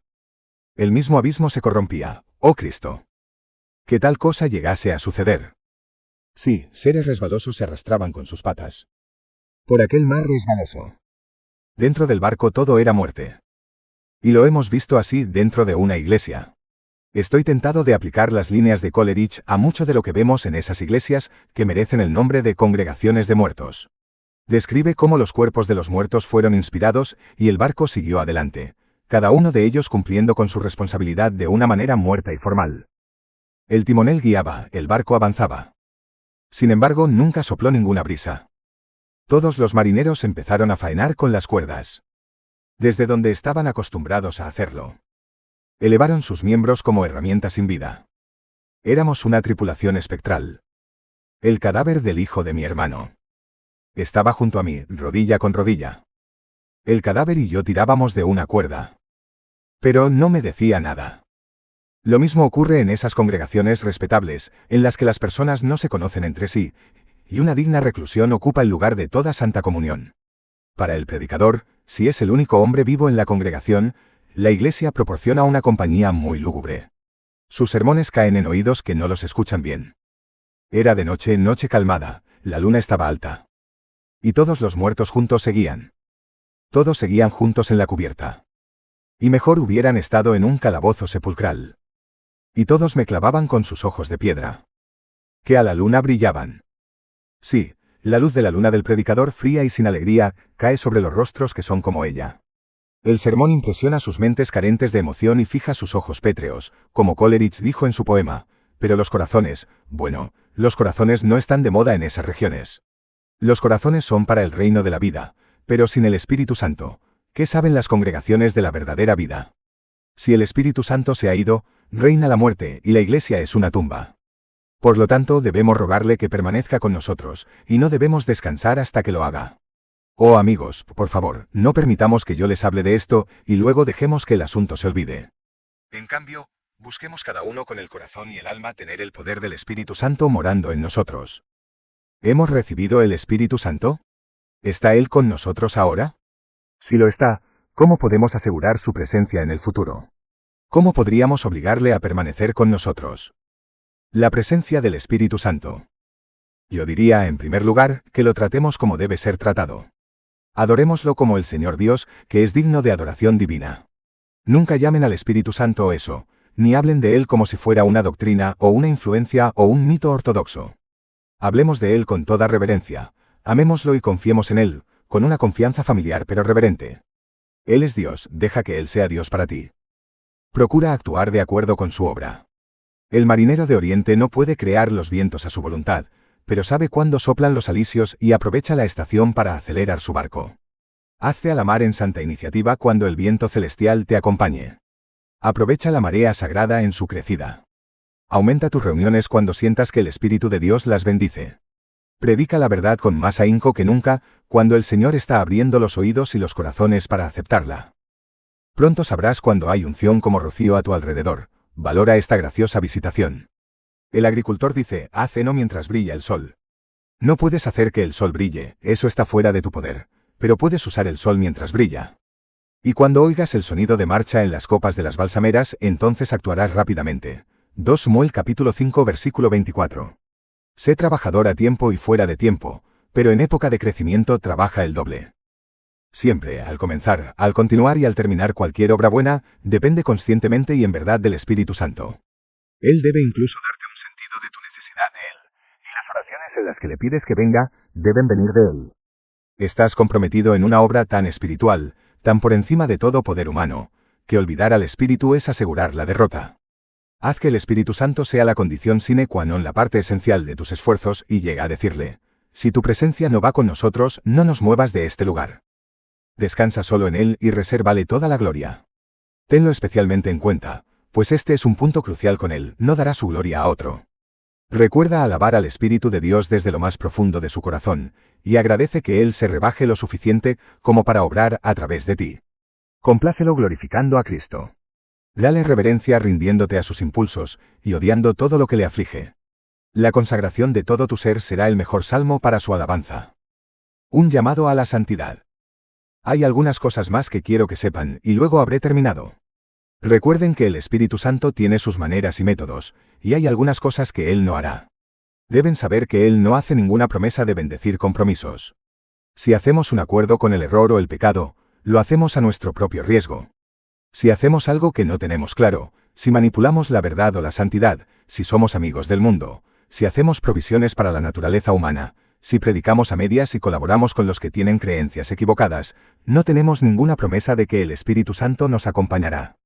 El mismo abismo se corrompía, ¡oh Cristo! Que tal cosa llegase a suceder. Sí, seres resbalosos se arrastraban con sus patas. Por aquel mar resbaloso. Dentro del barco todo era muerte. Y lo hemos visto así dentro de una iglesia. Estoy tentado de aplicar las líneas de Coleridge a mucho de lo que vemos en esas iglesias que merecen el nombre de congregaciones de muertos. Describe cómo los cuerpos de los muertos fueron inspirados y el barco siguió adelante, cada uno de ellos cumpliendo con su responsabilidad de una manera muerta y formal. El timonel guiaba, el barco avanzaba. Sin embargo, nunca sopló ninguna brisa. Todos los marineros empezaron a faenar con las cuerdas. Desde donde estaban acostumbrados a hacerlo. Elevaron sus miembros como herramientas sin vida. Éramos una tripulación espectral. El cadáver del hijo de mi hermano. Estaba junto a mí, rodilla con rodilla. El cadáver y yo tirábamos de una cuerda. Pero no me decía nada. Lo mismo ocurre en esas congregaciones respetables, en las que las personas no se conocen entre sí, y una digna reclusión ocupa el lugar de toda santa comunión. Para el predicador, si es el único hombre vivo en la congregación, la iglesia proporciona una compañía muy lúgubre. Sus sermones caen en oídos que no los escuchan bien. Era de noche, noche calmada, la luna estaba alta. Y todos los muertos juntos seguían. Todos seguían juntos en la cubierta. Y mejor hubieran estado en un calabozo sepulcral. Y todos me clavaban con sus ojos de piedra. Que a la luna brillaban. Sí, la luz de la luna del predicador fría y sin alegría cae sobre los rostros que son como ella. El sermón impresiona sus mentes carentes de emoción y fija sus ojos pétreos, como Coleridge dijo en su poema, pero los corazones, bueno, los corazones no están de moda en esas regiones. Los corazones son para el reino de la vida, pero sin el Espíritu Santo, ¿qué saben las congregaciones de la verdadera vida? Si el Espíritu Santo se ha ido, reina la muerte y la iglesia es una tumba. Por lo tanto, debemos rogarle que permanezca con nosotros, y no debemos descansar hasta que lo haga. Oh amigos, por favor, no permitamos que yo les hable de esto, y luego dejemos que el asunto se olvide. En cambio, busquemos cada uno con el corazón y el alma tener el poder del Espíritu Santo morando en nosotros. ¿Hemos recibido el Espíritu Santo? ¿Está Él con nosotros ahora? Si lo está, ¿cómo podemos asegurar su presencia en el futuro? ¿Cómo podríamos obligarle a permanecer con nosotros? La presencia del Espíritu Santo. Yo diría, en primer lugar, que lo tratemos como debe ser tratado. Adorémoslo como el Señor Dios, que es digno de adoración divina. Nunca llamen al Espíritu Santo eso, ni hablen de Él como si fuera una doctrina o una influencia o un mito ortodoxo. Hablemos de Él con toda reverencia, amémoslo y confiemos en Él, con una confianza familiar pero reverente. Él es Dios, deja que Él sea Dios para ti. Procura actuar de acuerdo con su obra. El marinero de Oriente no puede crear los vientos a su voluntad, pero sabe cuándo soplan los alisios y aprovecha la estación para acelerar su barco. Hazte a la mar en santa iniciativa cuando el viento celestial te acompañe. Aprovecha la marea sagrada en su crecida. Aumenta tus reuniones cuando sientas que el Espíritu de Dios las bendice. Predica la verdad con más ahínco que nunca, cuando el Señor está abriendo los oídos y los corazones para aceptarla. Pronto sabrás cuando hay unción como rocío a tu alrededor. Valora esta graciosa visitación. El agricultor dice, haz heno mientras brilla el sol. No puedes hacer que el sol brille, eso está fuera de tu poder, pero puedes usar el sol mientras brilla. Y cuando oigas el sonido de marcha en las copas de las balsameras, entonces actuarás rápidamente. 2 Samuel capítulo 5 versículo 24. Sé trabajador a tiempo y fuera de tiempo, pero en época de crecimiento trabaja el doble. Siempre, al comenzar, al continuar y al terminar cualquier obra buena, depende conscientemente y en verdad del Espíritu Santo. Él debe incluso darte un sentido de tu necesidad de Él, y las oraciones en las que le pides que venga, deben venir de Él. Estás comprometido en una obra tan espiritual, tan por encima de todo poder humano, que olvidar al Espíritu es asegurar la derrota. Haz que el Espíritu Santo sea la condición sine qua non, la parte esencial de tus esfuerzos, y llega a decirle, si tu presencia no va con nosotros, no nos muevas de este lugar. Descansa solo en Él y resérvale toda la gloria. Tenlo especialmente en cuenta, pues este es un punto crucial con Él, no dará su gloria a otro. Recuerda alabar al Espíritu de Dios desde lo más profundo de su corazón, y agradece que Él se rebaje lo suficiente como para obrar a través de ti. Complácelo glorificando a Cristo. Dale reverencia rindiéndote a sus impulsos y odiando todo lo que le aflige. La consagración de todo tu ser será el mejor salmo para su alabanza. Un llamado a la santidad. Hay algunas cosas más que quiero que sepan y luego habré terminado. Recuerden que el Espíritu Santo tiene sus maneras y métodos, y hay algunas cosas que Él no hará. Deben saber que Él no hace ninguna promesa de bendecir compromisos. Si hacemos un acuerdo con el error o el pecado, lo hacemos a nuestro propio riesgo. Si hacemos algo que no tenemos claro, si manipulamos la verdad o la santidad, si somos amigos del mundo, si hacemos provisiones para la naturaleza humana, si predicamos a medias y colaboramos con los que tienen creencias equivocadas, no tenemos ninguna promesa de que el Espíritu Santo nos acompañará.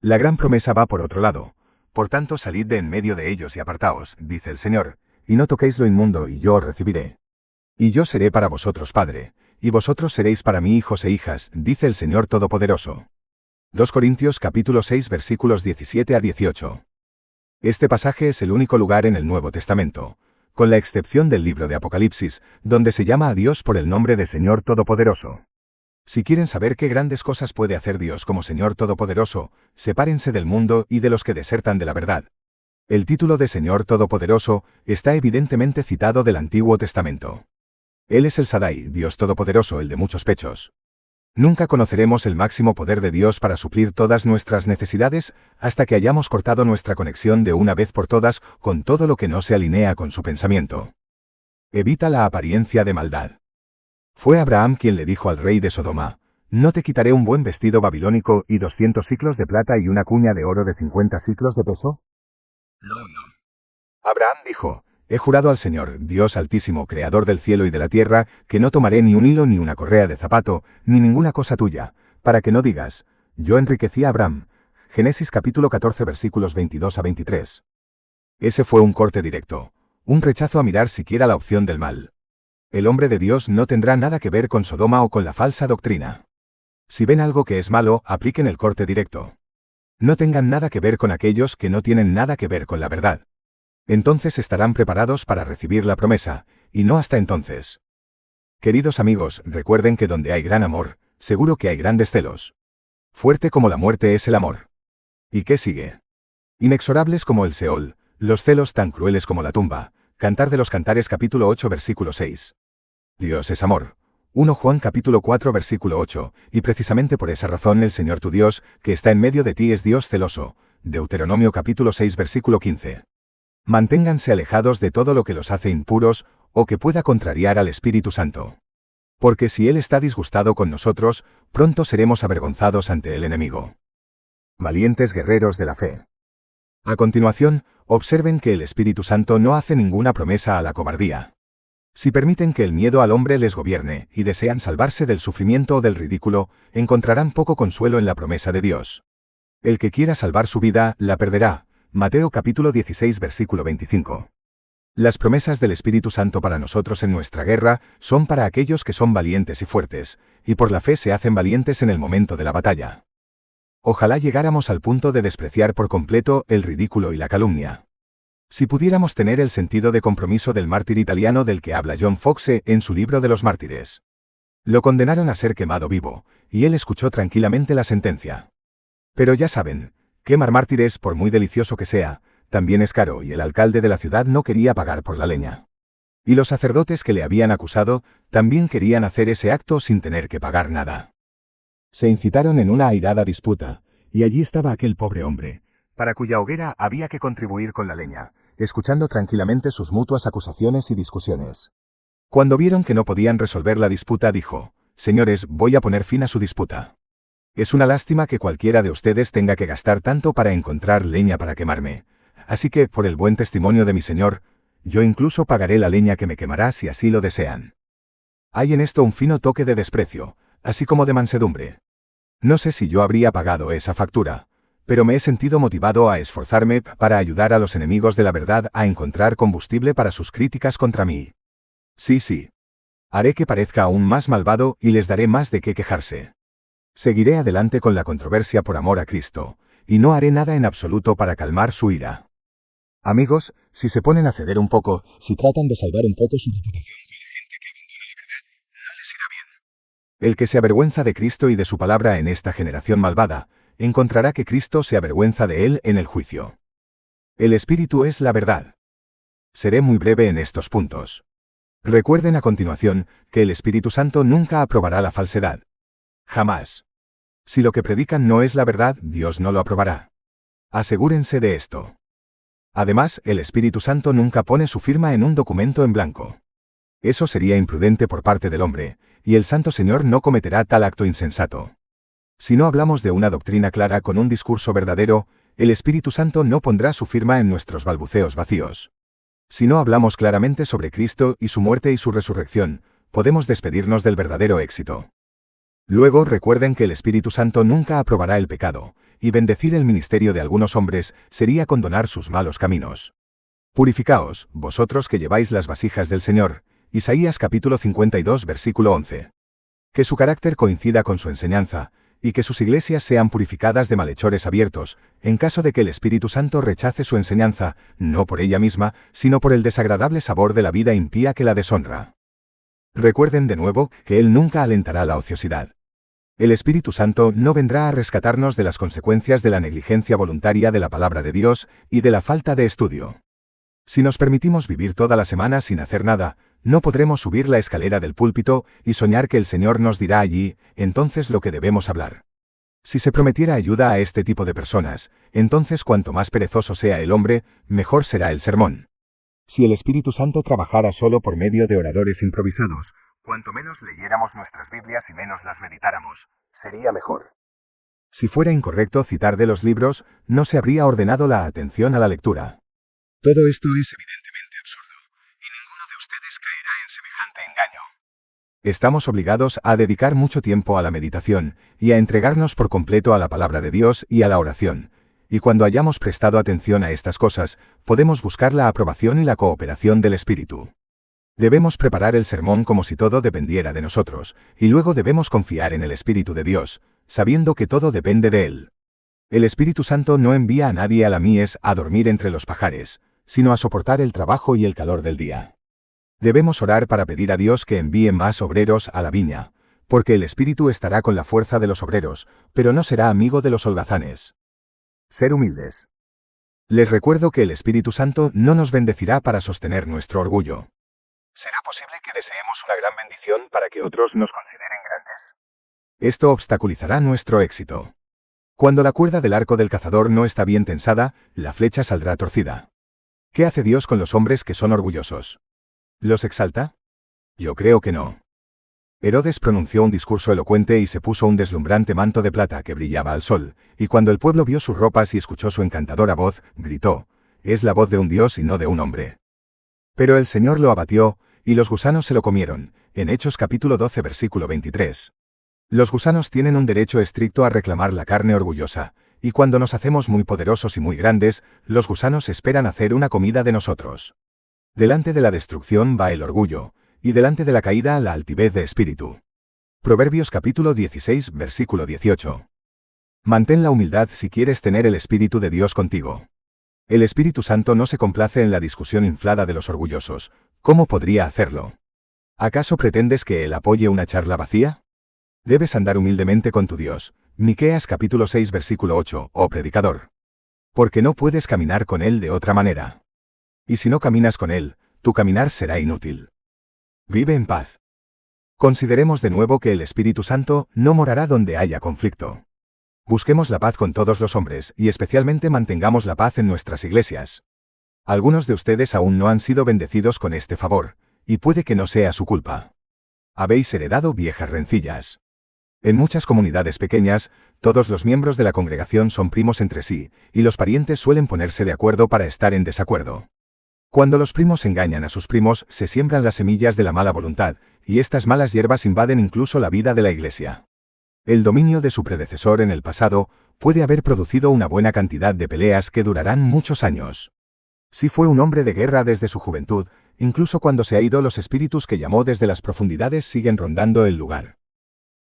La gran promesa va por otro lado. Por tanto, salid de en medio de ellos y apartaos, dice el Señor, y no toquéis lo inmundo, y yo os recibiré. Y yo seré para vosotros padre, y vosotros seréis para mí hijos e hijas, dice el Señor Todopoderoso. 2 Corintios capítulo 6 versículos 17 a 18. Este pasaje es el único lugar en el Nuevo Testamento, con la excepción del libro de Apocalipsis, donde se llama a Dios por el nombre de Señor Todopoderoso. Si quieren saber qué grandes cosas puede hacer Dios como Señor Todopoderoso, sepárense del mundo y de los que desertan de la verdad. El título de Señor Todopoderoso está evidentemente citado del Antiguo Testamento. Él es el Sadai, Dios Todopoderoso, el de muchos pechos. Nunca conoceremos el máximo poder de Dios para suplir todas nuestras necesidades hasta que hayamos cortado nuestra conexión de una vez por todas con todo lo que no se alinea con su pensamiento. Evita la apariencia de maldad. Fue Abraham quien le dijo al rey de Sodoma, ¿no te quitaré un buen vestido babilónico y 200 siclos de plata y una cuña de oro de 50 siclos de peso? No. Abraham dijo, he jurado al Señor, Dios Altísimo, Creador del cielo y de la tierra, que no tomaré ni un hilo ni una correa de zapato, ni ninguna cosa tuya, para que no digas, yo enriquecí a Abraham. Génesis capítulo 14 versículos 22 a 23. Ese fue un corte directo, un rechazo a mirar siquiera la opción del mal. El hombre de Dios no tendrá nada que ver con Sodoma o con la falsa doctrina. Si ven algo que es malo, apliquen el corte directo. No tengan nada que ver con aquellos que no tienen nada que ver con la verdad. Entonces estarán preparados para recibir la promesa, y no hasta entonces. Queridos amigos, recuerden que donde hay gran amor, seguro que hay grandes celos. Fuerte como la muerte es el amor. ¿Y qué sigue? Inexorables como el Seol, los celos tan crueles como la tumba. Cantar de los Cantares capítulo 8 versículo 6. Dios es amor. 1 Juan capítulo 4 versículo 8, y precisamente por esa razón el Señor tu Dios, que está en medio de ti, es Dios celoso. Deuteronomio capítulo 6 versículo 15. Manténganse alejados de todo lo que los hace impuros o que pueda contrariar al Espíritu Santo. Porque si Él está disgustado con nosotros, pronto seremos avergonzados ante el enemigo. Valientes guerreros de la fe. A continuación, observen que el Espíritu Santo no hace ninguna promesa a la cobardía. Si permiten que el miedo al hombre les gobierne y desean salvarse del sufrimiento o del ridículo, encontrarán poco consuelo en la promesa de Dios. El que quiera salvar su vida, la perderá. Mateo capítulo 16 versículo 25. Las promesas del Espíritu Santo para nosotros en nuestra guerra son para aquellos que son valientes y fuertes, y por la fe se hacen valientes en el momento de la batalla. Ojalá llegáramos al punto de despreciar por completo el ridículo y la calumnia. Si pudiéramos tener el sentido de compromiso del mártir italiano del que habla John Foxe en su libro de los mártires. Lo condenaron a ser quemado vivo, y él escuchó tranquilamente la sentencia. Pero ya saben, quemar mártires, por muy delicioso que sea, también es caro, y el alcalde de la ciudad no quería pagar por la leña. Y los sacerdotes que le habían acusado también querían hacer ese acto sin tener que pagar nada. Se incitaron en una airada disputa, y allí estaba aquel pobre hombre, para cuya hoguera había que contribuir con la leña, escuchando tranquilamente sus mutuas acusaciones y discusiones. Cuando vieron que no podían resolver la disputa, dijo: «Señores, voy a poner fin a su disputa. Es una lástima que cualquiera de ustedes tenga que gastar tanto para encontrar leña para quemarme. Así que, por el buen testimonio de mi Señor, yo incluso pagaré la leña que me quemará si así lo desean». Hay en esto un fino toque de desprecio, así como de mansedumbre. No sé si yo habría pagado esa factura, pero me he sentido motivado a esforzarme para ayudar a los enemigos de la verdad a encontrar combustible para sus críticas contra mí. Sí. Haré que parezca aún más malvado y les daré más de qué quejarse. Seguiré adelante con la controversia por amor a Cristo, y no haré nada en absoluto para calmar su ira. Amigos, si se ponen a ceder un poco, si tratan de salvar un poco su reputación con la gente que abandona la verdad, no les irá bien. El que se avergüenza de Cristo y de su palabra en esta generación malvada, encontrará que Cristo se avergüenza de él en el juicio. El Espíritu es la verdad. Seré muy breve en estos puntos. Recuerden a continuación que el Espíritu Santo nunca aprobará la falsedad. Jamás. Si lo que predican no es la verdad, Dios no lo aprobará. Asegúrense de esto. Además, el Espíritu Santo nunca pone su firma en un documento en blanco. Eso sería imprudente por parte del hombre, y el Santo Señor no cometerá tal acto insensato. Si no hablamos de una doctrina clara con un discurso verdadero, el Espíritu Santo no pondrá su firma en nuestros balbuceos vacíos. Si no hablamos claramente sobre Cristo y su muerte y su resurrección, podemos despedirnos del verdadero éxito. Luego recuerden que el Espíritu Santo nunca aprobará el pecado, y bendecir el ministerio de algunos hombres sería condonar sus malos caminos. Purificaos, vosotros que lleváis las vasijas del Señor. Isaías capítulo 52 versículo 11. Que su carácter coincida con su enseñanza, y que sus iglesias sean purificadas de malhechores abiertos, en caso de que el Espíritu Santo rechace su enseñanza, no por ella misma, sino por el desagradable sabor de la vida impía que la deshonra. Recuerden de nuevo que Él nunca alentará la ociosidad. El Espíritu Santo no vendrá a rescatarnos de las consecuencias de la negligencia voluntaria de la palabra de Dios y de la falta de estudio. Si nos permitimos vivir toda la semana sin hacer nada, no podremos subir la escalera del púlpito y soñar que el Señor nos dirá allí, entonces lo que debemos hablar. Si se prometiera ayuda a este tipo de personas, entonces cuanto más perezoso sea el hombre, mejor será el sermón. Si el Espíritu Santo trabajara solo por medio de oradores improvisados, cuanto menos leyéramos nuestras Biblias y menos las meditáramos, sería mejor. Si fuera incorrecto citar de los libros, no se habría ordenado la atención a la lectura. Todo esto es evidentemente absurdo, y ninguno de ustedes creerá en semejante engaño. Estamos obligados a dedicar mucho tiempo a la meditación, y a entregarnos por completo a la palabra de Dios y a la oración, y cuando hayamos prestado atención a estas cosas, podemos buscar la aprobación y la cooperación del Espíritu. Debemos preparar el sermón como si todo dependiera de nosotros, y luego debemos confiar en el Espíritu de Dios, sabiendo que todo depende de Él. El Espíritu Santo no envía a nadie a la mies a dormir entre los pajares, sino a soportar el trabajo y el calor del día. Debemos orar para pedir a Dios que envíe más obreros a la viña, porque el Espíritu estará con la fuerza de los obreros, pero no será amigo de los holgazanes. Ser humildes. Les recuerdo que el Espíritu Santo no nos bendecirá para sostener nuestro orgullo. será posible que deseemos una gran bendición para que otros nos consideren grandes. Esto obstaculizará nuestro éxito. Cuando la cuerda del arco del cazador no está bien tensada, la flecha saldrá torcida. ¿Qué hace Dios con los hombres que son orgullosos? ¿Los exalta? Yo creo que no. Herodes pronunció un discurso elocuente y se puso un deslumbrante manto de plata que brillaba al sol, y cuando el pueblo vio sus ropas y escuchó su encantadora voz, gritó: «Es la voz de un dios y no de un hombre». Pero el Señor lo abatió, y los gusanos se lo comieron, en Hechos capítulo 12 versículo 23. Los gusanos tienen un derecho estricto a reclamar la carne orgullosa, y cuando nos hacemos muy poderosos y muy grandes, los gusanos esperan hacer una comida de nosotros. Delante de la destrucción va el orgullo, y delante de la caída la altivez de espíritu. Proverbios capítulo 16 versículo 18. Mantén la humildad si quieres tener el Espíritu de Dios contigo. El Espíritu Santo no se complace en la discusión inflada de los orgullosos. ¿Cómo podría hacerlo? ¿Acaso pretendes que Él apoye una charla vacía? Debes andar humildemente con tu Dios. Miqueas capítulo 6 versículo 8, oh predicador. Porque no puedes caminar con Él de otra manera. Y si no caminas con Él, tu caminar será inútil. Vive en paz. Consideremos de nuevo que el Espíritu Santo no morará donde haya conflicto. Busquemos la paz con todos los hombres y especialmente mantengamos la paz en nuestras iglesias. Algunos de ustedes aún no han sido bendecidos con este favor, y puede que no sea su culpa. Habéis heredado viejas rencillas. En muchas comunidades pequeñas, todos los miembros de la congregación son primos entre sí, y los parientes suelen ponerse de acuerdo para estar en desacuerdo. Cuando los primos engañan a sus primos, se siembran las semillas de la mala voluntad, y estas malas hierbas invaden incluso la vida de la iglesia. El dominio de su predecesor en el pasado puede haber producido una buena cantidad de peleas que durarán muchos años. Si fue un hombre de guerra desde su juventud, incluso cuando se ha ido, los espíritus que llamó desde las profundidades siguen rondando el lugar.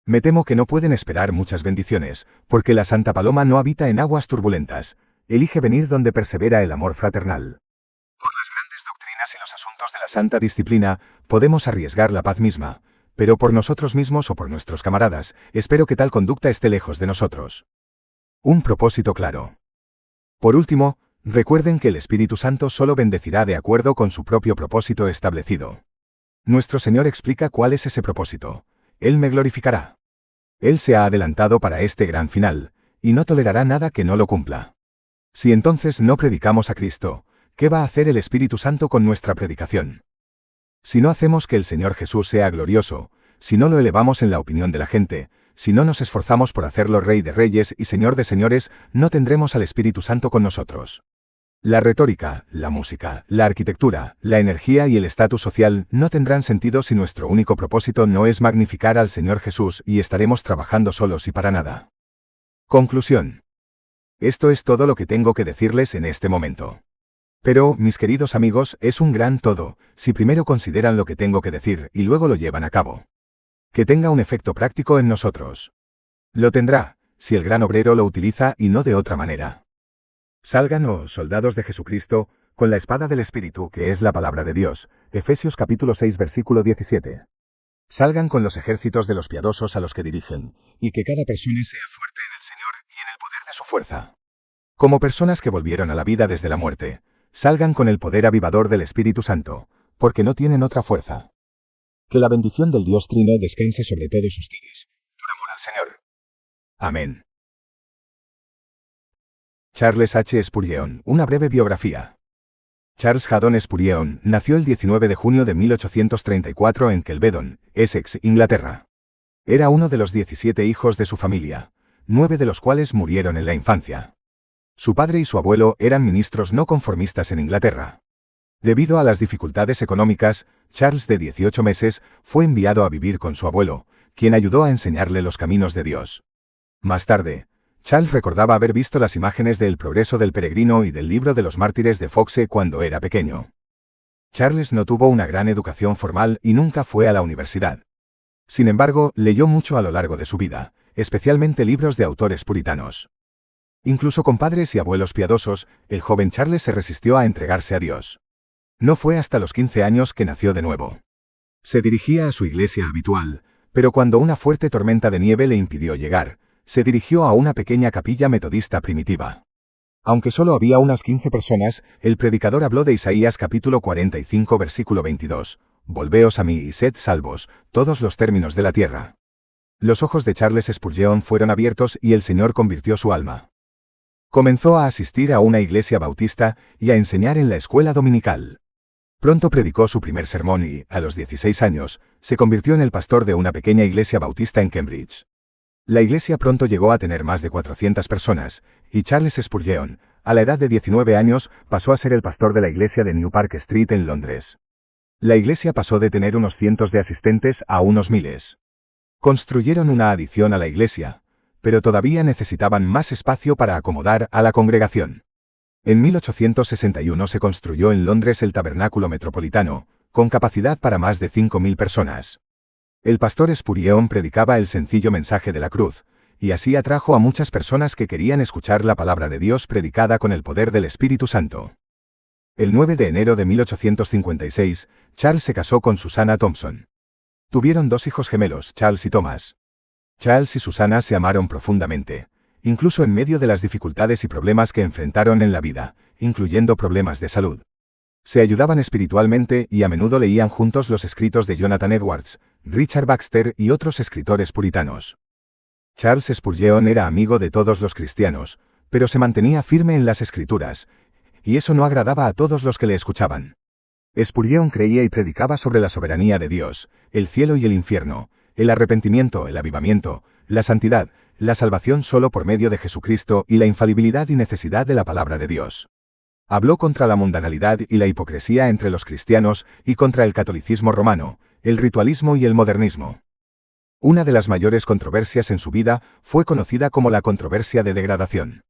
Me temo que no pueden esperar muchas bendiciones, porque la Santa Paloma no habita en aguas turbulentas, elige venir donde persevera el amor fraternal. Por las grandes doctrinas y los asuntos de la santa disciplina, podemos arriesgar la paz misma, pero por nosotros mismos o por nuestros camaradas, espero que tal conducta esté lejos de nosotros. Un propósito claro. Por último, recuerden que el Espíritu Santo solo bendecirá de acuerdo con su propio propósito establecido. Nuestro Señor explica cuál es ese propósito. Él me glorificará. Él se ha adelantado para este gran final, y no tolerará nada que no lo cumpla. Si entonces no predicamos a Cristo, ¿qué va a hacer el Espíritu Santo con nuestra predicación? Si no hacemos que el Señor Jesús sea glorioso, si no lo elevamos en la opinión de la gente, si no nos esforzamos por hacerlo Rey de Reyes y Señor de Señores, no tendremos al Espíritu Santo con nosotros. La retórica, la música, la arquitectura, la energía y el estatus social no tendrán sentido si nuestro único propósito no es magnificar al Señor Jesús, y estaremos trabajando solos y para nada. Conclusión. Esto es todo lo que tengo que decirles en este momento. Pero, mis queridos amigos, es un gran todo, si primero consideran lo que tengo que decir y luego lo llevan a cabo. Que tenga un efecto práctico en nosotros. Lo tendrá, si el gran obrero lo utiliza y no de otra manera. Salgan, oh soldados de Jesucristo, con la espada del Espíritu, que es la palabra de Dios. Efesios capítulo 6 versículo 17. Salgan con los ejércitos de los piadosos a los que dirigen, y que cada persona sea fuerte en el Señor y en el poder de su fuerza. Como personas que volvieron a la vida desde la muerte, salgan con el poder avivador del Espíritu Santo, porque no tienen otra fuerza. Que la bendición del Dios Trino descanse sobre todos ustedes, por amor al Señor. Amén. Charles H. Spurgeon, una breve biografía. Charles Haddon Spurgeon nació el 19 de junio de 1834 en Kelvedon, Essex, Inglaterra. Era uno de los 17 hijos de su familia, 9 de los cuales murieron en la infancia. Su padre y su abuelo eran ministros no conformistas en Inglaterra. Debido a las dificultades económicas, Charles, de 18 meses, fue enviado a vivir con su abuelo, quien ayudó a enseñarle los caminos de Dios. Más tarde, Charles recordaba haber visto las imágenes de El progreso del peregrino y del libro de los mártires de Foxe cuando era pequeño. Charles no tuvo una gran educación formal y nunca fue a la universidad. Sin embargo, leyó mucho a lo largo de su vida, especialmente libros de autores puritanos. Incluso con padres y abuelos piadosos, el joven Charles se resistió a entregarse a Dios. No fue hasta los 15 años que nació de nuevo. Se dirigía a su iglesia habitual, pero cuando una fuerte tormenta de nieve le impidió llegar, se dirigió a una pequeña capilla metodista primitiva. Aunque solo había unas 15 personas, el predicador habló de Isaías capítulo 45 versículo 22. volveos a mí y sed salvos, todos los términos de la tierra. Los ojos de Charles Spurgeon fueron abiertos y el Señor convirtió su alma. Comenzó a asistir a una iglesia bautista y a enseñar en la escuela dominical. Pronto predicó su primer sermón y, a los 16 años, se convirtió en el pastor de una pequeña iglesia bautista en Cambridge. La iglesia pronto llegó a tener más de 400 personas, y Charles Spurgeon, a la edad de 19 años, pasó a ser el pastor de la iglesia de New Park Street en Londres. La iglesia pasó de tener unos cientos de asistentes a unos miles. Construyeron una adición a la iglesia, pero todavía necesitaban más espacio para acomodar a la congregación. En 1861 se construyó en Londres el Tabernáculo Metropolitano, con capacidad para más de 5.000 personas. El pastor Spurgeon predicaba el sencillo mensaje de la cruz, y así atrajo a muchas personas que querían escuchar la palabra de Dios predicada con el poder del Espíritu Santo. El 9 de enero de 1856, Charles se casó con Susanna Thompson. Tuvieron 2 hijos gemelos, Charles y Thomas. Charles y Susanna se amaron profundamente, incluso en medio de las dificultades y problemas que enfrentaron en la vida, incluyendo problemas de salud. Se ayudaban espiritualmente y a menudo leían juntos los escritos de Jonathan Edwards, Richard Baxter y otros escritores puritanos. Charles Spurgeon era amigo de todos los cristianos, pero se mantenía firme en las Escrituras, y eso no agradaba a todos los que le escuchaban. Spurgeon creía y predicaba sobre la soberanía de Dios, el cielo y el infierno, el arrepentimiento, el avivamiento, la santidad, la salvación solo por medio de Jesucristo y la infalibilidad y necesidad de la palabra de Dios. Habló contra la mundanalidad y la hipocresía entre los cristianos y contra el catolicismo romano, el ritualismo y el modernismo. Una de las mayores controversias en su vida fue conocida como la controversia de degradación.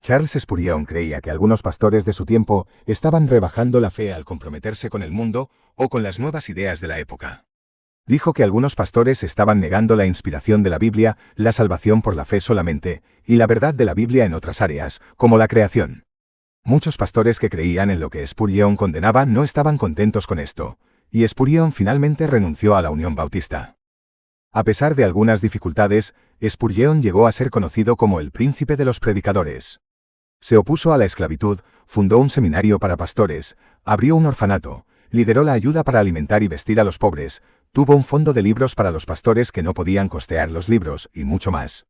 Charles Spurgeon creía que algunos pastores de su tiempo estaban rebajando la fe al comprometerse con el mundo o con las nuevas ideas de la época. Dijo que algunos pastores estaban negando la inspiración de la Biblia, la salvación por la fe solamente, y la verdad de la Biblia en otras áreas, como la creación. Muchos pastores que creían en lo que Spurgeon condenaba no estaban contentos con esto, y Spurgeon finalmente renunció a la Unión Bautista. A pesar de algunas dificultades, Spurgeon llegó a ser conocido como el príncipe de los predicadores. Se opuso a la esclavitud, fundó un seminario para pastores, abrió un orfanato, lideró la ayuda para alimentar y vestir a los pobres, tuvo un fondo de libros para los pastores que no podían costear los libros, y mucho más.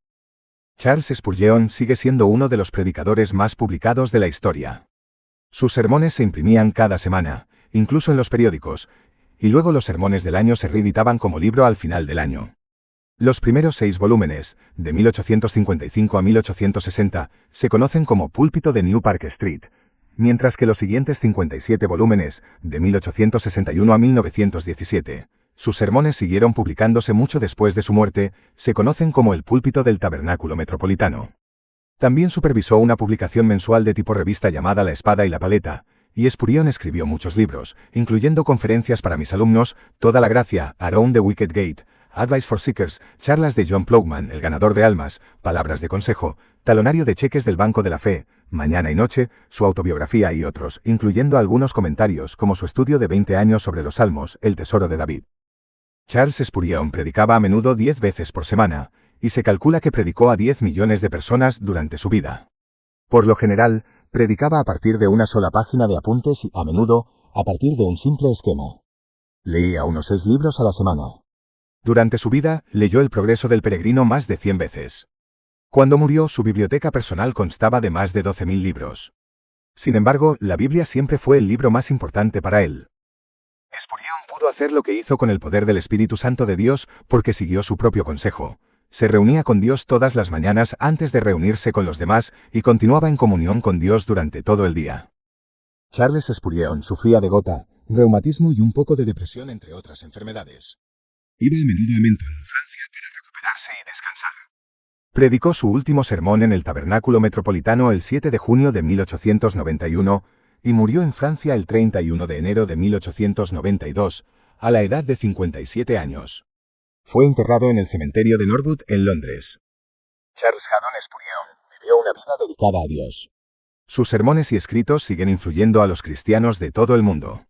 Charles Spurgeon sigue siendo uno de los predicadores más publicados de la historia. Sus sermones se imprimían cada semana, incluso en los periódicos, y luego los sermones del año se reeditaban como libro al final del año. Los primeros 6 volúmenes, de 1855 a 1860, se conocen como Púlpito de New Park Street, mientras que los siguientes 57 volúmenes, de 1861 a 1917, sus sermones siguieron publicándose mucho después de su muerte, se conocen como el Púlpito del Tabernáculo Metropolitano. También supervisó una publicación mensual de tipo revista llamada La Espada y la Paleta, y Spurgeon escribió muchos libros, incluyendo conferencias para mis alumnos, Toda la Gracia, Around the Wicket Gate, Advice for Seekers, charlas de John Plowman, el ganador de almas, palabras de consejo, talonario de cheques del Banco de la Fe, Mañana y Noche, su autobiografía y otros, incluyendo algunos comentarios como su estudio de 20 años sobre los Salmos, El Tesoro de David. Charles Spurgeon predicaba a menudo 10 veces por semana, y se calcula que predicó a 10 millones de personas durante su vida. Por lo general, predicaba a partir de una sola página de apuntes y, a menudo, a partir de un simple esquema. Leía unos 6 libros a la semana. Durante su vida, leyó El Progreso del Peregrino más de 100 veces. Cuando murió, su biblioteca personal constaba de más de 12.000 libros. Sin embargo, la Biblia siempre fue el libro más importante para él. Spurgeon pudo hacer lo que hizo con el poder del Espíritu Santo de Dios porque siguió su propio consejo. Se reunía con Dios todas las mañanas antes de reunirse con los demás y continuaba en comunión con Dios durante todo el día. Charles Spurgeon sufría de gota, reumatismo y un poco de depresión, entre otras enfermedades. Iba a menudo a Menton, Francia, para recuperarse y descansar. Predicó su último sermón en el Tabernáculo Metropolitano el 7 de junio de 1891 y murió en Francia el 31 de enero de 1892, a la edad de 57 años. Fue enterrado en el cementerio de Norwood, en Londres. Charles Haddon Spurgeon vivió una vida dedicada a Dios. Sus sermones y escritos siguen influyendo a los cristianos de todo el mundo.